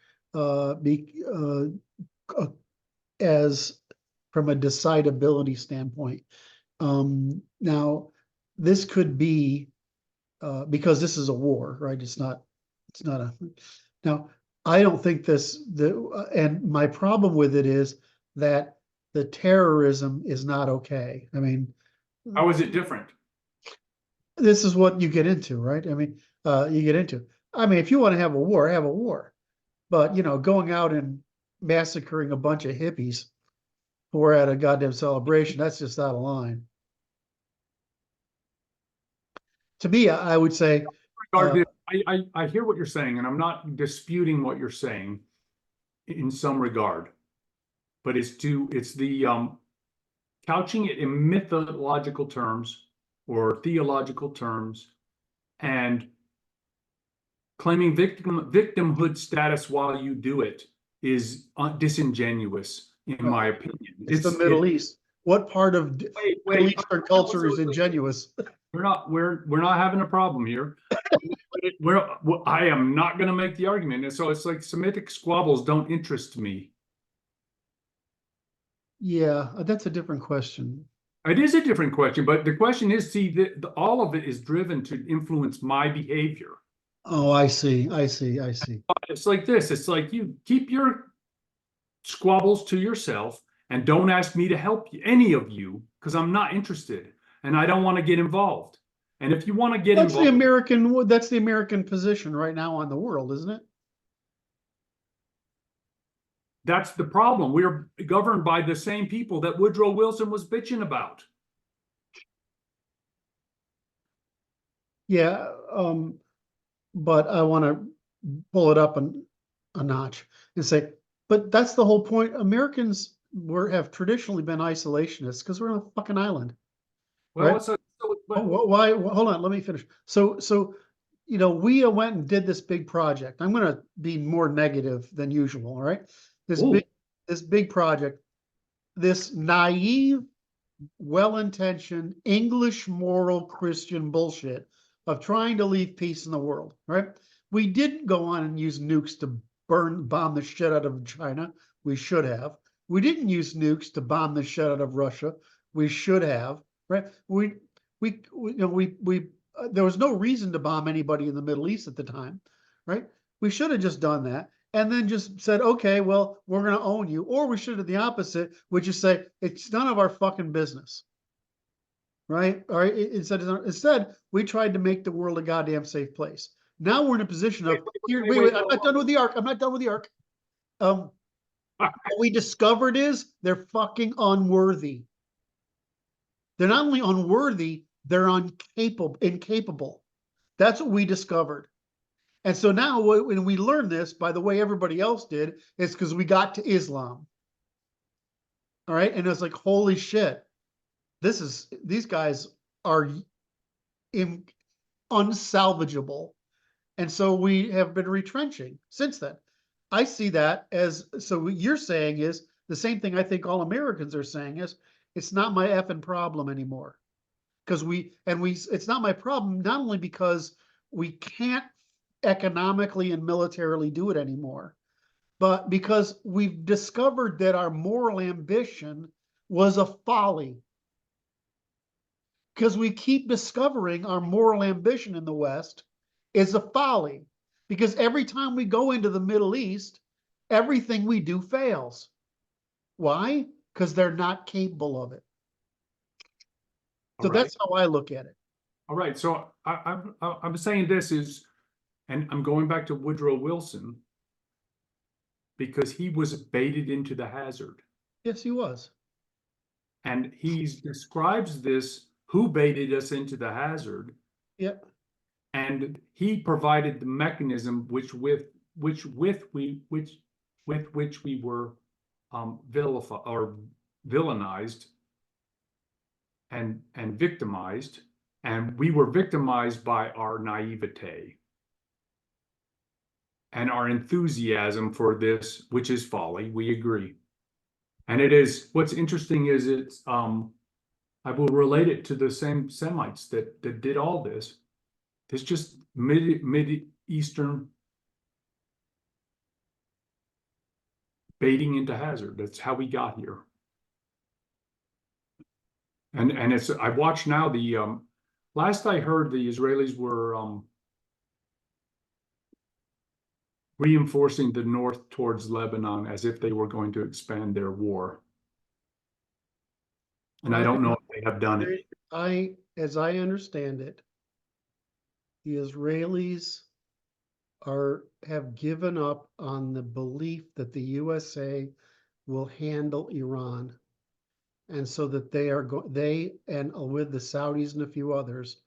as from a decidability standpoint. Now, this could be because this is a war, right? It's not now, I don't think and my problem with it is that the terrorism is not okay. I mean, How is it different? this is what you get into, right? I mean, if you want to have a war, have a war. But, going out and massacring a bunch of hippies who are at a goddamn celebration, that's just out of line. To me, I would say, I hear what you're saying, and I'm not disputing what you're saying in some regard, but it's the couching it in mythological terms or theological terms and claiming victimhood status while you do it is disingenuous, in my opinion. it's the Middle East. What part of Middle Eastern culture is ingenuous? We're not having a problem here. I am not going to make the argument. And so it's like Semitic squabbles don't interest me. Yeah, that's a different question. It is a different question, but the question is, all of it is driven to influence my behavior. Oh, I see. It's like this. It's like you keep your squabbles to yourself and don't ask me to help any of you because I'm not interested and I don't want to get involved. And if you want to get That's involved, that's the American position right now on the world, isn't it? that's the problem. We're governed by the same people that Woodrow Wilson was bitching about. Yeah, but I want to pull it up a notch and say, but that's the whole point. Americans have traditionally been isolationists because we're on a fucking island. Well, Right. so Why, hold on, let me finish. So, we went and did this big project. I'm gonna be more negative than usual, all right? Ooh. This big project, this naive, well-intentioned, English moral Christian bullshit of trying to leave peace in the world, right? We didn't go on and use nukes to bomb the shit out of China. We should have. We didn't use nukes to bomb the shit out of Russia. We should have, right? There was no reason to bomb anybody in the Middle East at the time, right? We should have just done that and then just said, okay, well, we're going to own you. Or we should have the opposite, which is say, it's none of our fucking business, right? All right. Instead, we tried to make the world a goddamn safe place. Now we're in a position of, wait, I'm not done with the arc. I'm not done with the arc. What we discovered is they're fucking unworthy. They're not only unworthy, they're incapable. That's what we discovered. And so now when we learn this, by the way everybody else did, it's because we got to Islam. All right. And it's like, holy shit, these guys are unsalvageable. And so we have been retrenching since then. I see that as, so what you're saying is the same thing I think all Americans are saying is, it's not my effing problem anymore. Because it's not my problem, not only because we can't economically and militarily do it anymore, but because we've discovered that our moral ambition was a folly. Because we keep discovering our moral ambition in the West is a folly. Because every time we go into the Middle East, everything we do fails. Why? Because they're not capable of it. So that's how I look at it. All right. So I'm saying this is, and I'm going back to Woodrow Wilson because he was baited into the hazard. Yes, he was. And he describes this, who baited us into the hazard. Yep. And he provided the mechanism with which we were vilified or villainized and victimized, and we were victimized by our naivete and our enthusiasm for this, which is folly. We agree. And it is, what's interesting is it's, I will relate it to the same Semites that did all this. It's just Mid-Eastern baiting into hazard. That's how we got here. And it's, I watch now the, last I heard the Israelis were reinforcing the north towards Lebanon as if they were going to expand their war. And I don't know if they have done it. As I understand it, the Israelis have given up on the belief that the USA will handle Iran. And so that they and with the Saudis and a few others,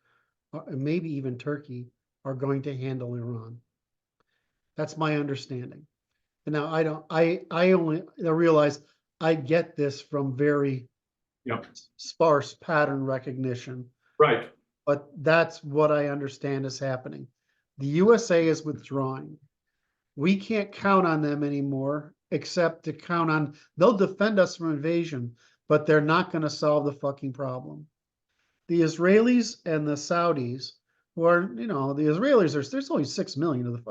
maybe even Turkey, are going to handle Iran. That's my understanding. And now I realize I get this from very sparse pattern recognition. Right. But that's what I understand is happening. The USA is withdrawing. We can't count on them anymore, except to count on, they'll defend us from invasion, but they're not going to solve the fucking problem. The Israelis and the Saudis, who are, the Israelis, there's only 6 million of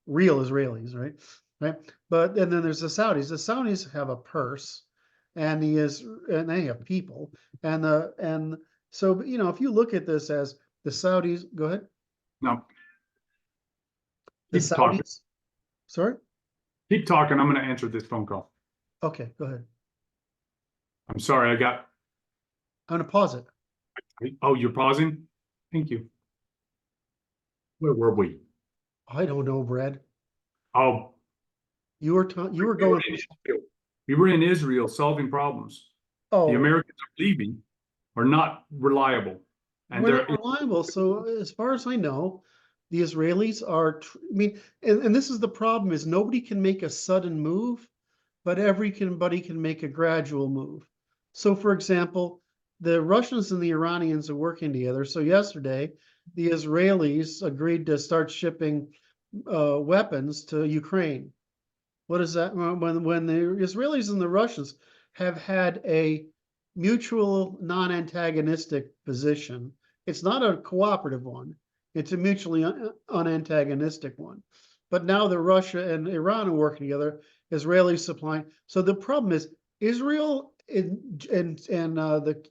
real Israelis, right? Right. But and then there's the Saudis. The Saudis have a purse, and they have people, and so if you look at this as the Saudis, go ahead. No. The Saudis. Talking. Sorry. Keep talking. I'm going to answer this phone call. Okay, go ahead. I'm sorry. I'm going to pause it. Oh, you're pausing? Thank you. Where were we? I don't know, Brad. Oh. You were going. We were in Israel solving problems. Oh. The Americans are leaving, are not reliable. And they're not reliable. So as far as I know, the Israelis are, and this is the problem, is nobody can make a sudden move, but everybody can make a gradual move. So for example, the Russians and the Iranians are working together. So yesterday, the Israelis agreed to start shipping weapons to Ukraine. What is that? When the Israelis and the Russians have had a mutual non-antagonistic position, it's not a cooperative one. It's a mutually unantagonistic one. But now that Russia and Iran are working together, Israelis supplying. So the problem is Israel and the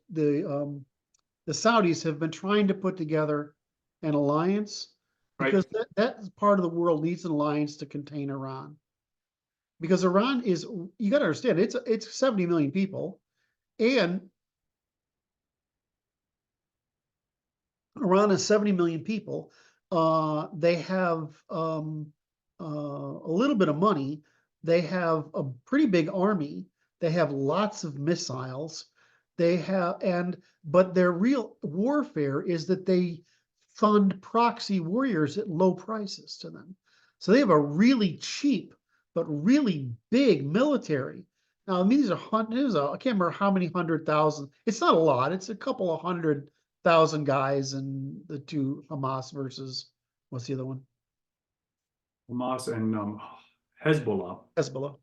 Saudis have been trying to put together an alliance because that part of the world needs an alliance to contain Iran. Because Iran is, you got to understand, it's 70 million people, and Iran is 70 million people. They have a little bit of money. They have a pretty big army. They have lots of missiles. They have, but their real warfare is that they fund proxy warriors at low prices to them. So they have a really cheap but really big military. Now, I mean, these are I can't remember how many 100,000. It's not a lot. It's a couple of 100,000 guys in the two Hamas versus what's the other one? Hamas and Hezbollah. Hezbollah.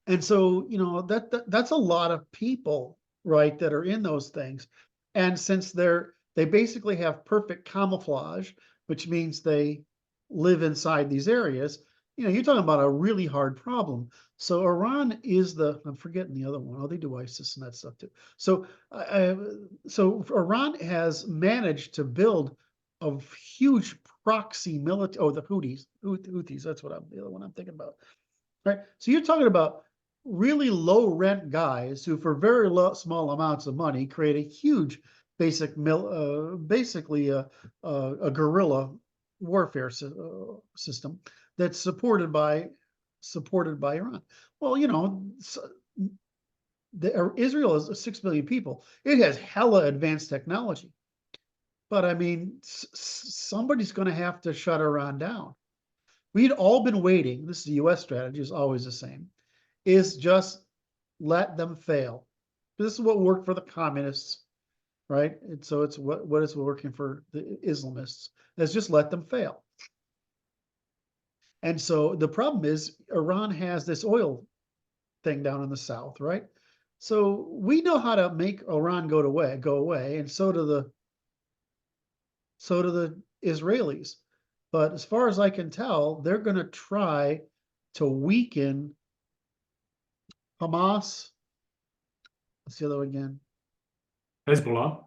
And so, you know, that's a lot of people, right, that are in those things. And since they basically have perfect camouflage, which means they live inside these areas, you know, you're talking about a really hard problem. So Iran is I'm forgetting the other one. Oh, they do ISIS and that stuff too. So, so Iran has managed to build a huge proxy military. Oh, the Houthis. That's the other one I'm thinking about. Right. So you're talking about really low rent guys who, for very small amounts of money, create a huge basically a guerrilla warfare system that's supported by Iran. Well, you know, Israel is 6 million people. It has hella advanced technology, but I mean, somebody's going to have to shut Iran down. We'd all been waiting. This is the U.S. strategy, is always the same, is just let them fail. This is what worked for the communists, right? And so it's what is working for the Islamists. Is just let them fail. And so the problem is Iran has this oil thing down in the south, right? So we know how to make Iran go away, and so do the Israelis. But as far as I can tell, they're going to try to weaken Hamas. What's the other one again? Hezbollah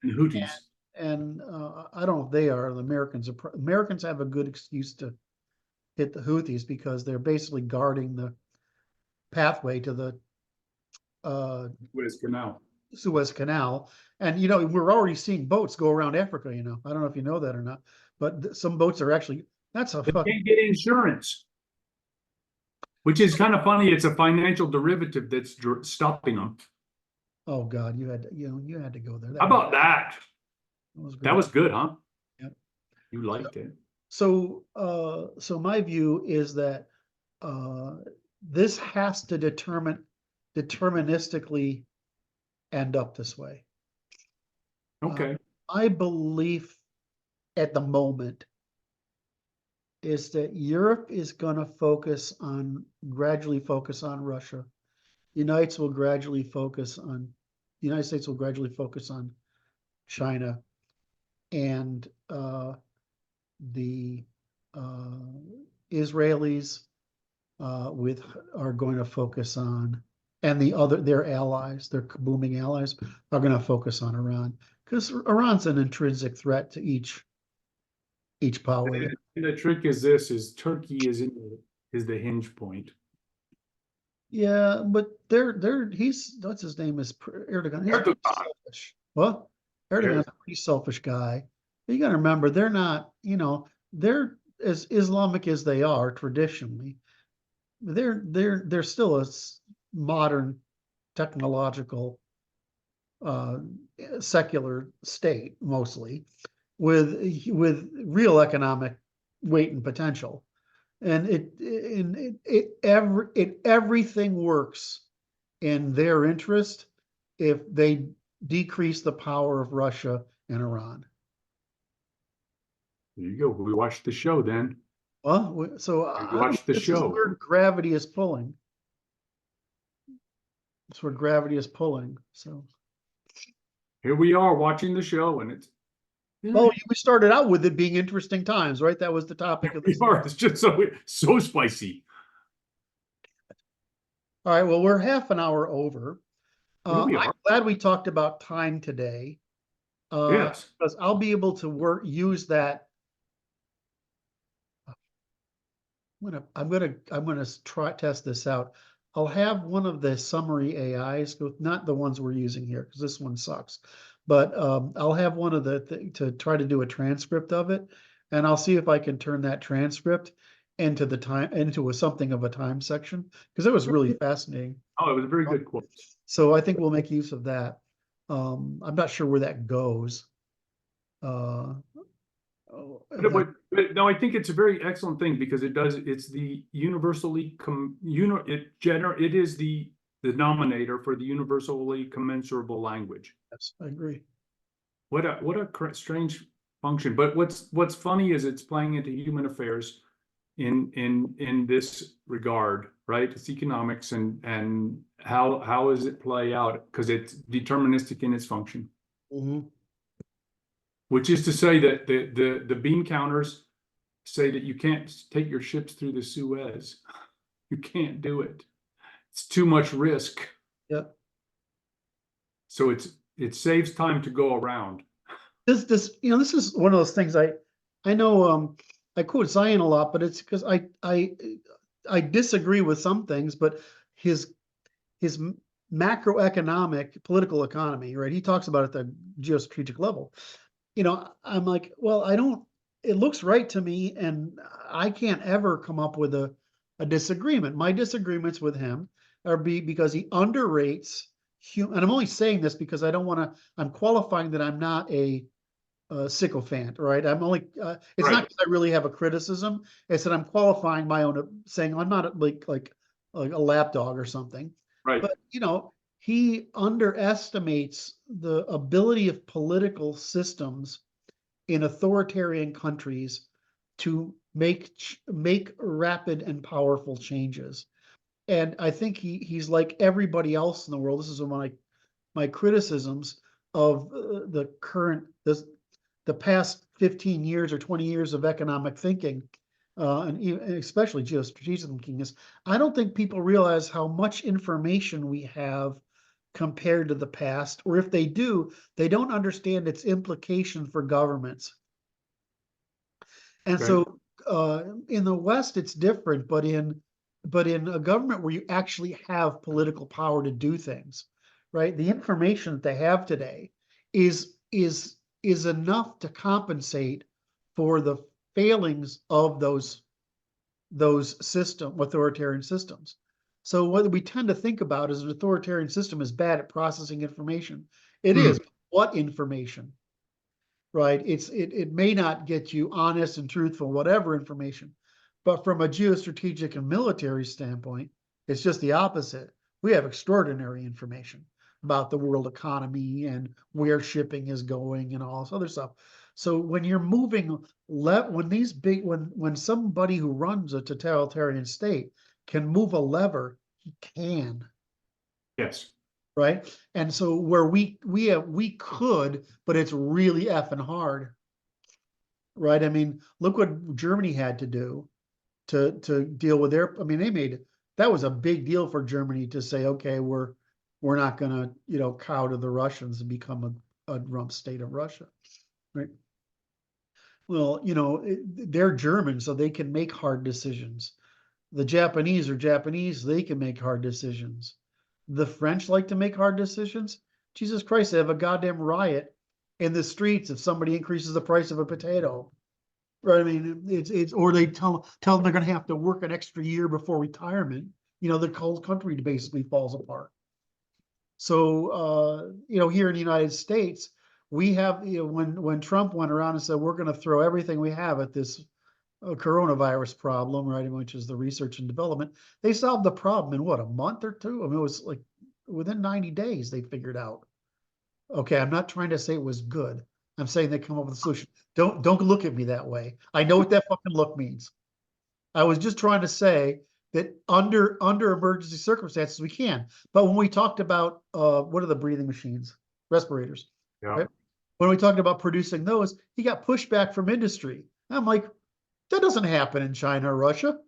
And Houthis. And I don't know if they are. The Americans have a good excuse to hit the Houthis because they're basically guarding the pathway to the Suez Canal. And, you know, we're already seeing boats go around Africa, you know. I don't know if you know that or not, but some boats are actually, that's a They can't get insurance, which is kind of funny. It's a financial derivative that's stopping them. Oh God, you had to go there. How about that? That was good, huh? Yep. You liked it. So, so my view is that this has to deterministically end up this way. Okay. My belief at the moment is that Europe is going to gradually focus on Russia. The United States will gradually focus on China, and the Israelis are going to focus on, and their allies, their booming allies, are going to focus on Iran, because Iran's an intrinsic threat to each power. And the trick is Turkey is the hinge point. Yeah, but what's his name is Erdogan. He's Erdogan. Selfish. What? Erdogan's a pretty selfish guy. But you got to remember, they're not, you know, they're as Islamic as they are traditionally. They're still a modern technological secular state mostly, with real economic weight and potential. And everything works in their interest if they decrease the power of Russia and Iran. There you go. We watched the show then. Well, so watched the this show. is where gravity is pulling. It's where gravity is pulling. So Here we are watching the show, and it's well, we started out with it being interesting times, right? That was the topic of we this. are. It's just so spicy. All right, well, we're half an hour over. Here we I'm are. glad we talked about time today. Yes. Because I'll be able to use that. I'm gonna try test this out. I'll have one of the summary AIs, not the ones we're using here, because this one sucks. But I'll have one of the to try to do a transcript of it, and I'll see if I can turn that transcript into something of a time section, because it was really fascinating. Oh, it was a very good quote. So I think we'll make use of that. I'm not sure where that goes. But no, I think it's a very excellent thing because it's the universally it is the denominator for the universally commensurable language. Yes, I agree. What a strange function. But what's funny is it's playing into human affairs in this regard, right? It's economics and how does it play out? Because it's deterministic in its function. Mm-hmm. Which is to say that the bean counters say that you can't take your ships through the Suez. You can't do it. It's too much risk. Yep. So it saves time to go around. This is one of those things I know I quote Zion a lot, but it's because I disagree with some things, but his macroeconomic political economy, right? He talks about it at the geostrategic level. I'm like, well, it looks right to me, and I can't ever come up with a disagreement. My disagreements with him because he underrates and I'm only saying this because I'm qualifying that I'm not a sycophant, right? I'm only, it's Right. not because I really have a criticism. It's that I'm qualifying my own, saying I'm not like a lapdog or something. Right. But, he underestimates the ability of political systems in authoritarian countries to make rapid and powerful changes. And I think he's like everybody else in the world. This is one of my criticisms of the past 15 years or 20 years of economic thinking, and especially geostrategic thinking, is I don't think people realize how much information we have compared to the past, or if they do, they don't understand its implication for governments. And Okay. so in the West, it's different, but in a government where you actually have political power to do things, right? The information that they have today is enough to compensate for the failings of those authoritarian systems. So what we tend to think about is an authoritarian system is bad at processing information. It is. What information? Right? It may not get you honest and truthful, whatever information, but from a geostrategic and military standpoint, it's just the opposite. We have extraordinary information about the world economy and where shipping is going and all this other stuff. So when you're moving when somebody who runs a totalitarian state can move a lever, he can. Yes. Right. And so where we could, but it's really effing hard. Right. I mean, look what Germany had to do to deal with that was a big deal for Germany to say, okay, we're not gonna, cow to the Russians and become a rump state of Russia. Right. Well, they're German, so they can make hard decisions. The Japanese are Japanese, they can make hard decisions. The French like to make hard decisions. Jesus Christ, they have a goddamn riot in the streets if somebody increases the price of a potato. Right? I mean, it's or they tell them they're going to have to work an extra year before retirement. The whole country basically falls apart. So, here in the United States, we have, when Trump went around and said, we're going to throw everything we have at this coronavirus problem, right, which is the research and development, they solved the problem in what, a month or two? I mean, it was like within 90 days, they figured out. Okay, I'm not trying to say it was good. I'm saying they come up with a solution. Don't look at me that way. I know what that fucking look means. I was just trying to say that under emergency circumstances we can. But when we talked about what are the breathing machines? Respirators. Yeah. Right? When we talked about producing those, he got pushback from industry. I'm like, that doesn't happen in China or Russia.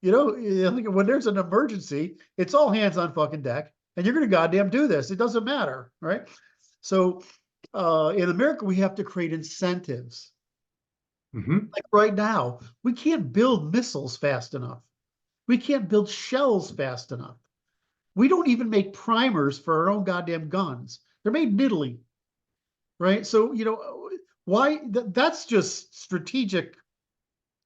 You know, when there's an emergency, it's all hands on fucking deck, and you're gonna goddamn do this. It doesn't matter, right? So in America, we have to create incentives. Like right now, we can't build missiles fast enough. We can't build shells fast enough. We don't even make primers for our own goddamn guns. They're made in Italy, right? So, you know, why that's just strategic.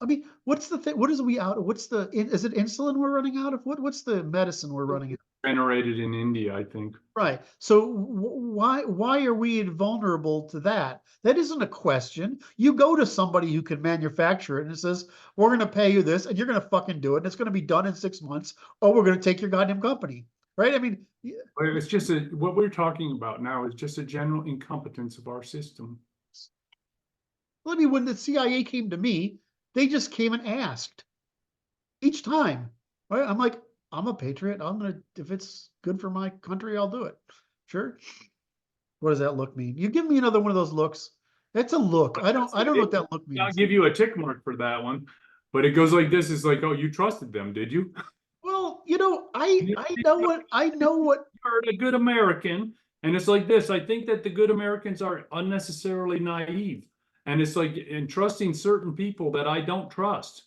I mean, what's the thing? What is we out of? What's the, is it insulin we're running out of? What's the medicine we're running out of? Generated in India, I think. Right. So why are we invulnerable to that? That isn't a question. You go to somebody who can manufacture it and it says, we're going to pay you this and you're going to fucking do it. And it's going to be done in 6 months, or we're going to take your goddamn company. Right. I mean, It's just what we're talking about now is just a general incompetence of our system. I mean, when the CIA came to me, they just came and asked each time. Right. I'm like, I'm a patriot. I'm going to, if it's good for my country, I'll do it. Sure. What does that look mean? You give me another one of those looks. That's a look. I don't know what that look means. I'll give you a tick mark for that one, but it goes like this. It's like, oh, you trusted them, did you? Well, you know, I know what. You're a good American, and it's like this. I think that the good Americans are unnecessarily naive, and it's like entrusting certain people that I don't trust.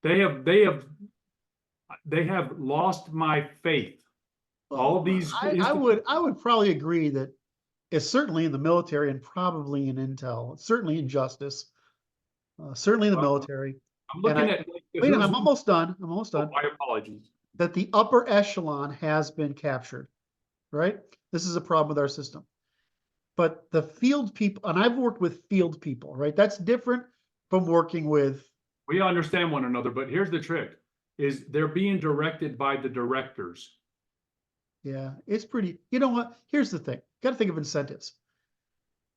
They have lost my faith. All these, I would probably agree that it's certainly in the military and probably in intel, certainly in justice, certainly in the military. I'm looking at. Wait, I'm almost done. I'm almost done. My apologies. That the upper echelon has been captured, right? This is a problem with our system. But the field people, and I've worked with field people, right? That's different from working with. We understand one another, but here's the trick: is they're being directed by the directors. Yeah, it's pretty. You know what? Here's the thing. Got to think of incentives.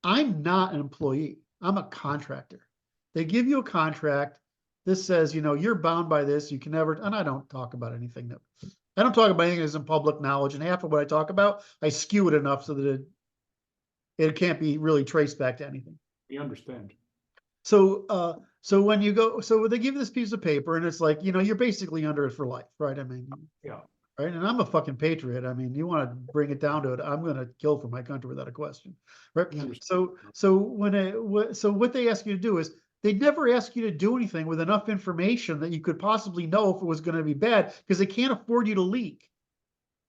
I'm not an employee. I'm a contractor. They give you a contract. This says, you know, you're bound by this. You can never, and I don't talk about anything that's in public knowledge. And half of what I talk about, I skew it enough so that it can't be really traced back to anything. We understand. So, so when you go, so they give you this piece of paper and it's like, you know, you're basically under it for life, right? I mean, yeah. Right. And I'm a fucking patriot. I mean, you want to bring it down to it, I'm going to kill for my country without a question. Right. So what they ask you to do is they never ask you to do anything with enough information that you could possibly know if it was going to be bad, because they can't afford you to leak.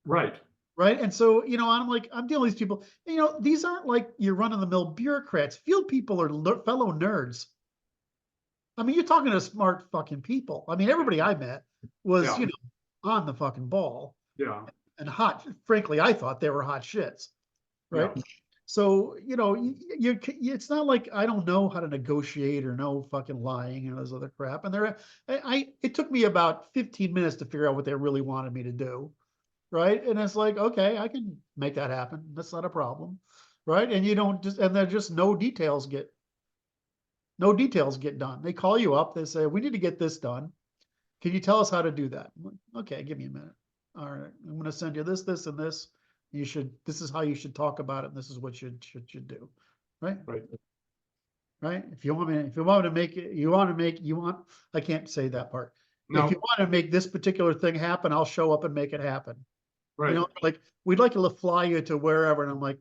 Right. Right. And so, you know, I'm like, I'm dealing with these people, you know, these aren't like your run of the mill bureaucrats. Field people are fellow nerds. I mean, you're talking to smart fucking people. I mean, everybody I met was, you know, on the fucking ball. Yeah. And hot. Frankly, I thought they were hot shits. Right. Yeah. So, you know, it's not like I don't know how to negotiate or know fucking lying and those other crap. And it took me about 15 minutes to figure out what they really wanted me to do. Right. And it's like, okay, I can make that happen. That's not a problem. Right. And you don't just, and there's just no details get done. They call you up. They say, we need to get this done. Can you tell us how to do that? Okay, give me a minute. All right, I'm going to send you this, this, and this. This is how you should talk about it. And this is what you should do. Right. Right. Right. If you want to make it, I can't say that part. No. If you want to make this particular thing happen, I'll show up and make it happen. Right. You know, like we'd like to fly you to wherever. And I'm like,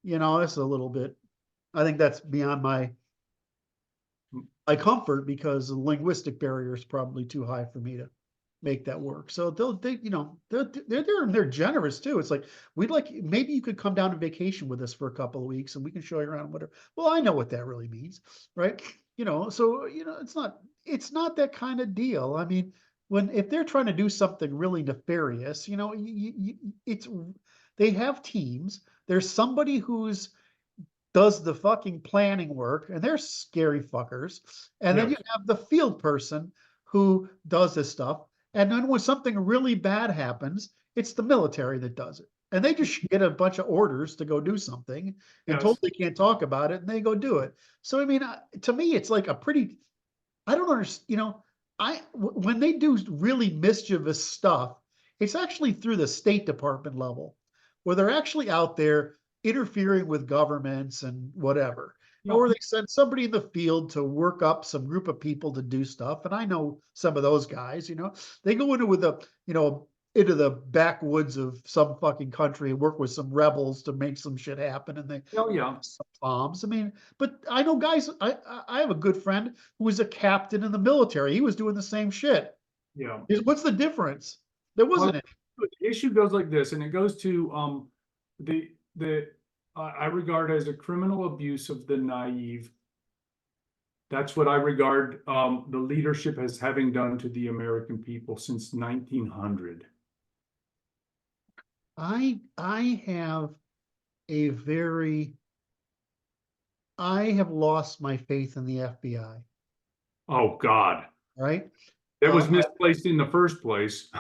you know, that's a little bit, I think that's beyond my comfort, because the linguistic barrier is probably too high for me to make that work. So they're generous too. It's like, maybe you could come down on vacation with us for a couple of weeks and we can show you around, whatever. Well, I know what that really means, right? You know, so, you know, it's not that kind of deal. I mean, if they're trying to do something really nefarious, you know, they have teams. There's somebody who's does the fucking planning work, and they're scary fuckers. And then you have the field person who does this stuff. And then when something really bad happens, it's the military that does it. and they just get a bunch of orders to go do something and Yes. totally can't talk about it, and they go do it. So I mean, to me, it's like a pretty. I don't understand. You know, when they do really mischievous stuff, it's actually through the State Department level, where they're actually out there interfering with governments and whatever. Yeah. Or they send somebody in the field to work up some group of people to do stuff. And I know some of those guys, they go into with into the backwoods of some fucking country and work with some rebels to make some shit happen, and they Oh, yeah. some bombs. I mean, but I know guys. I have a good friend who was a captain in the military. He was doing the same shit. Yeah. What's the difference? There wasn't any. The issue goes like this, and it goes to the I regard as a criminal abuse of the naive. That's what I regard the leadership as having done to the American people since 1900. I have a very. I have lost my faith in the FBI. Oh God, Right? it was misplaced in the first place.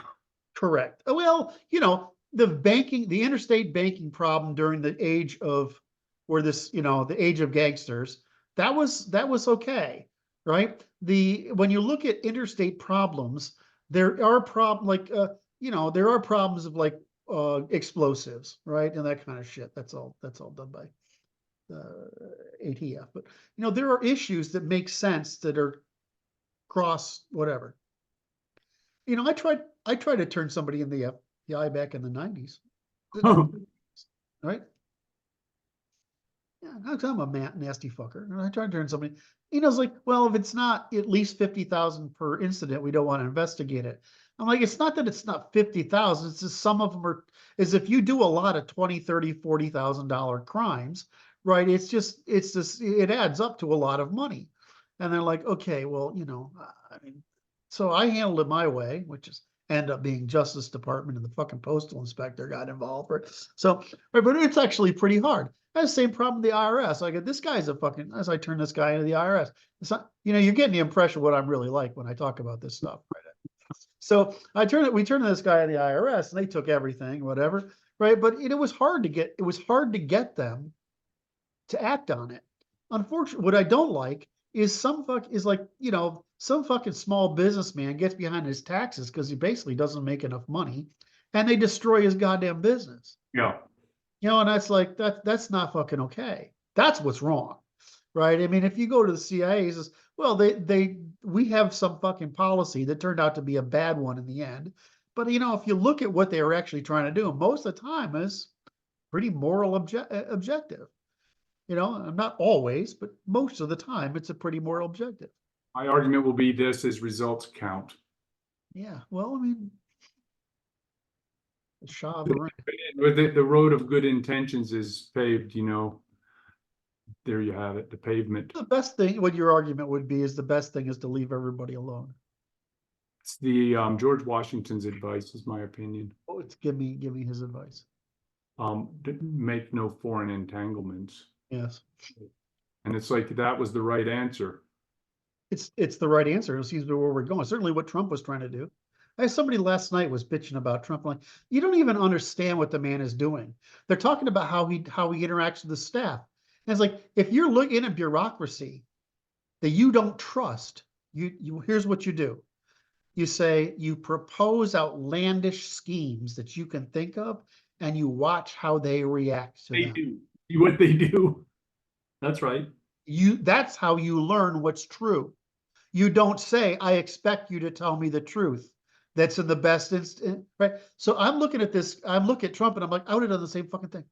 Correct. Well, the interstate banking problem during the age of the age of gangsters, that was okay, right? When you look at interstate problems, there are there are problems of like explosives, right? And that kind of shit. That's all done by ATF. But there are issues that make sense that are cross whatever. I tried to turn somebody in the FBI back in the 90s. Right? Yeah, I'm a nasty fucker. And I tried to turn somebody, it's like, well, if it's not at least 50,000 per incident, we don't want to investigate it. I'm like, it's not that it's not 50,000, it's just some of them is if you do a lot of 20, 30, $40,000 crimes, right? It adds up to a lot of money. And they're like, okay, well, I mean, so I handled it my way, which is end up being Justice Department, and the fucking postal inspector got involved. Right? So, right, but it's actually pretty hard. I had the same problem with the IRS. I go, this guy's as I turn this guy into the IRS. It's not, you're getting the impression of what I'm really like when I talk about this stuff. Right? So we turned to this guy in the IRS, and they took everything, whatever. Right. But it was hard to get them to act on it. Unfortunately, what I don't like is some fucking small businessman gets behind his taxes because he basically doesn't make enough money, and they destroy his goddamn business. Yeah. And that's like that's not fucking okay. That's what's wrong, right? I mean, if you go to the CIA, he says, well, we have some fucking policy that turned out to be a bad one in the end. But if you look at what they were actually trying to do, most of the time is pretty moral objective. Not always, but most of the time, it's a pretty moral objective. My argument will be this: is results count. Yeah, well, I mean, the Shah of the road of good intentions is paved. There you have it, the pavement. The best thing, what your argument would be, is the best thing is to leave everybody alone. It's the George Washington's advice, is my opinion. Oh, give me his advice. Make no foreign entanglements. Yes. And it's like that was the right answer. It's the right answer. It seems to be where we're going. Certainly what Trump was trying to do. Somebody last night was bitching about Trump. Like, you don't even understand what the man is doing. They're talking about how he interacts with the staff. And it's like, if you're looking at bureaucracy that you don't trust, here's what you do. You say, you propose outlandish schemes that you can think of, and you watch how they react to them. Do what they do. That's right. That's how you learn what's true. You don't say, I expect you to tell me the truth. That's in the best instant, right? So I'm looking at this, I'm looking at Trump, and I'm like, I would have done the same fucking thing.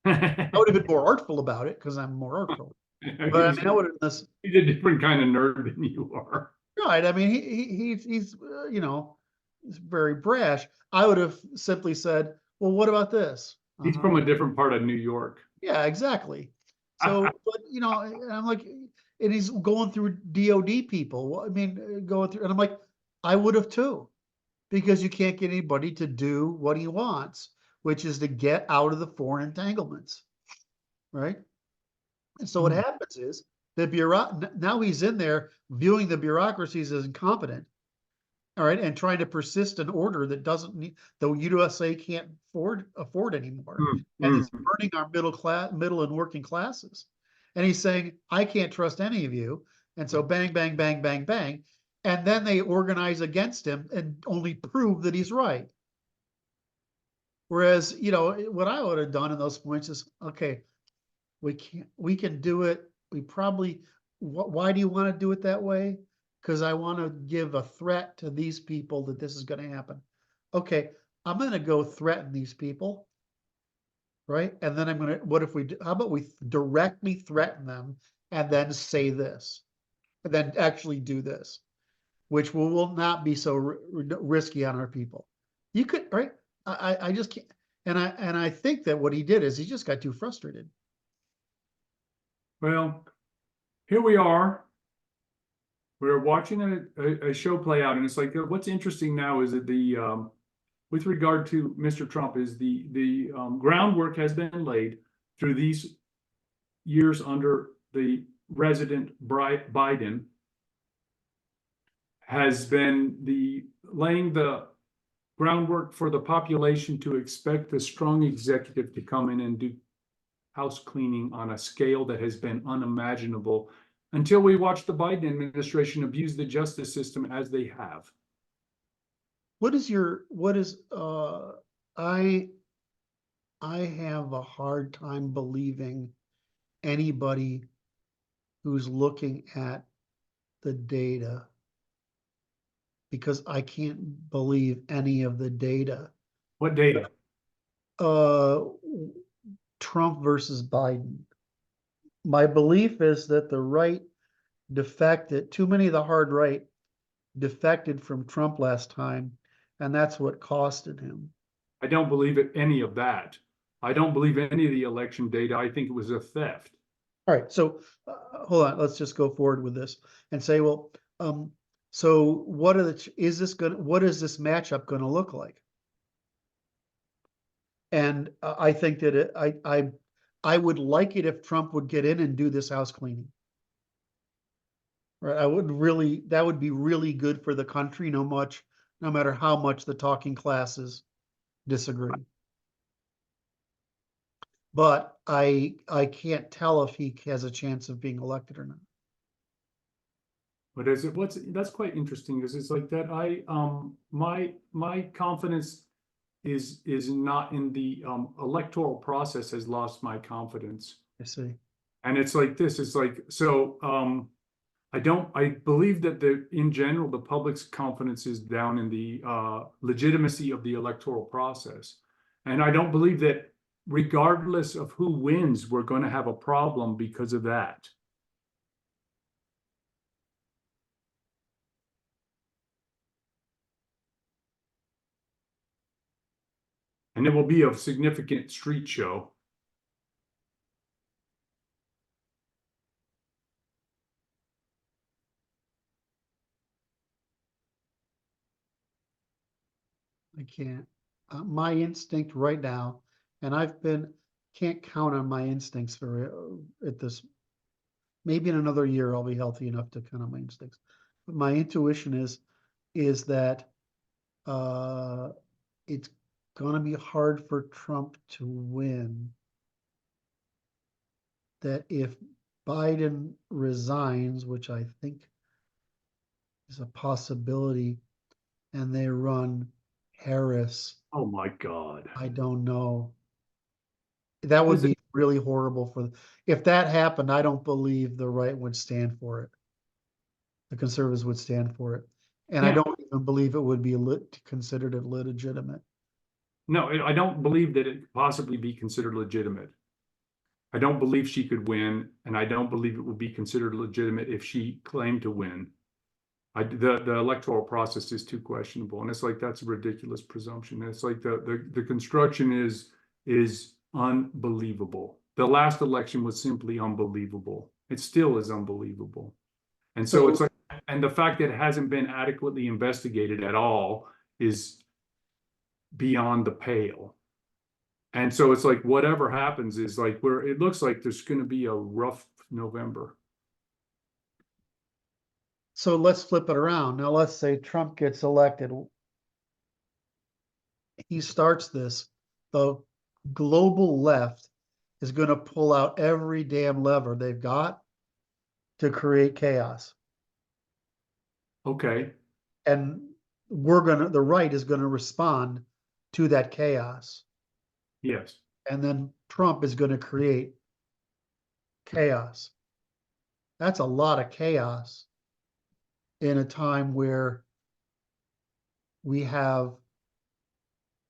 I would have been more artful about it because I'm more artful. But I mean, I would have done this. He's a different kind of nerd than you are. Right. I mean, he's he's very brash. I would have simply said, well, what about this? He's from a different part of New York. Yeah, exactly. So, but I'm like, and he's going through DOD people. I mean, going through, and I'm like, I would have too, because you can't get anybody to do what he wants, which is to get out of the foreign entanglements, right? And so what happens is now he's in there viewing the bureaucracies as incompetent, All right, and trying to persist an order that doesn't need, the USA can't afford anymore. And it's burning our middle and working classes. And he's saying, I can't trust any of you. And so bang, bang, bang, bang, bang. And then they organize against him and only prove that he's right. Whereas, you know, what I would have done in those points is, okay, we can do it. We probably, why do you want to do it that way? Because I want to give a threat to these people that this is going to happen. Okay, I'm going to go threaten these people, right? And then I'm going to, what if we, how about we directly threaten them and then say this, and then actually do this, which will not be so risky on our people. You could, right? I just can't, and I think that what he did is he just got too frustrated. Well, here we are. We're watching a show play out, and it's like what's interesting now is that the with regard to Mr. Trump is the groundwork has been laid through these years under the resident Biden has been laying the groundwork for the population to expect a strong executive to come in and do house cleaning on a scale that has been unimaginable until we watch the Biden administration abuse the justice system as they have. I have a hard time believing anybody who's looking at the data, because I can't believe any of the data. What data? Trump versus Biden. My belief is that the right defected, too many of the hard right defected from Trump last time, and that's what costed him. I don't believe any of that. I don't believe any of the election data. I think it was a theft. All right, so hold on. Let's just go forward with this and say, well, so what are what is this matchup going to look like? And I think that I would like it if Trump would get in and do this house cleaning. Right, that would be really good for the country, no matter how much the talking classes disagree. But I can't tell if he has a chance of being elected or not. But that's quite interesting is it's like that my confidence is not in the electoral process has lost my confidence. I see. And it's like this, it's like, so I believe that in general, the public's confidence is down in the legitimacy of the electoral process. And I don't believe that regardless of who wins, we're going to have a problem because of that. And it will be a significant street show. I can't. My instinct right now, and can't count on my instincts at this. Maybe in another year I'll be healthy enough to count on my instincts. But my intuition is that it's going to be hard for Trump to win. That if Biden resigns, which I think is a possibility, and they run Harris. Oh my God. I don't know. That would be really horrible if that happened. I don't believe the right would stand for it. The conservatives would stand for it. And yeah. I don't even believe it would be considered legitimate. No, I don't believe that it could possibly be considered legitimate. I don't believe she could win, and I don't believe it would be considered legitimate if she claimed to win. The electoral process is too questionable, and it's like that's a ridiculous presumption. It's like the construction is unbelievable. The last election was simply unbelievable. It still is unbelievable, and so it's like, and the fact that it hasn't been adequately investigated at all is beyond the pale. And so it's like whatever happens is like it looks like there's going to be a rough November. So let's flip it around. Now, let's say Trump gets elected. He starts this, the global left is going to pull out every damn lever they've got to create chaos. Okay. And the right is going to respond to that chaos. Yes. And then Trump is going to create chaos. That's a lot of chaos in a time where we have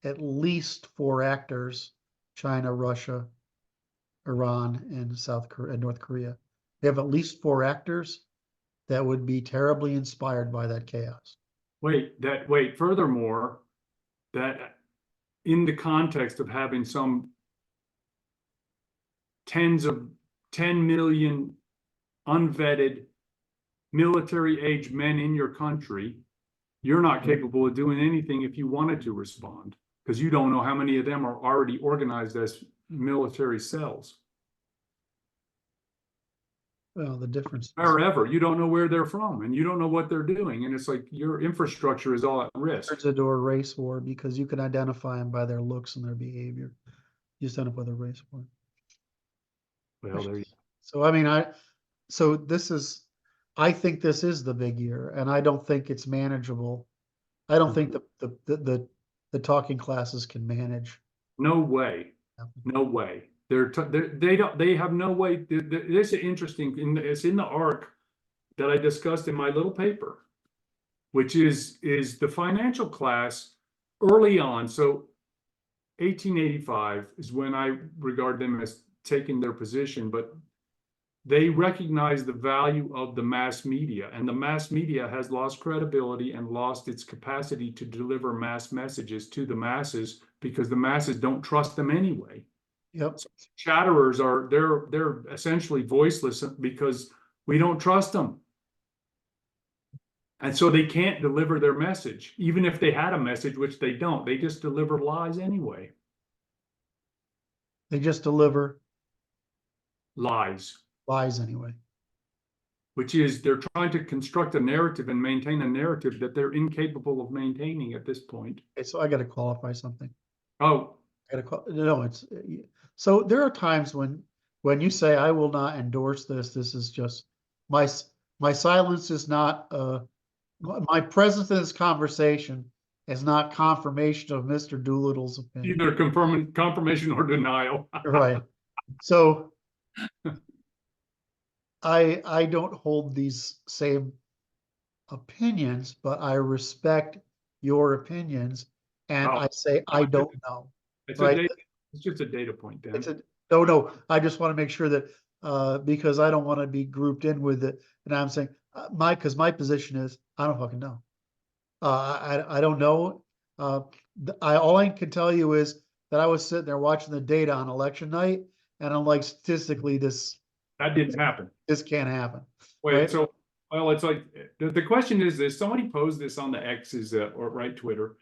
at least 4 actors: China, Russia, Iran, and South Korea and North Korea. They have at least 4 actors that would be terribly inspired by that chaos. Wait, furthermore, that in the context of having some 10 million unvetted military age men in your country, you're not capable of doing anything if you wanted to respond, because you don't know how many of them are already organized as military cells. Well, the difference Wherever, you don't know where they're from and you don't know what they're doing. And it's like your infrastructure is all at risk. turns into a race war because you can identify them by their looks and their behavior. You just end up with a race war. Well, there you So, I mean, I think this is the big year, and I don't think it's manageable. I don't think the talking classes can manage. No way. No way. They have no way. This is interesting. It's in the arc that I discussed in my little paper, which is the financial class early on. So 1885 is when I regard them as taking their position, but they recognize the value of the mass media, and the mass media has lost credibility and lost its capacity to deliver mass messages to the masses because the masses don't trust them anyway. Yep. So chatterers they're essentially voiceless because we don't trust them. And so they can't deliver their message, even if they had a message, which they don't. They just deliver lies anyway. They just deliver Lies. lies anyway. Which is they're trying to construct a narrative and maintain a narrative that they're incapable of maintaining at this point. Okay, so I got to qualify something. Oh, No, it's so there are times when you say I will not endorse this. This is just my silence is not my presence in this conversation is not confirmation of Mr. Doolittle's opinion. either confirmation or denial. Right. So I don't hold these same opinions, but I respect your opinions, and I say I don't know. It's right? It's just a data point, Dan. No. I just want to make sure that because I don't want to be grouped in with it, and I'm saying my position is I don't fucking know. I don't know. All I can tell you is that I was sitting there watching the data on election night, and I'm like, statistically, That didn't happen. this can't happen. Wait, right? so well, it's like the question is this: somebody posed this on the X's or right Twitter,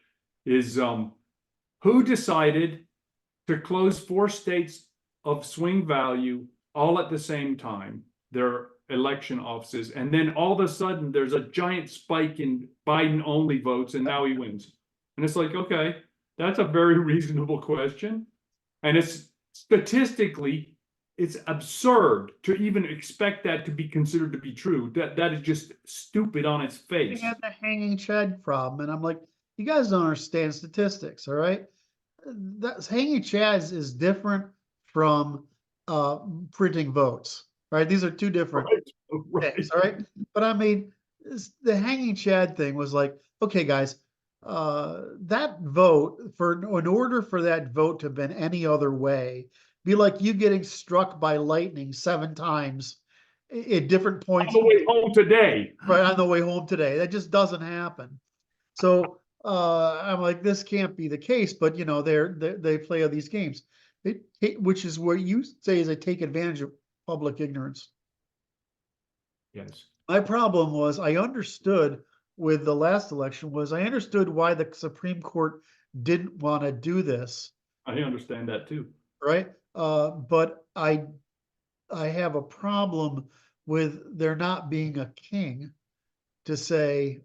is who decided to close 4 states of swing value all at the same time, their election offices, and then all of a sudden there's a giant spike in Biden only votes and now he wins. And it's like, okay, that's a very reasonable question. And it's statistically, it's absurd to even expect that to be considered to be true. That is just stupid on its They face. had the hanging chad problem, and I'm like, you guys don't understand statistics, all right? That hanging chads is different from printing votes, right? These are 2 different Right. things, all right? But I mean, the hanging chad thing was like, okay, guys, that vote in order for that vote to have been any other way, be like you getting struck by lightning 7 times at different points. On the way home today. Right on the way home today. That just doesn't happen. So I'm like, this can't be the case. But you know, they play all these games, which is what you say is they take advantage of public ignorance. Yes. My problem was I understood with the last election was I understood why the Supreme Court didn't want to do this. I understand that too. Right. But I have a problem with there not being a king to say,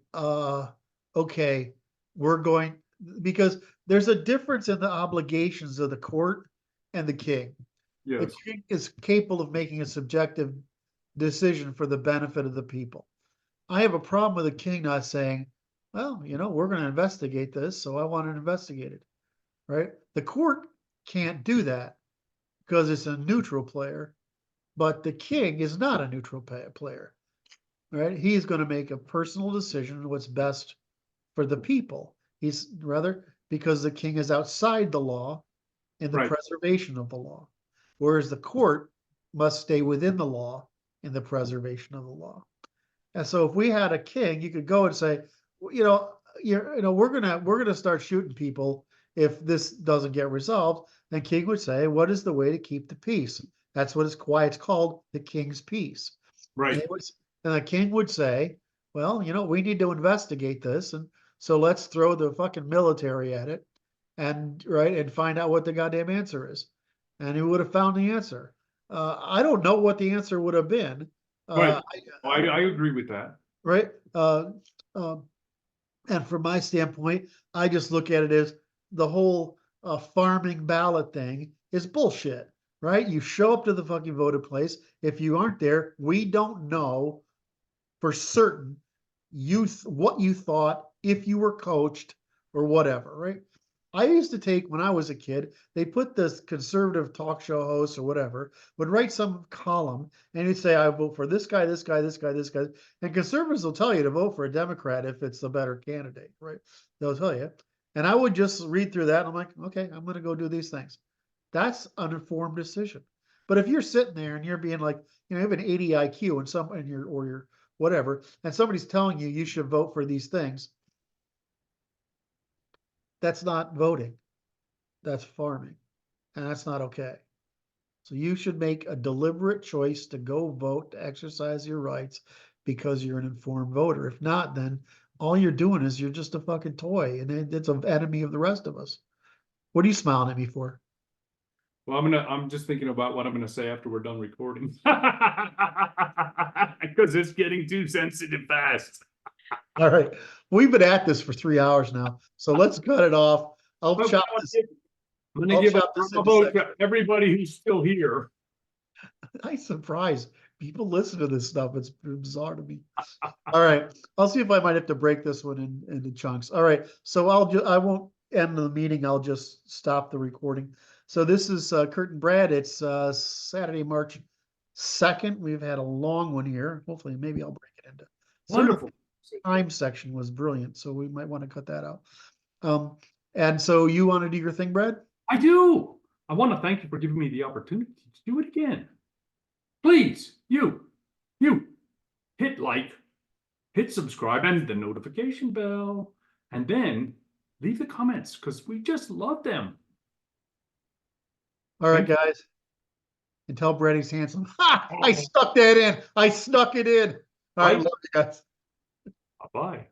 okay, we're going, because there's a difference in the obligations of the court and the king. The Yes, king is capable of making a subjective decision for the benefit of the people. I have a problem with the king not saying, well, we're going to investigate this, so I want to investigate it, right? The court can't do that because it's a neutral player, but the king is not a neutral player, right? He's going to make a personal decision what's best for the people. He's rather because the king is outside the law in the right. preservation of the law, whereas the court must stay within the law in the preservation of the law. And so if we had a king, you could go and say, we're gonna start shooting people if this doesn't get resolved. Then king would say, what is the way to keep the peace? That's what why it's called the king's peace. Right. And the king would say, well, we need to investigate this, and so let's throw the fucking military at it, and find out what the goddamn answer is. And he would have found the answer. I don't know what the answer would have been. Right. I agree with that. Right. And from my standpoint, I just look at it as the whole farming ballot thing is bullshit, right? You show up to the fucking voting place. If you aren't there, we don't know for certain what you thought, if you were coached or whatever, right? I used to take, when I was a kid, they put this conservative talk show host or whatever, would write some column and he'd say, I vote for this guy, this guy, this guy, this guy. And conservatives will tell you to vote for a Democrat if it's the better candidate, right? They'll tell you. And I would just read through that and I'm like, okay, I'm going to go do these things. That's an informed decision. But if you're sitting there and you're being like, you have an 80 IQ and you're whatever, and somebody's telling you you should vote for these things, that's not voting. That's farming. And that's not okay. So you should make a deliberate choice to go vote, to exercise your rights because you're an informed voter. If not, then all you're doing is you're just a fucking toy and it's an enemy of the rest of us. What are you smiling at me for? Well, I'm just thinking about what I'm gonna say after we're done recording. Because it's getting too sensitive fast. All right. We've been at this for 3 hours now. So let's cut it off. I'll chop this. I'm gonna I'll give a chop this into bravo sections. to everybody who's still here. I'm surprised people listen to this stuff. It's bizarre to me. All right. I'll see if I might have to break this one into chunks. All right. So I won't end the meeting. I'll just stop the recording. So this is Kurt and Brad. It's Saturday, March 2nd. We've had a long one here. Hopefully, maybe I'll break it into. Wonderful. Time section was brilliant, so we might want to cut that out. And so you want to do your thing, Brad? I do. I want to thank you for giving me the opportunity to do it again. Please, you hit like, hit subscribe and the notification bell, and then leave the comments because we just love them. All right, guys. And tell Brad he's handsome. Ha! I stuck that in. I snuck it in. All right, love you guys. Bye-bye.